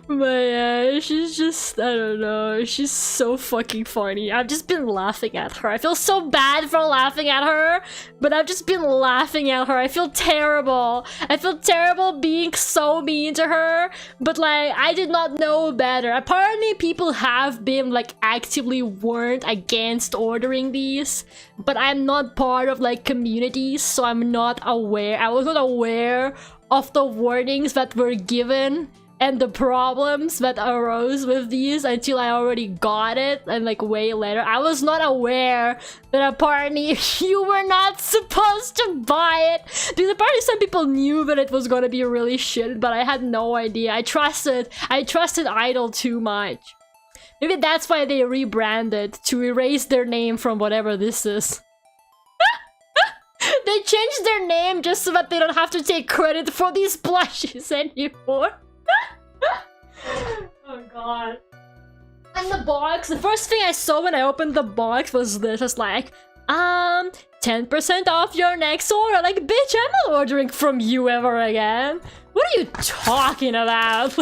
But yeah, she's just, I don't know, she's so fucking funny. I've just been laughing at her. I feel so bad for laughing at her, but I've just been laughing at her. I feel terrible. I feel terrible being so mean to her, but like, I did not know better. Apparently people have been like actively warned against ordering these, but I'm not part of like communities, so I'm not aware. I was not aware of the warnings that were given and the problems that arose with these until I already got it, and like way later. I was not aware that apparently you were not supposed to buy it. Because apparently some people knew that it was gonna be really shit, but I had no idea. I trusted Idol too much. Maybe that's why they rebranded, to erase their name from whatever this is. They changed their name just so that they don't have to take credit for these plushies anymore. Oh god. And the box, the first thing I saw when I opened the box was this. It's like, 10% off your next order. Like, bitch, I'm not ordering from you ever again. What are you talking about?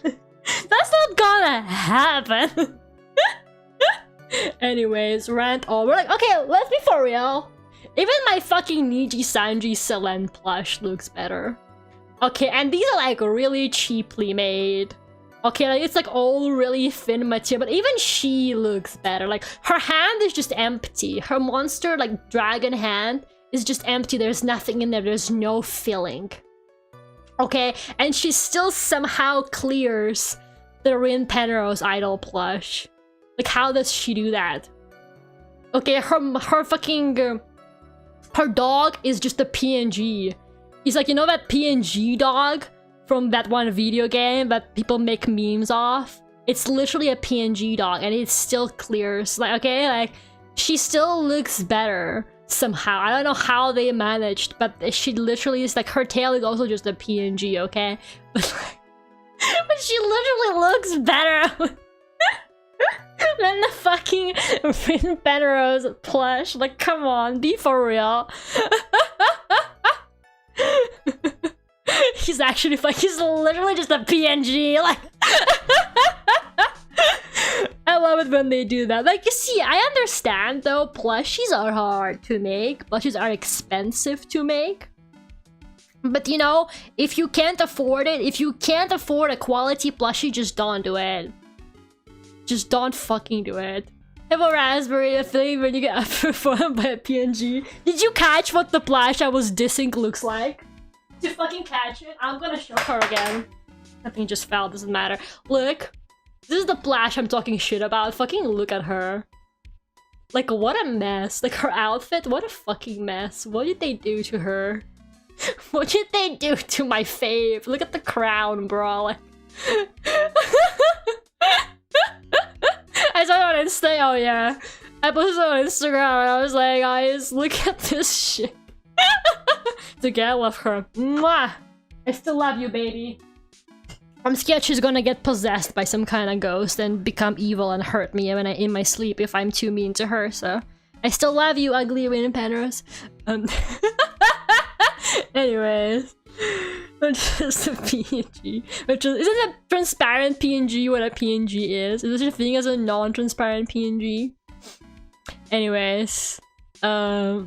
That's not gonna happen. Anyways, rant over. Like, okay, let's be for real. Even my fucking Niji Sanji Selen plush looks better. Okay, and these are like really cheaply made. Okay, like it's like all really thin material, but even she looks better. Like her hand is just empty. Her monster, like dragon hand, is just empty. There's nothing in there. There's no filling. Okay, and she still somehow clears the Rin Penrose idol plush. Like, how does she do that? Okay, her fucking her dog is just a PNG. He's like, you know that PNG dog from that one video game that people make memes of? It's literally a PNG dog, and it still clears. Like, okay, like she still looks better somehow. I don't know how they managed, but she literally is like, her tail is also just a PNG, okay? But she literally looks better than the fucking Rin Penrose plush. Like, come on, be for real. He's actually like, he's literally just a PNG. Like, I love it when they do that. Like, you see, I understand though, plushies are hard to make. Plushies are expensive to make. But you know, if you can't afford it, if you can't afford a quality plushie, just don't do it. Just don't fucking do it. Have a raspberry feeling when you get outperformed by a PNG. Did you catch what the plush I was dissing looks like? Did you fucking catch it? I'm gonna show her again. Nothing just fell, doesn't matter. Look. This is the plush I'm talking shit about. Fucking look at her. Like, what a mess. Like, her outfit, what a fucking mess. What did they do to her? What did they do to my fave? Look at the crown, bro. Like... I saw it on Insta. Oh yeah, I posted it on Instagram and I was like, guys, look at this shit. Again, I love her. Mwah! I still love you, baby. I'm scared she's gonna get possessed by some kind of ghost and become evil and hurt me when in my sleep if I'm too mean to her. So I still love you, ugly Rin Penrose. Anyways. Just a PNG. Is it a transparent PNG what a PNG is? Is there such a thing as a non-transparent PNG? Anyways. What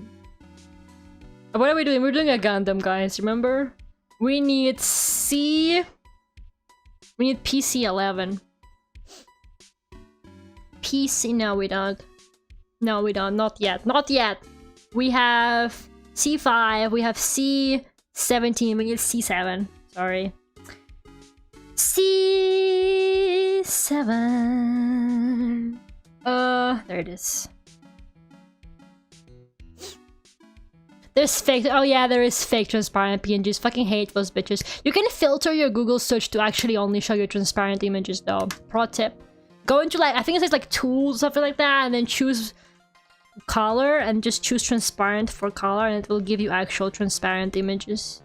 are we doing? We're doing a Gundam, guys, remember? We need we need PC11. PC, no we don't. No we don't, not yet. Not yet! We have C5, we have C17, we need C7. Sorry. C7. There it is. There's fake. Oh yeah, there is fake transparent PNGs. Fucking hate those bitches. You can filter your Google search to actually only show you transparent images though. Pro tip. Go into like, I think it says like tools, something like that, and then choose color and just choose transparent for color and it will give you actual transparent images.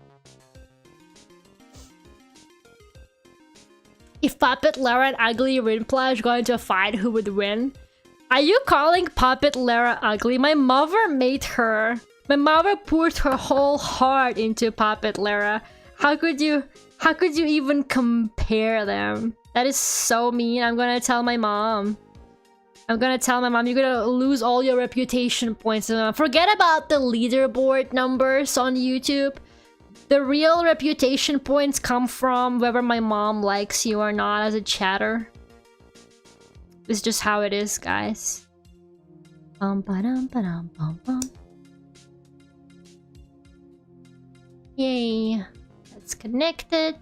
If Puppet Lera and Ugly Rinplash go into a fight, who would win? Are you calling Puppet Lera ugly? My mother made her. My mother poured her whole heart into Puppet Lera. How could you even compare them? That is so mean. I'm gonna tell my mom. I'm gonna tell my mom, you're gonna lose all your reputation points. Forget about the leaderboard numbers on YouTube. The real reputation points come from whether my mom likes you or not as a chatter. It's just how it is, guys. Yay. That's connected.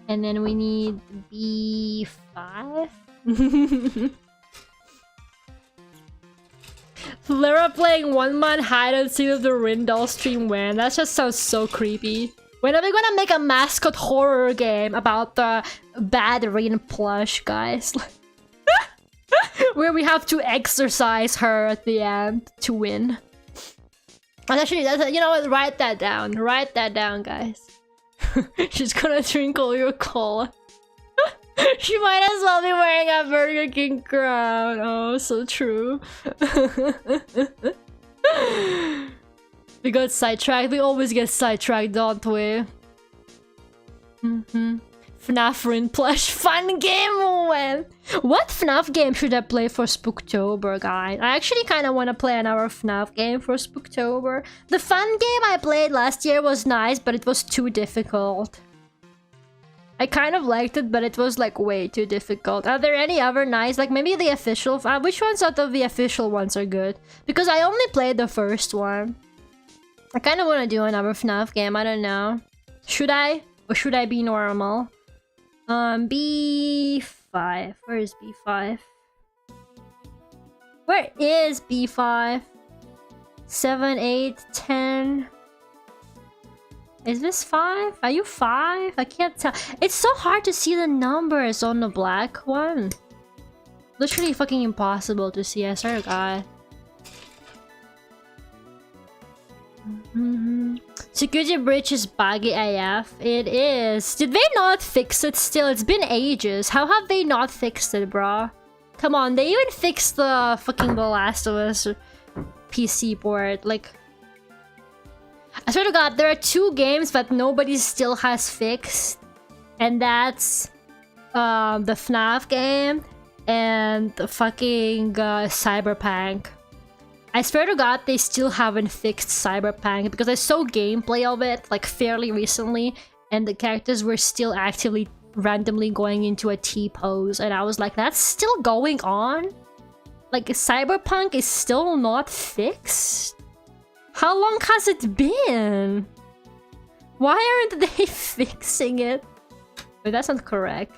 And then we need B5. Lera playing one-man hide and seek of the Rindal stream when? That just sounds so creepy. When are we gonna make a mascot horror game about the bad Rin plush, guys? Where we have to exercise her at the end to win. Actually, you know what? Write that down. Write that down, guys. She's gonna drink all your cola. She might as well be wearing a Burger King crown. Oh, so true. We got sidetracked. We always get sidetracked, don't we? FNAF Rin Plush fun game when? What FNAF game should I play for Spooktober, guys? I actually kind of want to play another FNAF game for Spooktober. The fun game I played last year was nice, but it was too difficult. I kind of liked it, but it was like way too difficult. Are there any other nice, like maybe the official? Which ones out of the official ones are good? Because I only played the first one. I kind of want to do another FNAF game. I don't know. Should I? Or should I be normal? B5. Where is B5? Where is B5? 7, 8, 10. Is this 5? Are you 5? I can't tell. It's so hard to see the numbers on the black one. Literally fucking impossible to see, I swear to God. Security breach is buggy AF. It is. Did they not fix it still? It's been ages. How have they not fixed it, bro? Come on, they even fixed the fucking The Last of Us PC port. Like, I swear to God, there are 2 games that nobody still has fixed. And that's the FNAF game and the fucking Cyberpunk. I swear to God, they still haven't fixed Cyberpunk because I saw gameplay of it like fairly recently and the characters were still actively randomly going into a T-pose and I was like, that's still going on? Like, Cyberpunk is still not fixed? How long has it been? Why aren't they fixing it? Wait, that's not correct.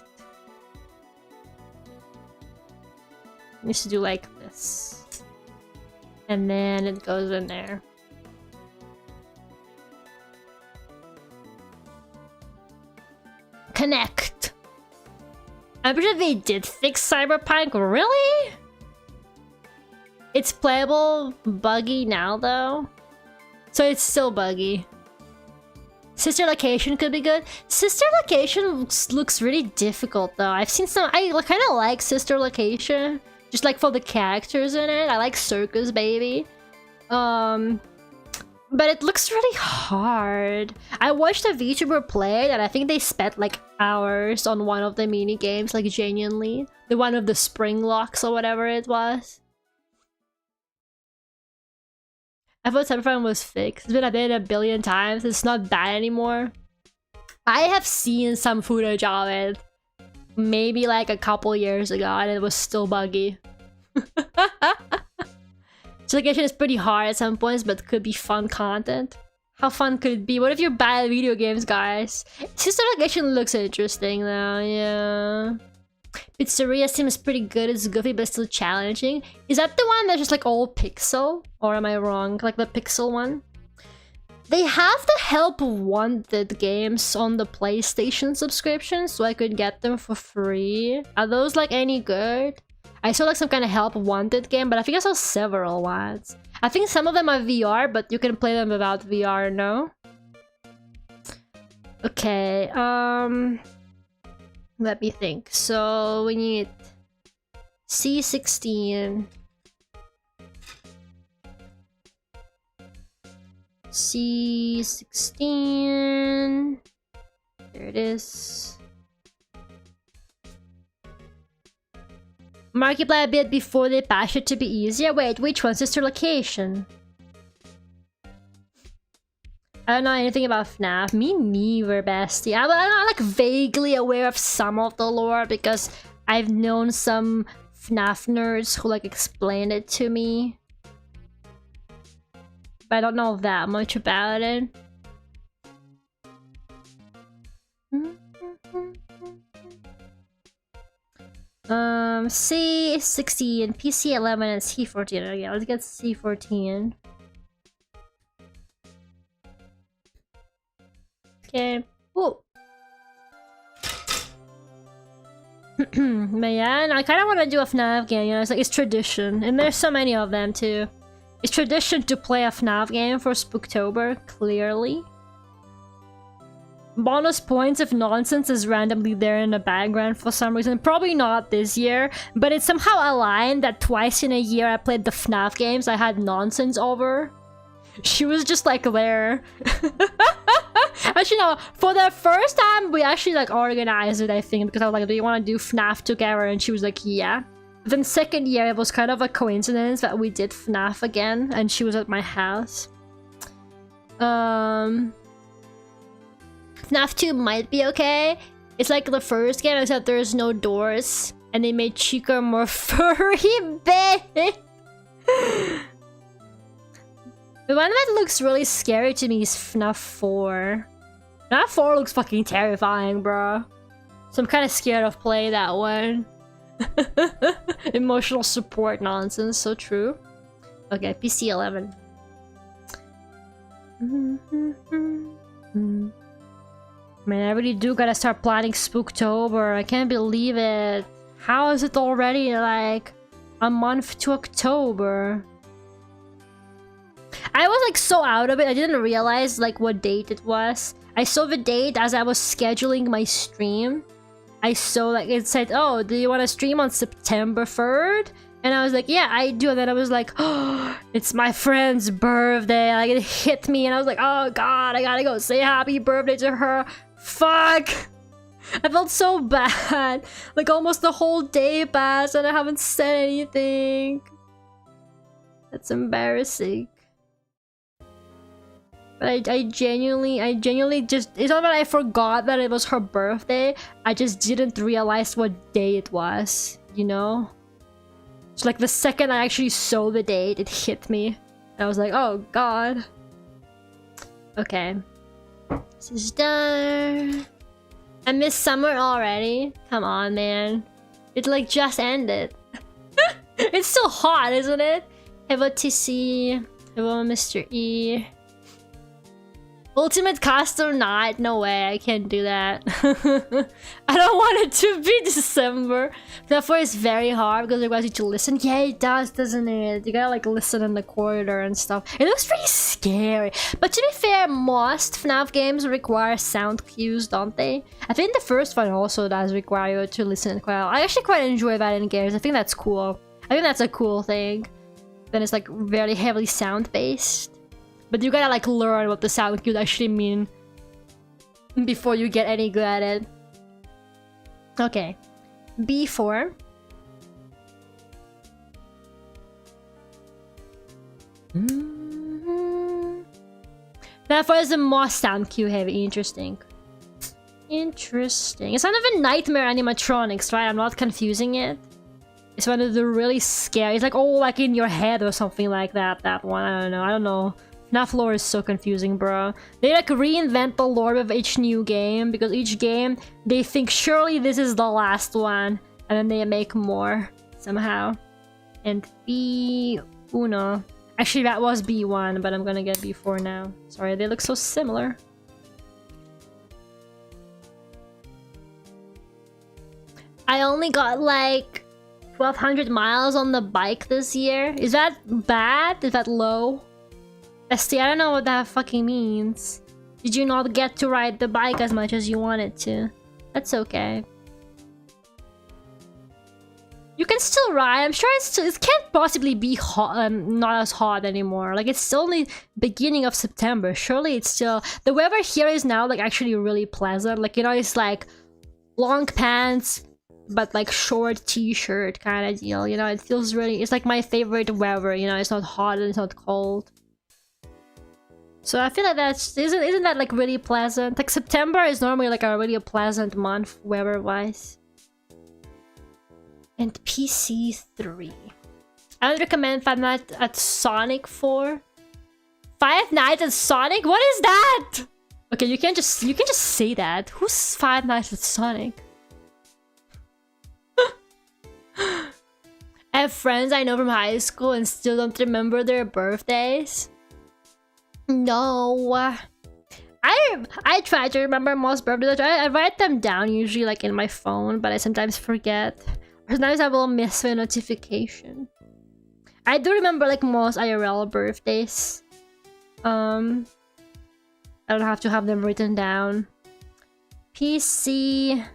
It needs to do like this. And then it goes in there. Connect. I'm pretty sure they did fix Cyberpunk. Really? It's playable buggy now though. So it's still buggy. Sister Location could be good. Sister Location looks really difficult though. I've seen some. I kind of like Sister Location. Just like for the characters in it. I like Circus Baby. But it looks really hard. I watched a VTuber play it and I think they spent like hours on one of the mini games, like genuinely. The one of the spring locks or whatever it was. I thought Cyberpunk was fixed. It's been updated a billion times. It's not bad anymore. I have seen some footage of it. Maybe like a couple years ago and it was still buggy. Location is pretty hard at some points but could be fun content. How fun could it be? What if you're bad at video games, guys? Sister Location looks interesting though, yeah. Pizzeria seems pretty good. It's goofy but still challenging. Is that the one that's just like all pixel? Or am I wrong? Like the pixel one? They have the Help Wanted games on the PlayStation subscription, so I could get them for free. Are those like any good? I saw like some kind of Help Wanted game, but I think I saw several ones. I think some of them are VR, but you can play them without VR, no? Okay, let me think. So we need C16. C16. There it is. Markiplier a bit before they patch it to be easier. Wait, which one? Sister Location. I don't know anything about FNAF. Me neither, bestie. I'm like vaguely aware of some of the lore because I've known some FNAF nerds who like explained it to me. But I don't know that much about it. C16, PC11, and C14. Okay, let's get C14. Okay. Ooh. But yeah, I kind of want to do a FNAF game, you know, it's tradition. And there's so many of them too. It's tradition to play a FNAF game for Spooktober, clearly. Bonus points if nonsense is randomly there in the background for some reason. Probably not this year, but it's somehow aligned that twice in a year I played the FNAF games, I had nonsense over. She was just like there. Actually, no, for the first time we actually like organized it, I think, because I was like, do you want to do FNAF together? And she was like, yeah. But then second year it was kind of a coincidence that we did FNAF again and she was at my house. FNAF 2 might be okay. It's like the first game except there's no doors and they made Chica more furry, baby. The one that looks really scary to me is FNAF 4. FNAF 4 looks fucking terrifying, bro. So I'm kind of scared of playing that one. Emotional support nonsense, so true. Okay, PC 11. Man, I really do gotta start planning Spooktober. I can't believe it. How is it already like a month to October? I was like so out of it, I didn't realize like what date it was. I saw the date as I was scheduling my stream. I saw like it said, oh, do you want to stream on September 3rd? And I was like, yeah, I do. And then I was like, oh, it's my friend's birthday. Like it hit me and I was like, oh god, I gotta go say happy birthday to her. Fuck! I felt so bad. Like almost the whole day passed and I haven't said anything. That's embarrassing. But I genuinely just... It's not that I forgot that it was her birthday. I just didn't realize what day it was, you know? So like the second I actually saw the date, it hit me. I was like, oh god. Okay. This is done. I miss summer already. Come on, man. It like just ended. It's still hot, isn't it? Hello TC. Hello Mr. E. Ultimate custom night? No way, I can't do that. I don't want it to be December. Therefore, it's very hard because it requires you to listen. Yeah, it does, doesn't it? You gotta like listen in the corridor and stuff. It looks pretty scary. But to be fair, most FNAF games require sound cues, don't they? I think the first one also does require you to listen quite well. I actually quite enjoy that in games. I think that's cool. I think that's a cool thing. Then it's like very heavily sound-based. But you gotta like learn what the sound cues actually mean before you get any good at it. Okay. B4. Therefore is the most sound cue heavy. Interesting. Interesting. It's one of the nightmare animatronics, right? I'm not confusing it. It's one of the really scary. It's like, oh, like in your head or something like that. That one. I don't know. FNAF lore is so confusing, bro. They like reinvent the lore of each new game because each game they think surely this is the last one and then they make more somehow. And B1. Actually, that was B1, but I'm gonna get B4 now. Sorry, they look so similar. I only got like 1,200 miles on the bike this year. Is that bad? Is that low? Bestie, I don't know what that fucking means. Did you not get to ride the bike as much as you wanted to? That's okay. You can still ride. I'm sure it can't possibly be hot, not as hot anymore. Like it's only beginning of September. Surely it's still... The weather here is now like actually really pleasant. Like, you know, it's like long pants, but like short t-shirt kind of deal. You know, it feels really... It's like my favorite weather. You know, it's not hot and it's not cold. So I feel like that's... Isn't that like really pleasant? Like September is normally like a really pleasant month weather-wise. And PC 3. I would recommend Five Nights at Sonic 4. Five Nights at Sonic? What is that? Okay, you can just say that. Who's Five Nights at Sonic? I have friends I know from high school and still don't remember their birthdays. No. I try to remember most birthdays. I write them down usually like in my phone, but I sometimes forget. Or sometimes I will miss a notification. I do remember like most IRL birthdays. I don't have to have them written down. PC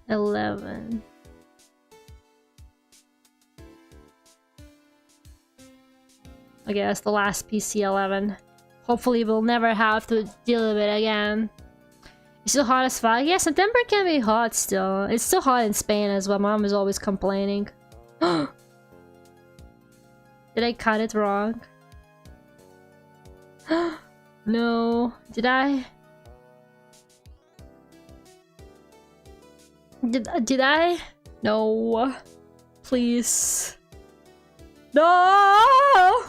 11. Okay, that's the last PC 11. Hopefully we'll never have to deal with it again. It's still hot as fuck? Yeah, September can be hot still. It's still hot in Spain as well. Mom is always complaining. Did I cut it wrong? No. Did I? Did I? No. Please. No!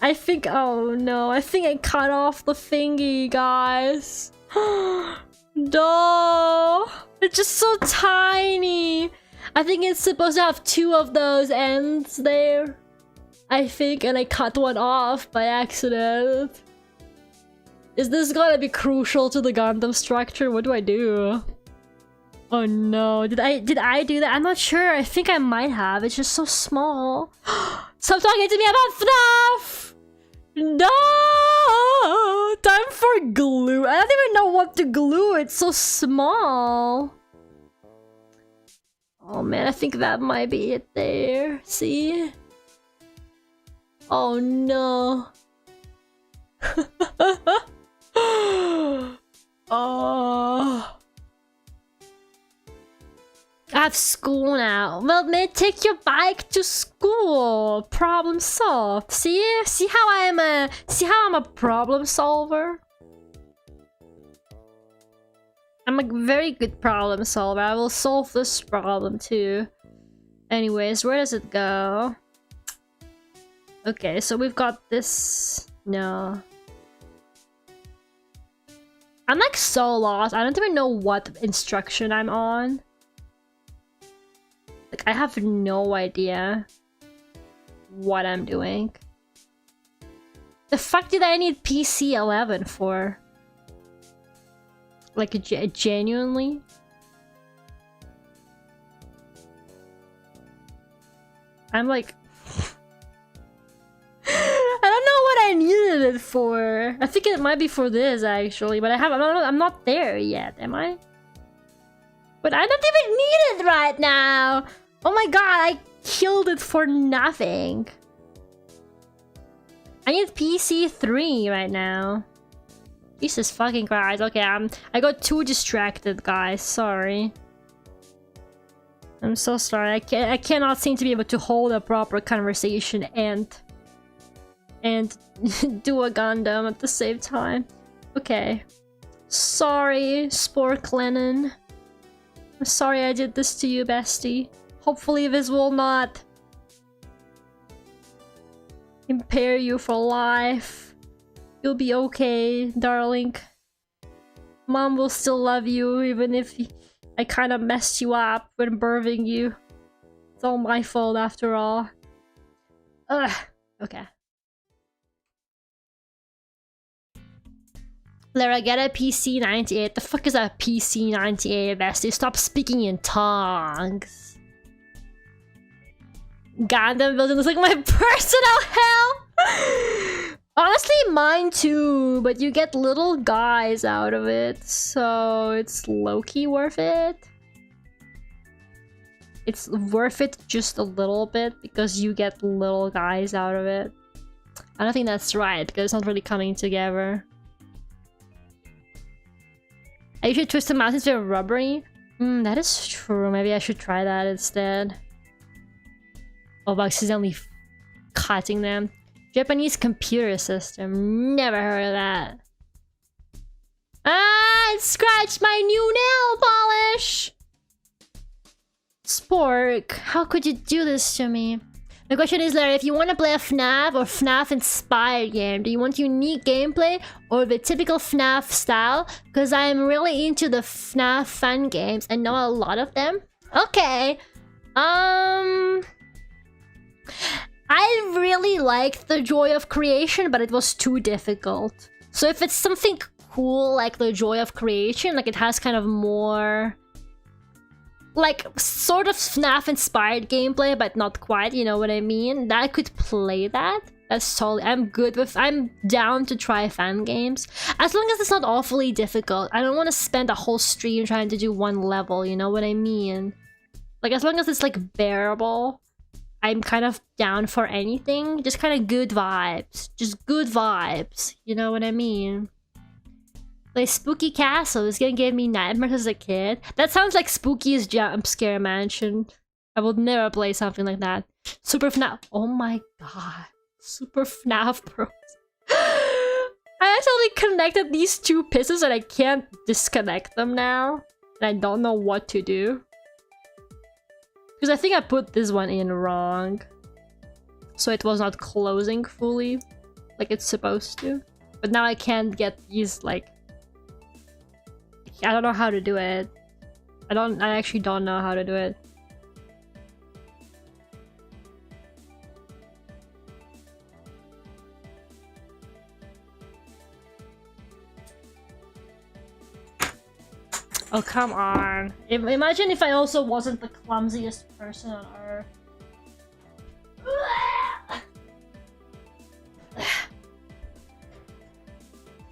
I think, oh no, I think I cut off the thingy, guys. No! It's just so tiny! I think it's supposed to have 2 of those ends there. I think, and I cut one off by accident. Is this gonna be crucial to the Gundam structure? What do I do? Oh no, did I do that? I'm not sure. I think I might have. It's just so small. Stop talking to me about FNAF! No! Time for glue. I don't even know what to glue. It's so small. Oh man, I think that might be it there. See? Oh no. Oh. I have school now. Well, man, take your bike to school. Problem solved. See how I'm a problem solver. I'm a very good problem solver. I will solve this problem too. Anyways, where does it go? Okay, so we've got this. No. I'm like so lost. I don't even know what instruction I'm on. Like, I have no idea what I'm doing. The fuck did I need PC 11 for? Like, genuinely? I'm like... I don't know what I needed it for. I think it might be for this, actually. But I'm not there yet, am I? But I don't even need it right now! Oh my god, I killed it for nothing. I need PC 3 right now. Jesus fucking Christ. Okay, I got too distracted, guys. Sorry. I'm so sorry. I cannot seem to be able to hold a proper conversation and do a Gundam at the same time. Okay. Sorry, Spork Lennon. I'm sorry I did this to you, bestie. Hopefully this will not impair you for life. You'll be okay, darling. Mom will still love you even if I kind of messed you up when birthing you. It's all my fault after all. Ugh. Okay. Lera, get a PC 98. The fuck is a PC 98, bestie? Stop speaking in tongues. Gundam building is like my personal hell. Honestly, mine too, but you get little guys out of it, so it's low-key worth it. It's worth it just a little bit because you get little guys out of it. I don't think that's right because it's not really coming together. I should twist the mouse into a rubbery. That is true. Maybe I should try that instead. Oh, by accidentally cutting them. Japanese computer system. Never heard of that. Ah, it scratched my new nail polish! Spork, how could you do this to me? The question is, Larry, if you want to play a FNAF or FNAF-inspired game, do you want unique gameplay or the typical FNAF style? Because I'm really into the FNAF fun games and know a lot of them. Okay. I really liked the Joy of Creation, but it was too difficult. So if it's something cool like the Joy of Creation, like it has kind of more like sort of FNAF inspired gameplay, but not quite, you know what I mean? That I could play that. That's totally, I'm down to try fan games. As long as it's not awfully difficult. I don't want to spend a whole stream trying to do one level, you know what I mean? Like, as long as it's like bearable, I'm kind of down for anything. Just kind of good vibes. Just good vibes, you know what I mean? Like Spooky Castle is gonna give me nightmares as a kid. That sounds like Spooky's Jump Scare Mansion. I would never play something like that. Super FNAF. Oh my god. Super FNAF Bros. I actually connected these two pieces and I can't disconnect them now. And I don't know what to do. Because I think I put this one in wrong. So it was not closing fully. Like it's supposed to. But now I can't get these, like... I don't know how to do it. I actually don't know how to do it. Oh, come on. Imagine if I also wasn't the clumsiest person on earth.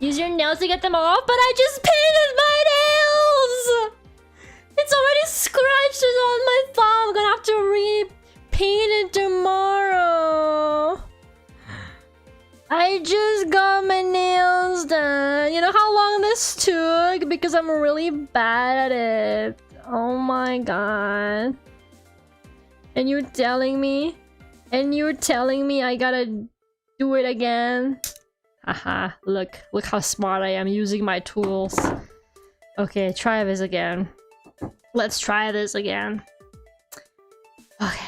Use your nails to get them off, but I just painted my nails! It's already scratched on my thumb. I'm gonna have to repaint it tomorrow. I just got my nails done. You know how long this took? Because I'm really bad at it. Oh my god. And you're telling me? I gotta do it again? Haha, look how smart I am using my tools. Okay, try this again. Let's try this again. Okay.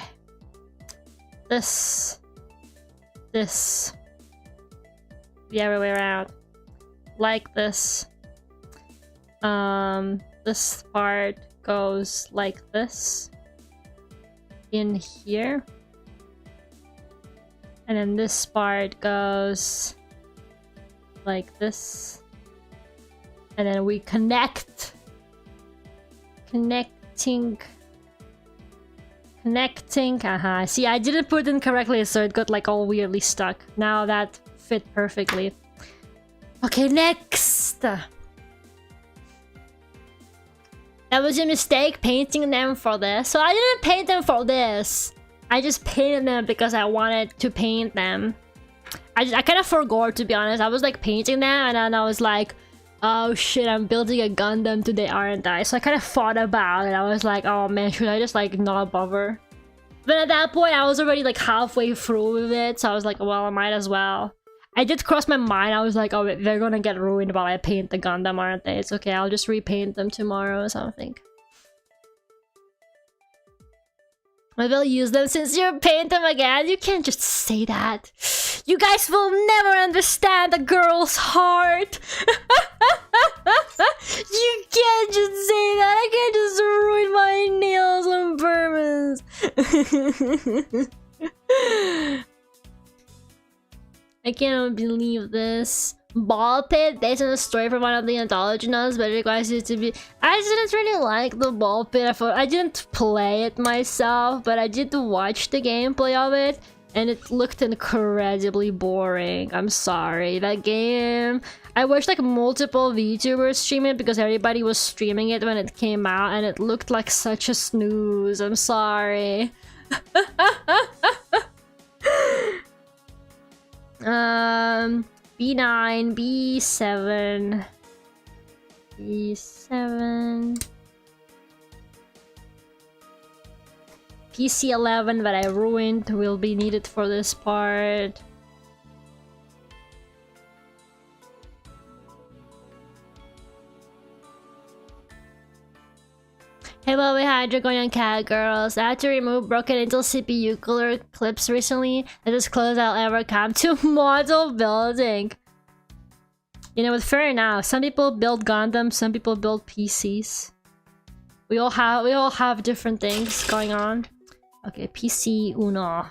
This. The other way around. Like this. This part goes like this. In here. And then this part goes like this. And then we connect. Connecting. Haha. See, I didn't put it in correctly, so it got like all weirdly stuck. Now that fit perfectly. Okay, next! That was a mistake painting them for this. So I didn't paint them for this. I just painted them because I wanted to paint them. I kind of forgot, to be honest. I was like painting them and then I was like, oh shit, I'm building a Gundam today, aren't I? So I kind of thought about it. I was like, oh man, should I just like not bother? But at that point, I was already like halfway through with it. So I was like, well, I might as well. I did cross my mind. I was like, oh, they're gonna get ruined while I paint the Gundam, aren't they? It's okay, I'll just repaint them tomorrow or something. Maybe I'll use them since you paint them again. You can't just say that. You guys will never understand a girl's heart. You can't just say that. I can't just ruin my nails on purpose. I cannot believe this. Ball pit based on a story from one of the anthology novels, but it requires you to be... I didn't really like the ball pit. I didn't play it myself, but I did watch the gameplay of it, and it looked incredibly boring. I'm sorry. That game... I watched like multiple VTubers stream it because everybody was streaming it when it came out, and it looked like such a snooze. I'm sorry. B9, B7, B7, PC11 that I ruined will be needed for this part. Hey Bobby Hydra going on Cat Girls. I had to remove broken Intel CPU cooler clips recently. That is close I'll ever come to model building. You know what, fair enough. Some people build Gundams, some people build PCs. We all have different things going on. Okay, PC uno.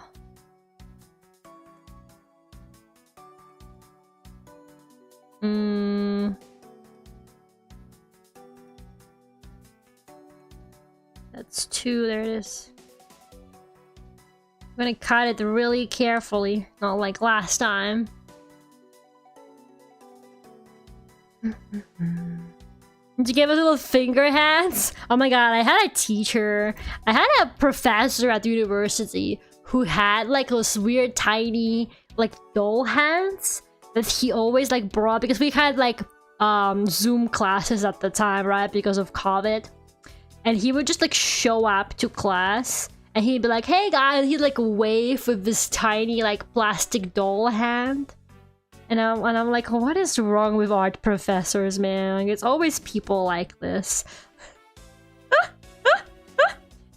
That's 2, there it is. I'm gonna cut it really carefully, not like last time. Did you give us little finger hands? Oh my god, I had a teacher. I had a professor at the university who had like those weird tiny like doll hands that he always like brought because we had like Zoom classes at the time, right? Because of COVID. And he would just like show up to class and he'd be like, hey guys, he'd like wave with this tiny like plastic doll hand. And I'm like, what is wrong with art professors, man? It's always people like this.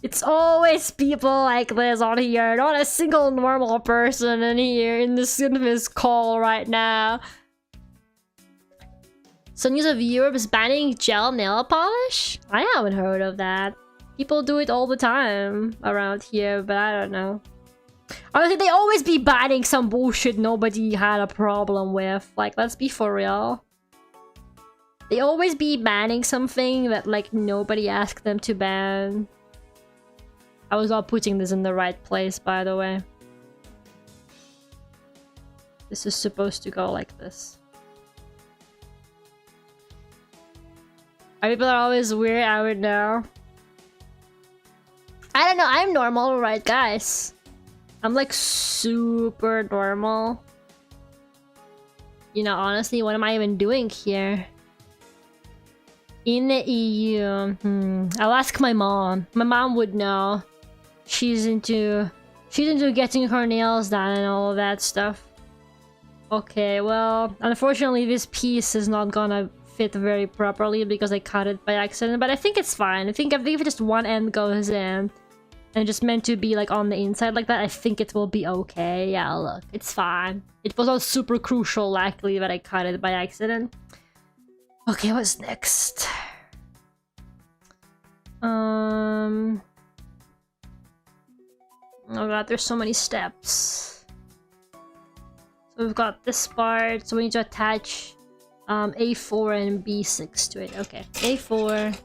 It's always people like this on here. Not a single normal person in here in this call right now. So news of Europe is banning gel nail polish? I haven't heard of that. People do it all the time around here, but I don't know. Honestly, they always be banning some bullshit nobody had a problem with. Like, let's be for real. They always be banning something that, like, nobody asked them to ban. I was not putting this in the right place, by the way. This is supposed to go like this. People are always weird, I would know. I don't know, I'm normal, right, guys? I'm like super normal. You know, honestly, what am I even doing here? In the EU, I'll ask my mom. My mom would know. She's into getting her nails done and all of that stuff. Okay, well, unfortunately this piece is not gonna fit very properly because I cut it by accident, but I think it's fine. I think if just one end goes in and just meant to be like on the inside like that, I think it will be okay. Yeah, look, it's fine. It was all super crucial, luckily, that I cut it by accident. Okay, what's next? Oh god, there's so many steps. So we've got this part, so we need to attach A4 and B6 to it. Okay, A4.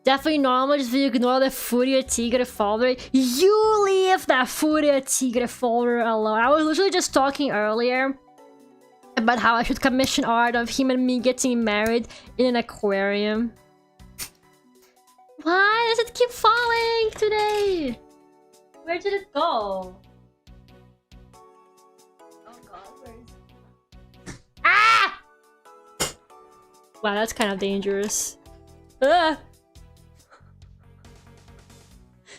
Definitely normal, just ignore the Furia Tigre folder. You leave that Furia Tigre folder alone. I was literally just talking earlier about how I should commission art of him and me getting married in an aquarium. Why does it keep falling today? Where did it go? Oh god, where is it? Ah! Wow, that's kind of dangerous. Ugh.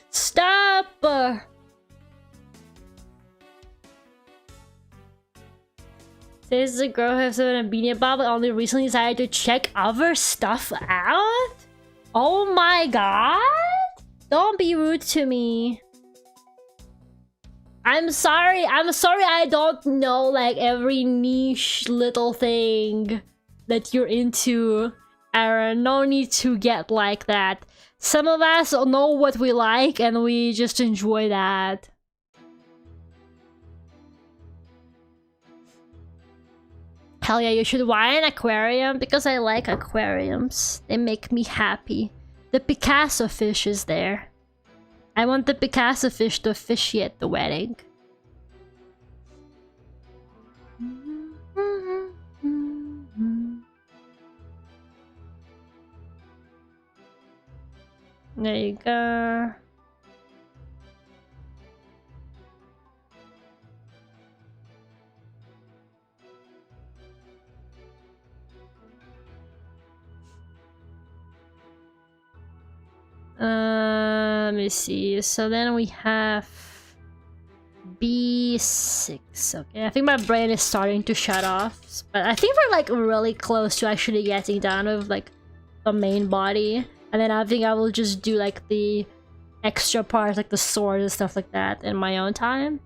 Stop! Says the girl who has a beanie bob but only recently decided to check other stuff out? Oh my god! Don't be rude to me. I'm sorry I don't know like every niche little thing that you're into, Aaron. No need to get like that. Some of us know what we like and we just enjoy that. Hell yeah, you should buy an aquarium because I like aquariums. They make me happy. The Picasso fish is there. I want the Picasso fish to officiate the wedding. There you go. Let me see. So then we have B6. Okay, I think my brain is starting to shut off, but I think we're like really close to actually getting done with like the main body. And then I think I will just do like the extra parts, like the sword and stuff like that in my own time.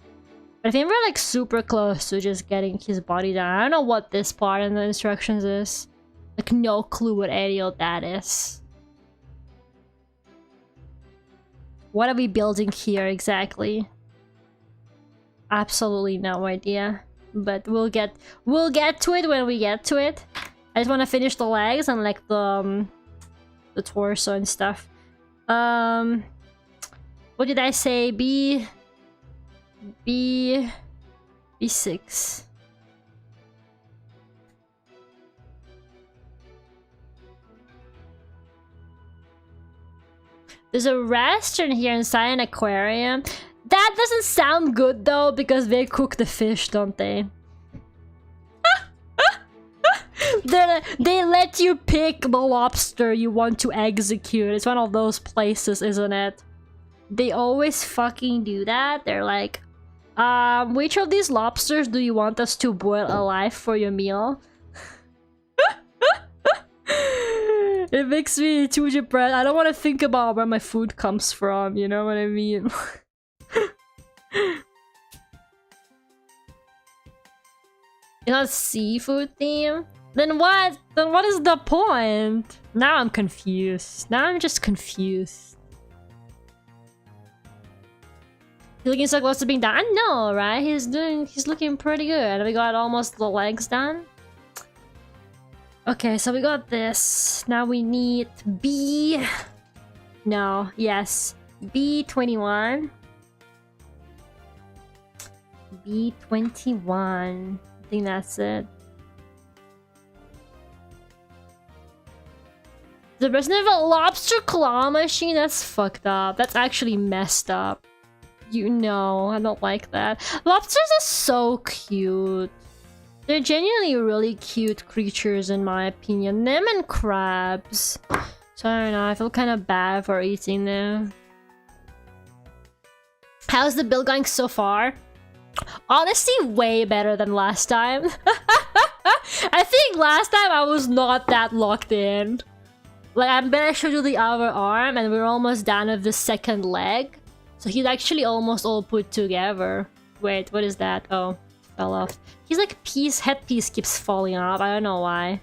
But I think we're like super close to just getting his body done. I don't know what this part in the instructions is. Like no clue what any of that is. What are we building here exactly? Absolutely no idea. But we'll get to it when we get to it. I just want to finish the legs and like the the torso and stuff. What did I say? B6. There's a restaurant here inside an aquarium. That doesn't sound good though, because they cook the fish, don't they? They let you pick the lobster you want to execute. It's one of those places, isn't it? They always fucking do that. They're like, which of these lobsters do you want us to boil alive for your meal? It makes me too depressed. I don't want to think about where my food comes from, you know what I mean? It's not seafood theme? Then what? Then what is the point? Now I'm confused. Now I'm just confused. He's looking so close to being done. I know, right? He's looking pretty good. We got almost the legs done. Okay, so we got this. Now we need B. No, yes. B21. B21. I think that's it. The person of a lobster claw machine? That's fucked up. That's actually messed up. You know, I don't like that. Lobsters are so cute. They're genuinely really cute creatures in my opinion. Them and crabs. So I don't know, I feel kind of bad for eating them. How's the build going so far? Honestly, way better than last time. I think last time I was not that locked in. Like, I better show you the other arm and we're almost done with the second leg. So he's actually almost all put together. Wait, what is that? Oh, fell off. He's like headpiece keeps falling off. I don't know why.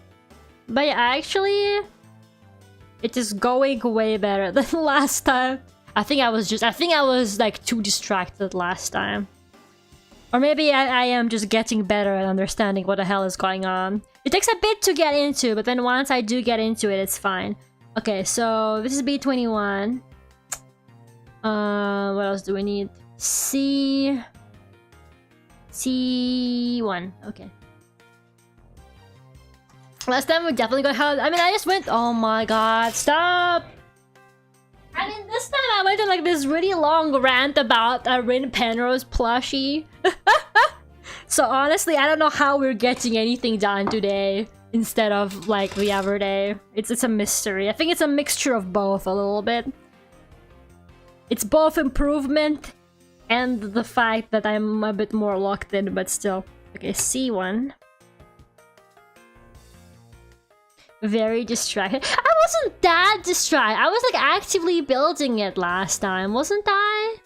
But yeah, actually, it is going way better than last time. I think I was like too distracted last time. Or maybe I am just getting better at understanding what the hell is going on. It takes a bit to get into, but then once I do get into it, it's fine. Okay, so this is B21. What else do we need? C1. Okay. Last time we definitely got held. I mean, I just went. Oh my god! Stop. I mean, this time I went on like this really long rant about a Rin Penrose plushie. So honestly, I don't know how we're getting anything done today instead of like the other day. It's a mystery. I think it's a mixture of both a little bit. It's both improvement and the fact that I'm a bit more locked in, but still. Okay, C1. Very distracted. I wasn't that distracted. I was like actively building it last time, wasn't I?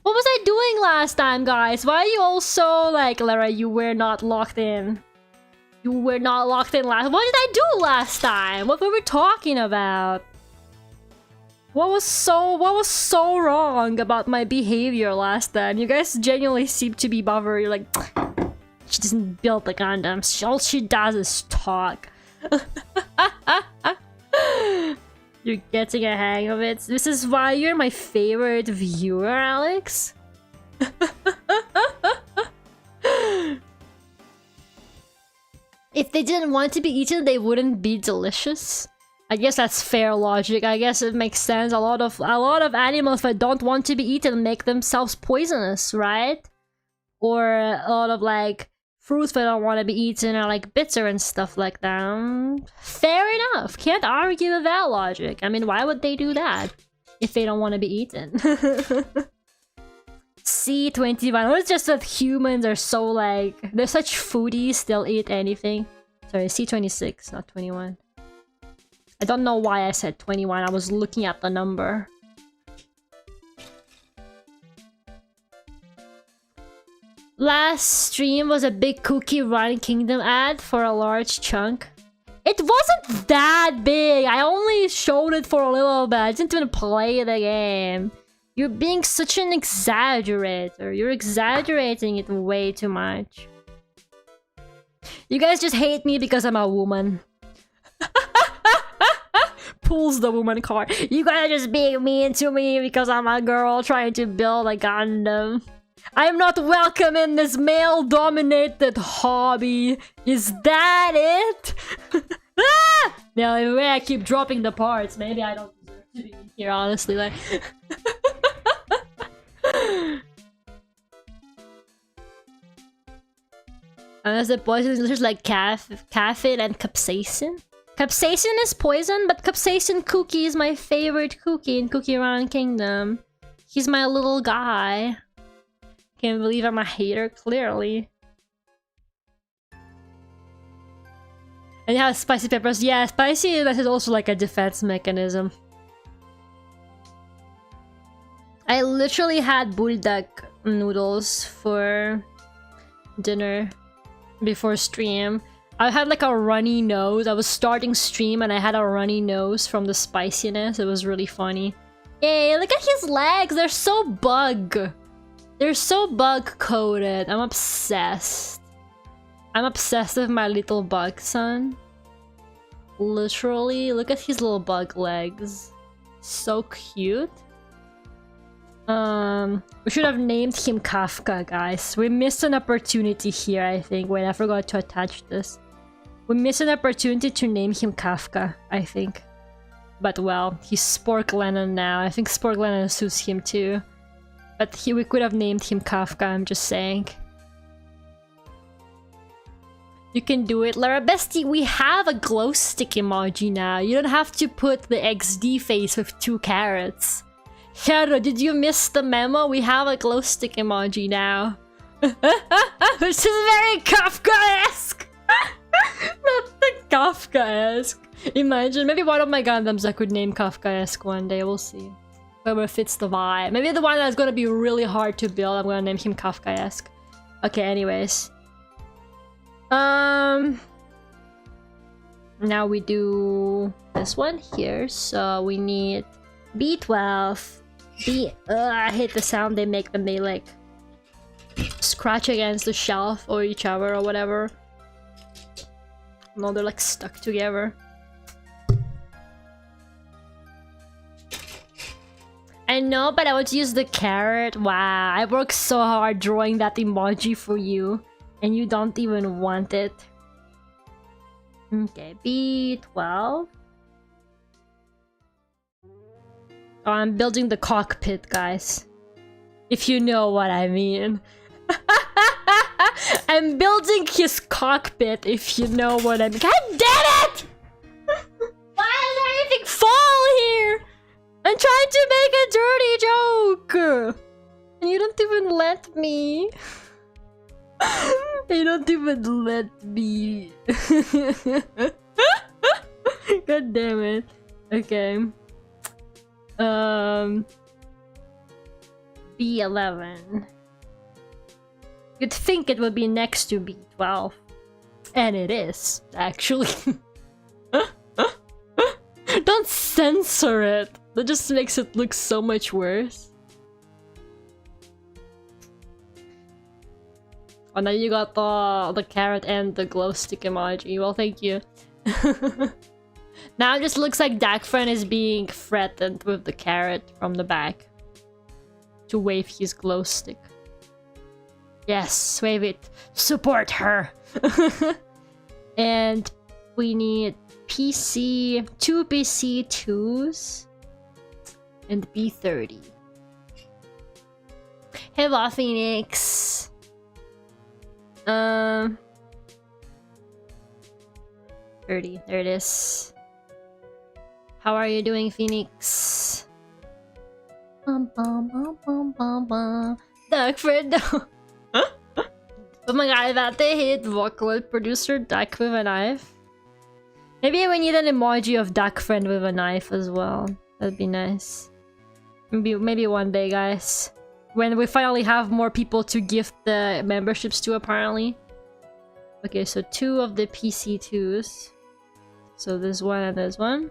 What was I doing last time, guys? Why are you all so like, Lera, you were not locked in? You were not locked in last. What did I do last time? What were we talking about? What was so wrong about my behavior last time? You guys genuinely seem to be bothered. You're like, she doesn't build the Gundams. All she does is talk. You're getting a hang of it. This is why you're my favorite viewer, Alex. If they didn't want to be eaten, they wouldn't be delicious. I guess that's fair logic. I guess it makes sense. A lot of animals that don't want to be eaten make themselves poisonous, right? Or a lot of like fruits that don't want to be eaten are like bitter and stuff like that. Fair enough. Can't argue with that logic. I mean, why would they do that if they don't want to be eaten? C21. It's just that humans are so like, they're such foodies, they'll eat anything. Sorry, C26, not 21. I don't know why I said 21. I was looking at the number. Last stream was a big Cookie Run Kingdom ad for a large chunk. It wasn't that big. I only showed it for a little bit. I didn't even play the game. You're being such an exaggerator. You're exaggerating it way too much. You guys just hate me because I'm a woman. pulls the woman card. You gotta just be mean to me because I'm a girl trying to build a Gundam. I'm not welcome in this male-dominated hobby. Is that it? Ah! Now, the way I keep dropping the parts, maybe I don't deserve to be in here, honestly. Like, unless the poison is just like caffeine and capsaicin. Capsaicin is poison, but capsaicin cookie is my favorite cookie in Cookie Run Kingdom. He's my little guy. Can't believe I'm a hater, clearly. And yeah, spicy peppers. Yeah, spicy, that is also like a defense mechanism. I literally had buldak noodles for dinner before stream. I had like a runny nose. I was starting stream and I had a runny nose from the spiciness. It was really funny. Hey, look at his legs. They're so bug. They're so bug coated. I'm obsessed. I'm obsessed with my little bug son. Literally, look at his little bug legs. So cute. We should have named him Kafka, guys. We missed an opportunity here, I think. Wait, I forgot to attach this. We missed an opportunity to name him Kafka, I think. But well, he's Spork Lennon now. I think Spork Lennon suits him too. But we could have named him Kafka, I'm just saying. You can do it, Lera. Bestie, we have a glow stick emoji now. You don't have to put the XD face with 2 carrots. Hero, did you miss the memo? We have a glow stick emoji now. Which is very Kafka-esque! Not the Kafka-esque. Imagine, maybe one of my Gundams I could name Kafka-esque one day, we'll see. Whoever fits the vibe. Maybe the one that's gonna be really hard to build, I'm gonna name him Kafka-esque. Okay, anyways. Now we do this one here, so we need B12. I hate the sound they make when they like scratch against the shelf or each other or whatever. No, they're like stuck together. I know, but I would use the carrot. Wow, I worked so hard drawing that emoji for you, and you don't even want it. Okay, B12. Oh, I'm building the cockpit, guys. If you know what I mean. I'm building his cockpit, if you know what I mean. God damn it! Why does everything fall here? I'm trying to make a dirty joke! And you don't even let me. You don't even let me. God damn it. Okay. B11. You'd think it would be next to B12. And it is, actually. Don't censor it. That just makes it look so much worse. Oh, now you got the carrot and the glow stick emoji. Well, thank you. Now it just looks like Dakfriend is being threatened with the carrot from the back to wave his glow stick. Yes, wave it. Support her. And we need two PC2s and B30. Hello, Phoenix. 30. There it is. How are you doing, Phoenix? Dakfriend. Oh my god, that they hit Duckult producer Duck with a knife. Maybe we need an emoji of Dakfriend with a knife as well. That'd be nice. Maybe one day, guys. When we finally have more people to gift the memberships to, apparently. Okay, so 2 of the PC2s. So this one and this one.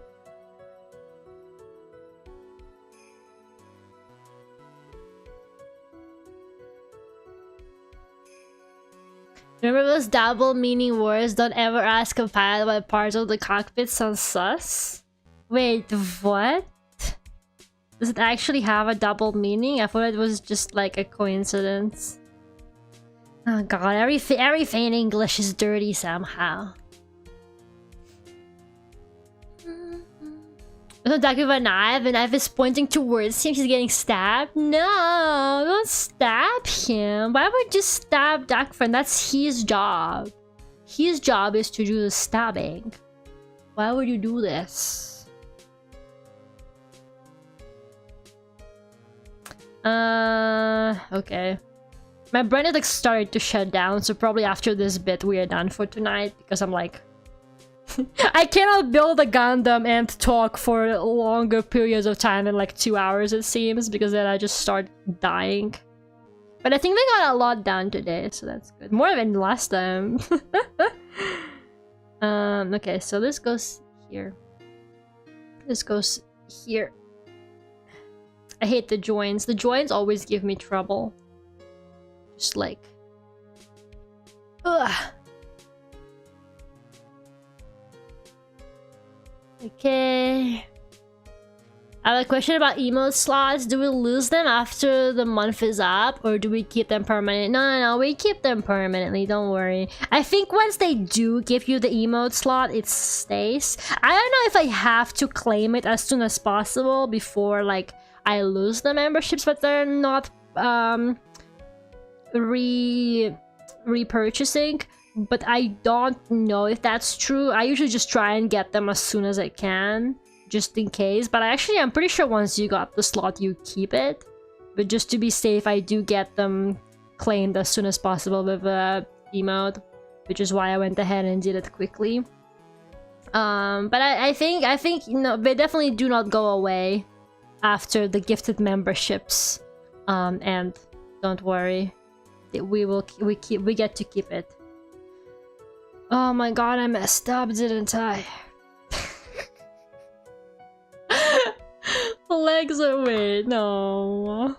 Remember those double meaning words? Don't ever ask compiled by parts of the cockpit sounds sus? Wait, what? Does it actually have a double meaning? I thought it was just like a coincidence. Oh god, everything in English is dirty somehow. There's a duck with a knife. The knife is pointing towards him. He's getting stabbed. No, don't stab him. Why would you stab Duck Friend? That's his job. His job is to do the stabbing. Why would you do this? Okay. My brain is like started to shut down, so probably after this bit we are done for tonight because I'm like I cannot build a Gundam and talk for longer periods of time than like 2 hours it seems, because then I just start dying. But I think we got a lot done today, so that's good. More than last time. Okay, so this goes here. This goes here. I hate the joins. The joins always give me trouble. Just like... ugh. Okay. I have a question about emote slots. Do we lose them after the month is up, or do we keep them permanent? No, we keep them permanently, don't worry. I think once they do give you the emote slot, it stays. I don't know if I have to claim it as soon as possible before like I lose the memberships, but they're not repurchasing. But I don't know if that's true. I usually just try and get them as soon as I can, just in case. But I'm pretty sure once you got the slot, you keep it. But just to be safe, I do get them claimed as soon as possible with emote, which is why I went ahead and did it quickly. But I think you know, they definitely do not go away after the gifted memberships. And don't worry, we get to keep it. Oh my god, I messed up, didn't I? Legs are weird. No,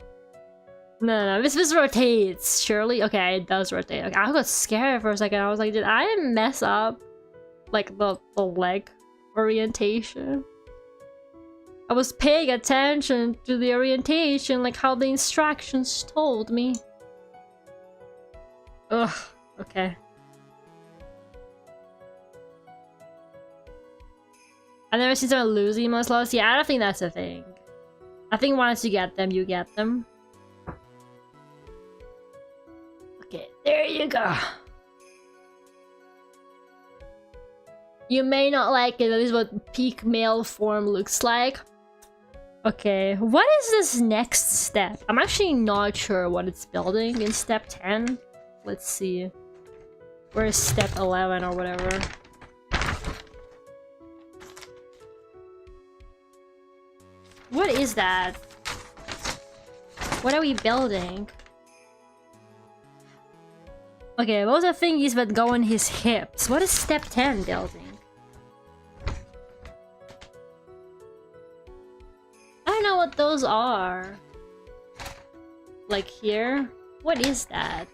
this rotates, surely? Okay, it does rotate. Okay, I got scared for a second. I was like, did I mess up like the leg orientation? I was paying attention to the orientation, like how the instructions told me. Ugh, okay. I've never seen someone lose emote slots. Yeah, I don't think that's a thing. I think once you get them, you get them. Okay, there you go. You may not like it, that is what peak male form looks like. Okay, what is this next step? I'm actually not sure what it's building in step 10. Let's see. Where's step 11 or whatever? What is that? What are we building? Okay, those are thingies that go on his hips. What is step 10 building? I don't know what those are. Like here? What is that?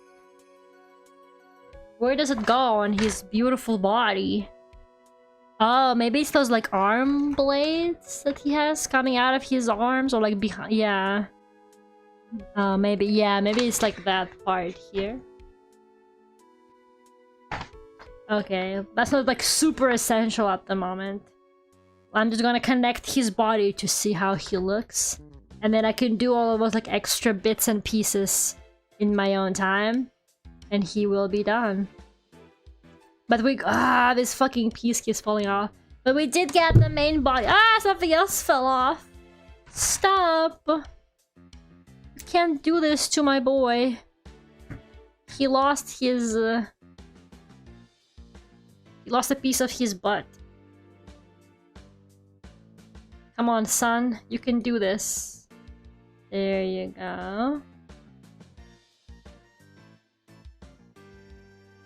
Where does it go on his beautiful body? Oh, maybe it's those like arm blades that he has coming out of his arms, or like behind. Yeah. Maybe it's like that part here. Okay, that's not like super essential at the moment. I'm just gonna connect his body to see how he looks, and then I can do all of those like extra bits and pieces in my own time, and he will be done. But this fucking piece keeps falling off. But we did get the main body. Something else fell off. Stop. You can't do this to my boy. He lost his... he lost a piece of his butt. Come on, son. You can do this. There you go.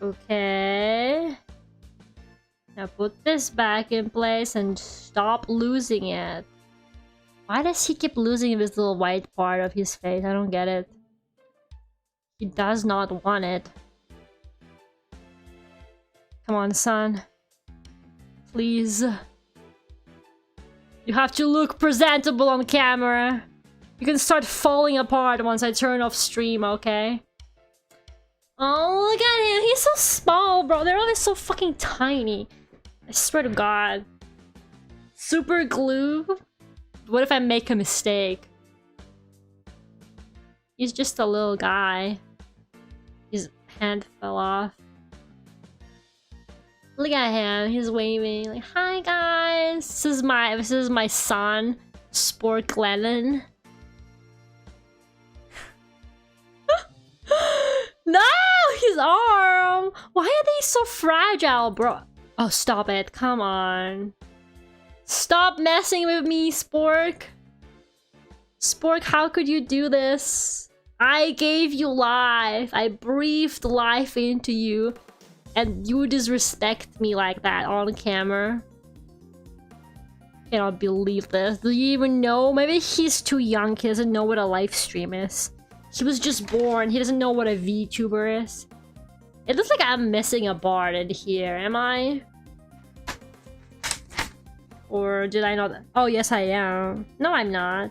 Okay. Now put this back in place and stop losing it. Why does he keep losing this little white part of his face? I don't get it. He does not want it. Come on, son. Please. You have to look presentable on camera. You can start falling apart once I turn off stream, okay? Oh, look at him. He's so small, bro. They're always so fucking tiny. I swear to God. Super glue? What if I make a mistake? He's just a little guy. His hand fell off. Look at him. He's waving like, "Hi guys. This is my son, Sport Lennon." No, his arm. Why are they so fragile, bro? Oh, stop it. Come on. Stop messing with me, Spork. Spork, how could you do this? I gave you life. I breathed life into you. And you disrespect me like that on camera. Cannot believe this. Do you even know? Maybe he's too young. He doesn't know what a live stream is. He was just born. He doesn't know what a VTuber is. It looks like I'm missing a bar in here. Am I? Or did I not? Oh, yes, I am. No, I'm not.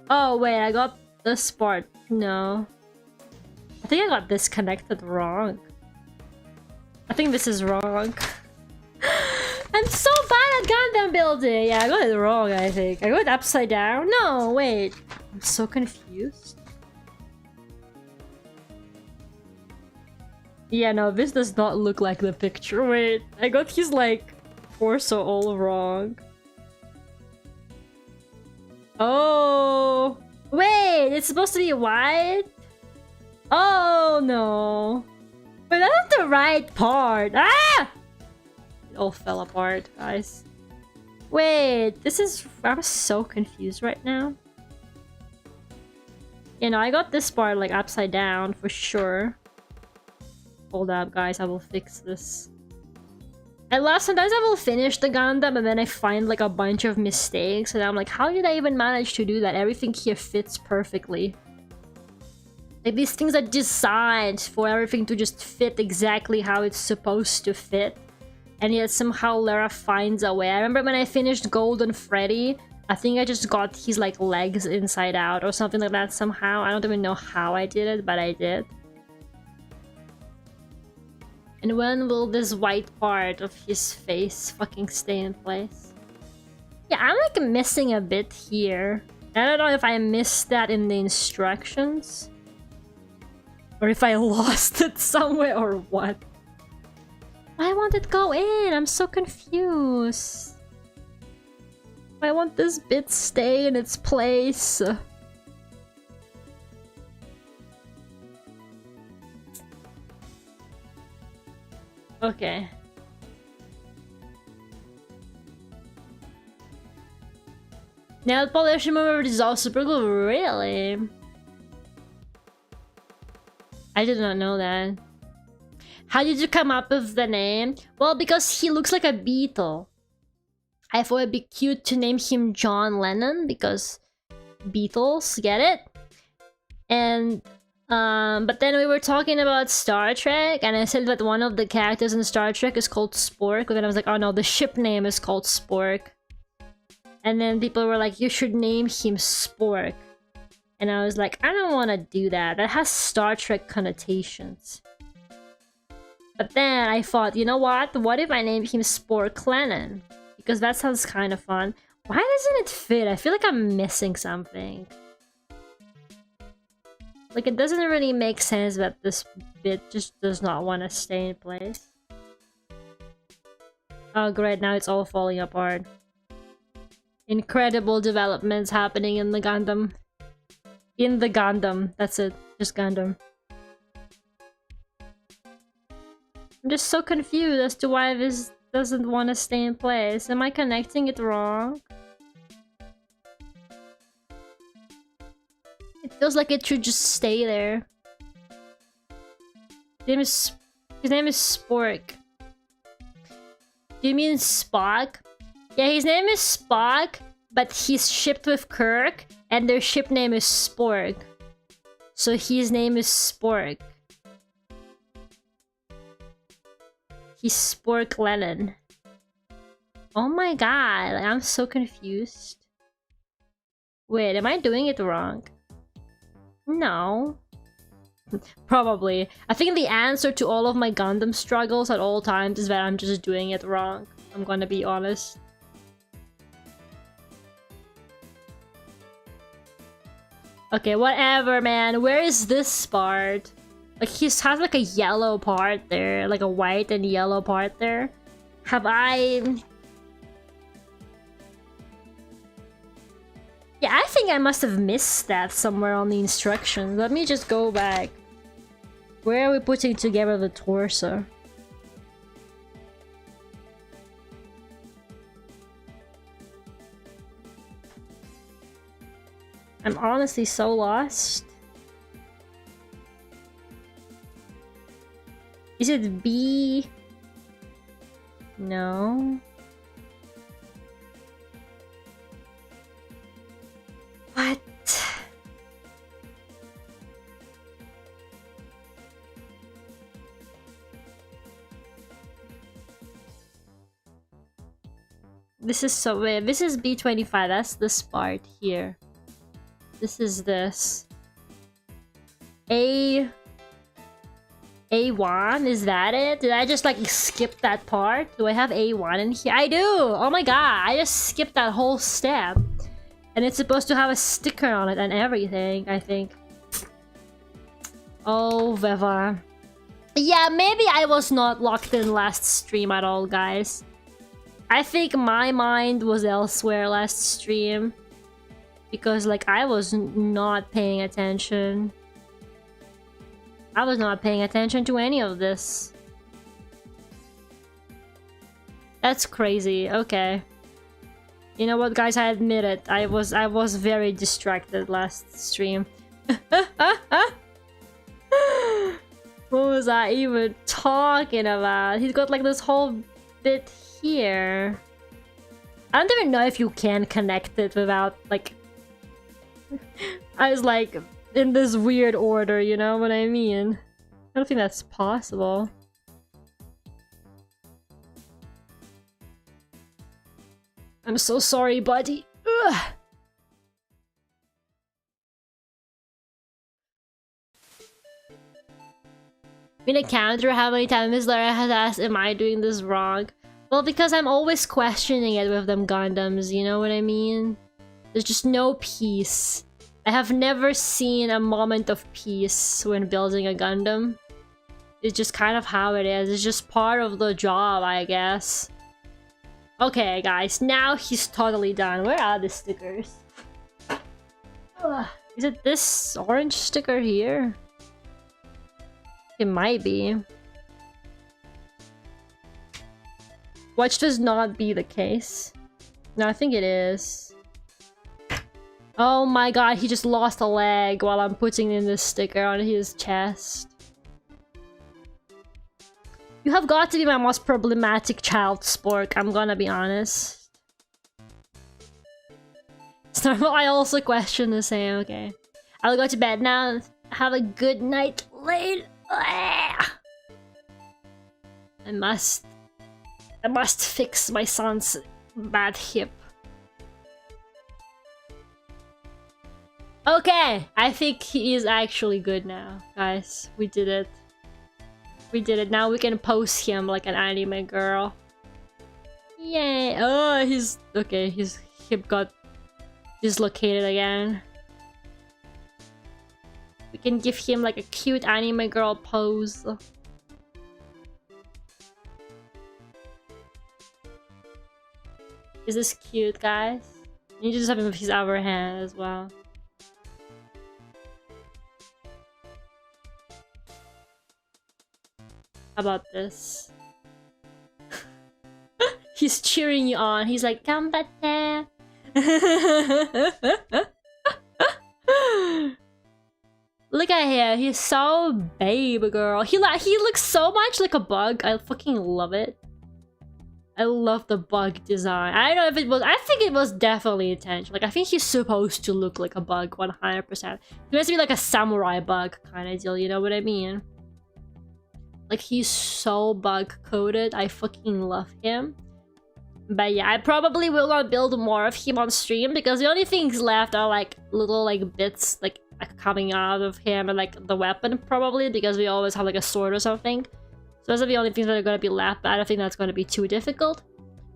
Oh, wait. I got this part. No. I think I got disconnected wrong. I think this is wrong. I'm so bad at Gundam building. Yeah, I got it wrong, I think. I got it upside down. No, wait. I'm so confused. Yeah, no, this does not look like the picture. Wait, I got his, like, torso all wrong. Oh. Wait, it's supposed to be wide? Oh, no. But that's not the right part. Ah! It all fell apart, guys. Wait, this is... I'm so confused right now. You know, I got this part, like, upside down for sure. Hold up, guys. I will fix this. And sometimes I will finish the Gundam and then I find, like, a bunch of mistakes. And I'm like, how did I even manage to do that? Everything here fits perfectly. Like, these things are designed for everything to just fit exactly how it's supposed to fit. And yet somehow Lera finds a way. I remember when I finished Golden Freddy, I think I just got his, like, legs inside out or something like that somehow. I don't even know how I did it, but I did. And when will this white part of his face fucking stay in place? Yeah, I'm, like, missing a bit here. I don't know if I missed that in the instructions. Or if I lost it somewhere or what. Why won't it go in? I'm so confused. Why won't this bit stay in its place? Okay. Nail polish remover dissolves super glue. Really? I did not know that. How did you come up with the name? Well, because he looks like a beetle. I thought it'd be cute to name him John Lennon because Beatles, get it? And but then we were talking about Star Trek and I said that one of the characters in Star Trek is called Spork, but then I was like, oh no, the ship name is called Spork. And then people were like, you should name him Spork. And I was like, I don't want to do that. That has Star Trek connotations. But then I thought, you know what? What if I name him Spork Lennon? Because that sounds kind of fun. Why doesn't it fit? I feel like I'm missing something. Like, it doesn't really make sense that this bit just does not want to stay in place. Oh great, now it's all falling apart. Incredible developments happening in the Gundam. In the Gundam. That's it. Just Gundam. I'm just so confused as to why this doesn't want to stay in place. Am I connecting it wrong? It feels like it should just stay there. His name is Spork. Do you mean Spock? Yeah, his name is Spock, but he's shipped with Kirk, and their ship name is Spork. So his name is Spork. He's Spork Lennon. Oh my god, like, I'm so confused. Wait, am I doing it wrong? No. Probably. I think the answer to all of my Gundam struggles at all times is that I'm just doing it wrong. I'm gonna be honest. Okay, whatever, man. Where is this part? Like, he has like a yellow part there. Like a white and yellow part there. Have I... Yeah, I think I must have missed that somewhere on the instructions. Let me just go back. Where are we putting together the torso? I'm honestly so lost. Is it B? No. What? This is so weird. This is B25. That's this part here. This is this. A1? Is that it? Did I just like skip that part? Do I have A1 in here? I do! Oh my god, I just skipped that whole step. And it's supposed to have a sticker on it and everything, I think. Oh, Veva. Yeah, maybe I was not locked in last stream at all, guys. I think my mind was elsewhere last stream. Because, like, I was not paying attention. I was not paying attention to any of this. That's crazy. Okay. You know what, guys? I admit it. I was very distracted last stream. What was I even talking about? He's got like this whole bit here. I don't even know if you can connect it without like... I was like in this weird order, you know what I mean? I don't think that's possible. I'm so sorry, buddy. Ugh. I'm gonna counter how many times Lera has asked, am I doing this wrong? Well, because I'm always questioning it with them Gundams, you know what I mean? There's just no peace. I have never seen a moment of peace when building a Gundam. It's just kind of how it is. It's just part of the job, I guess. Okay, guys, now he's totally done. Where are the stickers? Ugh. Is it this orange sticker here? It might be. Watch this not be the case. No, I think it is. Oh my god, he just lost a leg while I'm putting in this sticker on his chest. You have got to be my most problematic child, Spork, I'm gonna be honest. It's normal, I also question the same, okay. I'll go to bed now. Have a good night late. I must fix my son's bad hip. Okay, I think he is actually good now, guys. We did it. We did it. Now we can pose him like an anime girl. Yay! Oh, he's okay. His hip got dislocated again. We can give him like a cute anime girl pose. Is this cute, guys? You just have him with his other hand as well. How about this? He's cheering you on. He's like, "Ganbatte." Look at him. He's so baby girl. He looks so much like a bug. I fucking love it. I love the bug design. I don't know if it was... I think it was definitely intentional. Like, I think he's supposed to look like a bug 100%. He has to be like a samurai bug kind of deal, you know what I mean? Like, he's so bug-coded. I fucking love him. But yeah, I probably will not build more of him on stream because the only things left are like little like bits like coming out of him and like the weapon probably because we always have like a sword or something. So those are the only things that are going to be left, but I don't think that's going to be too difficult.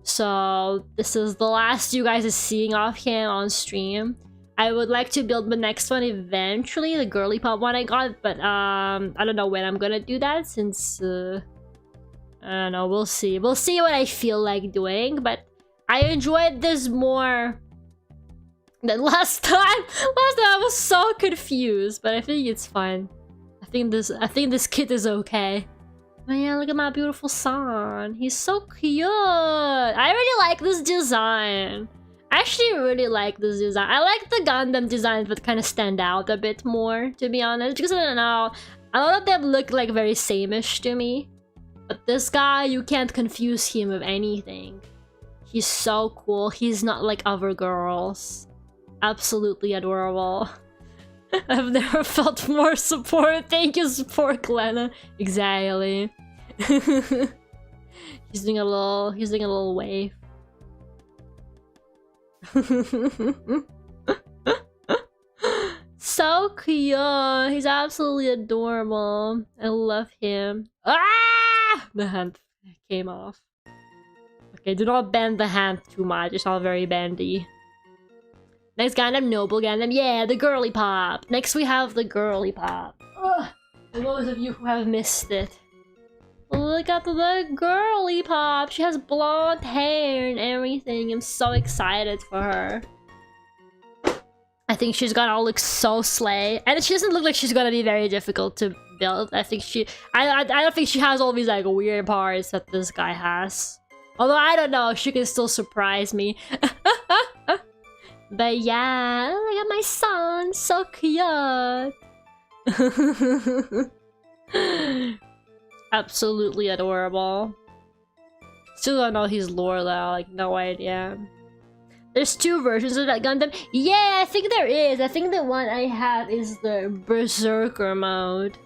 So this is the last you guys are seeing of him on stream. I would like to build the next one eventually, the girly pop one I got, but I don't know when I'm going to do that since I don't know, we'll see. We'll see what I feel like doing, but I enjoyed this more than last time. Last time I was so confused, but I think it's fine. I think this kit is okay. Man, look at my beautiful son. He's so cute. I really like this design. I actually really like this design. I like the Gundam designs that kind of stand out a bit more, to be honest. Because I don't know, a lot of them look like very same-ish to me. But this guy, you can't confuse him with anything. He's so cool. He's not like other girls. Absolutely adorable. I've never felt more support. Thank you, support, Glenna. Exactly. He's doing a little wave. So cute. He's absolutely adorable. I love him. Ah! The hand came off. Okay, do not bend the hand too much. It's all very bendy. Next Gundam, Noble Gundam. Yeah, the girly pop. Next we have the girly pop. Ugh. For those of you who have missed it. Look at the girly pop. She has blonde hair and everything. I'm so excited for her. I think she's gonna look so slay. And she doesn't look like she's gonna be very difficult to build. I think I don't think she has all these like weird parts that this guy has. Although I don't know, she can still surprise me. But yeah, look at my son, so cute. Absolutely adorable. Still don't know his lore though, like no idea. There's two versions of that Gundam. Yeah, I think there is. I think the one I have is the Berserker mode.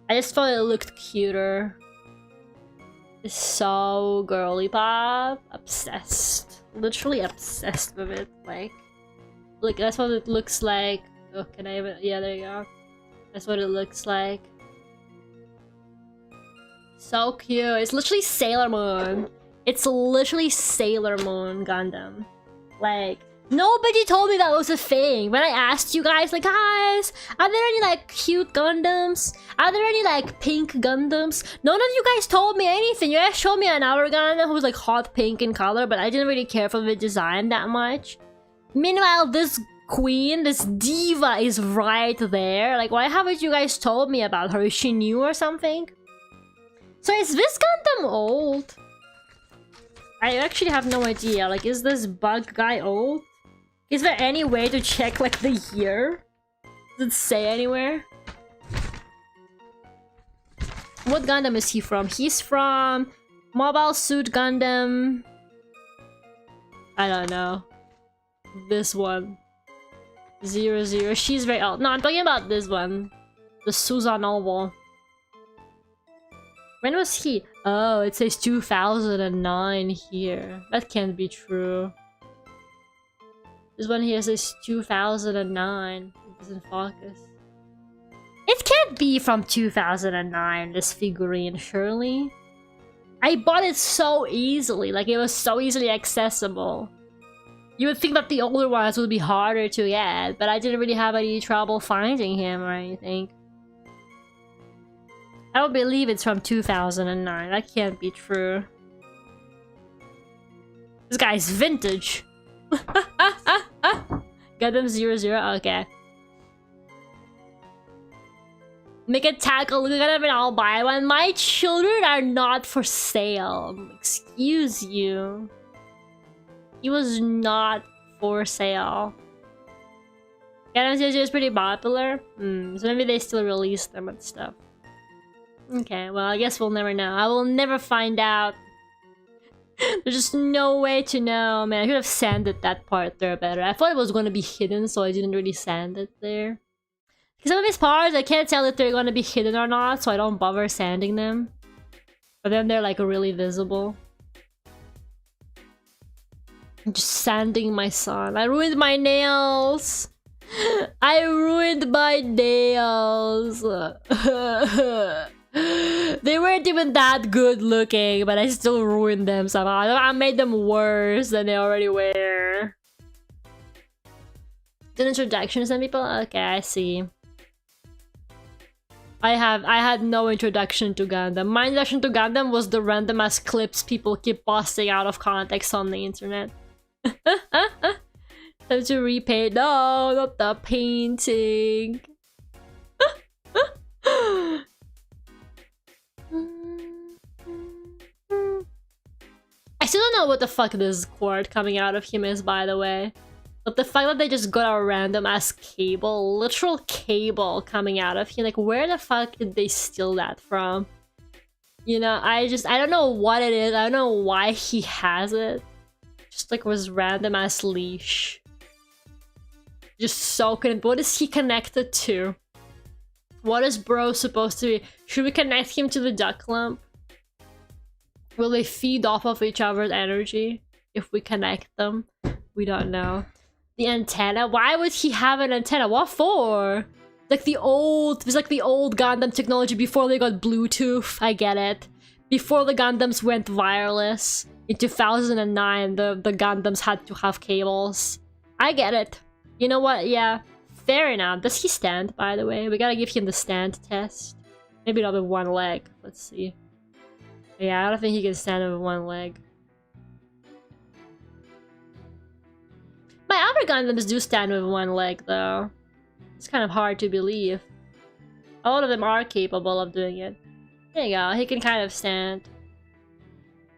I just thought it looked cuter. It's so girly pop. Obsessed. Literally obsessed with it. Like, look, that's what it looks like. Oh, can I even? Yeah, there you go. That's what it looks like. So cute. It's literally Sailor Moon. It's literally Sailor Moon Gundam. Like, nobody told me that was a thing. When I asked you guys, like, guys, are there any like cute Gundams? Are there any like pink Gundams? None of you guys told me anything. You guys showed me another Gundam who was like hot pink in color, but I didn't really care for the design that much. Meanwhile, this queen, this diva is right there. Like, why haven't you guys told me about her? Is she new or something? So is this Gundam old? I actually have no idea. Like, is this bug guy old? Is there any way to check, like, the year? Does it say anywhere? What Gundam is he from? He's from Mobile Suit Gundam. I don't know. This one. 00. She's very old. No, I'm talking about this one. The Susanowo. When was he? Oh, it says 2009 here. That can't be true. This one here says 2009. It doesn't focus. It can't be from 2009, this figurine, surely. I bought it so easily. Like, it was so easily accessible. You would think that the older ones would be harder to get, but I didn't really have any trouble finding him or anything. I don't believe it's from 2009. That can't be true. This guy's vintage. Gundam 00. Okay. Make a tackle. Look at him and I'll buy one. My children are not for sale. Excuse you. He was not for sale. Gundam 00 is pretty popular. So maybe they still release them and stuff. Okay, well, I guess we'll never know. I will never find out. There's just no way to know, man. I should have sanded that part there better. I thought it was going to be hidden, so I didn't really sand it there. Some of these parts, I can't tell if they're going to be hidden or not, so I don't bother sanding them. But then they're, like, really visible. I'm just sanding my son. I ruined my nails. I ruined my nails. They weren't even that good looking, but I still ruined them somehow. I made them worse than they already were. Did introduction some people? Okay, I see. I had no introduction to Gundam. My introduction to Gundam was the random ass clips people keep posting out of context on the internet. Time to repaint. No, not the painting. I still don't know what the fuck this cord coming out of him is, by the way. But the fact that they just got a random ass cable, literal cable coming out of him, like where the fuck did they steal that from? You know, I don't know what it is. I don't know why he has it. Just like was random ass leash. Just so couldn't. What is he connected to? What is bro supposed to be? Should we connect him to the duck lump? Will they feed off of each other's energy if we connect them? We don't know. The antenna? Why would he have an antenna? What for? Like the old, it was like the old Gundam technology before they got Bluetooth. I get it. Before the Gundams went wireless in 2009, the Gundams had to have cables. I get it. You know what? Yeah, fair enough. Does he stand, by the way? We gotta give him the stand test. Maybe not with one leg. Let's see. Yeah, I don't think he can stand with one leg. My other Gundams do stand with one leg, though. It's kind of hard to believe. A lot of them are capable of doing it. There you go. He can kind of stand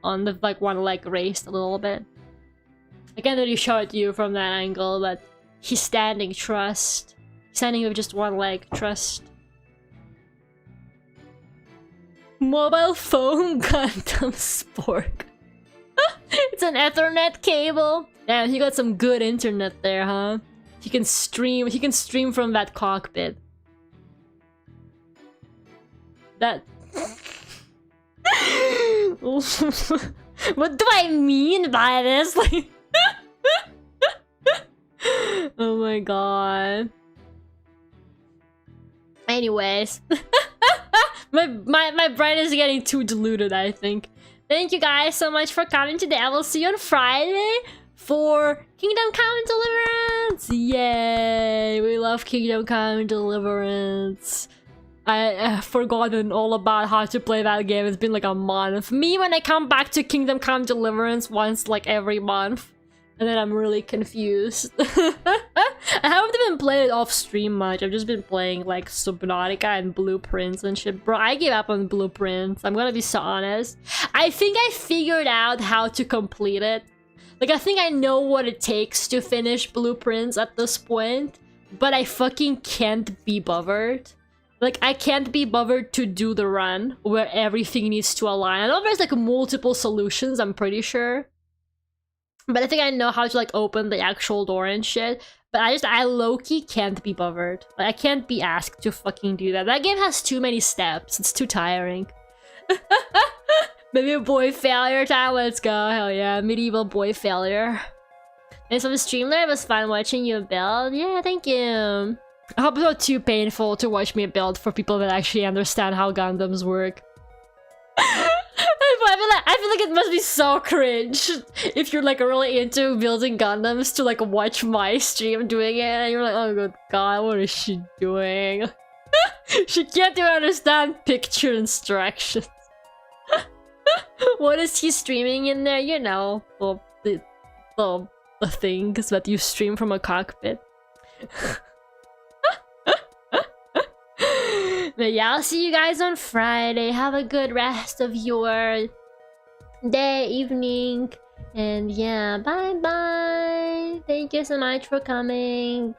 on the like one leg raised a little bit. I can't really show it to you from that angle, but he's standing. Trust. Standing with just one leg. Trust. Mobile phone Gundam Spork. It's an Ethernet cable. Damn, he got some good internet there, huh? He can stream from that cockpit. That what do I mean by this? Like oh my god. Anyways. my brain is getting too diluted, I think. Thank you guys so much for coming today. I will see you on Friday for Kingdom Come Deliverance! Yay! We love Kingdom Come Deliverance. I've forgotten all about how to play that game. It's been like a month. Me, when I come back to Kingdom Come Deliverance once like every month. And then I'm really confused. I haven't even played it off stream much. I've just been playing like Subnautica and Blueprints and shit. Bro, I gave up on Blueprints. I'm gonna be so honest. I think I figured out how to complete it. Like, I think I know what it takes to finish Blueprints at this point. But I fucking can't be bothered. Like, I can't be bothered to do the run where everything needs to align. I know there's like multiple solutions, I'm pretty sure. But I think I know how to like open the actual door and shit. But I low-key can't be bothered. Like, I can't be asked to fucking do that. That game has too many steps. It's too tiring. Maybe a boy failure time. Let's go. Hell yeah. Medieval boy failure. Thanks for the stream, Lera. It was fun watching you build. Yeah, thank you. I hope it's not too painful to watch me build for people that actually understand how Gundams work. I feel like it must be so cringe if you're like really into building Gundams to like watch my stream doing it and you're like, oh good god, what is she doing? She can't even understand picture instructions. What is he streaming in there? You know, the things that you stream from a cockpit. But yeah, I'll see you guys on Friday. Have a good rest of your day, evening. And yeah, bye bye. Thank you so much for coming.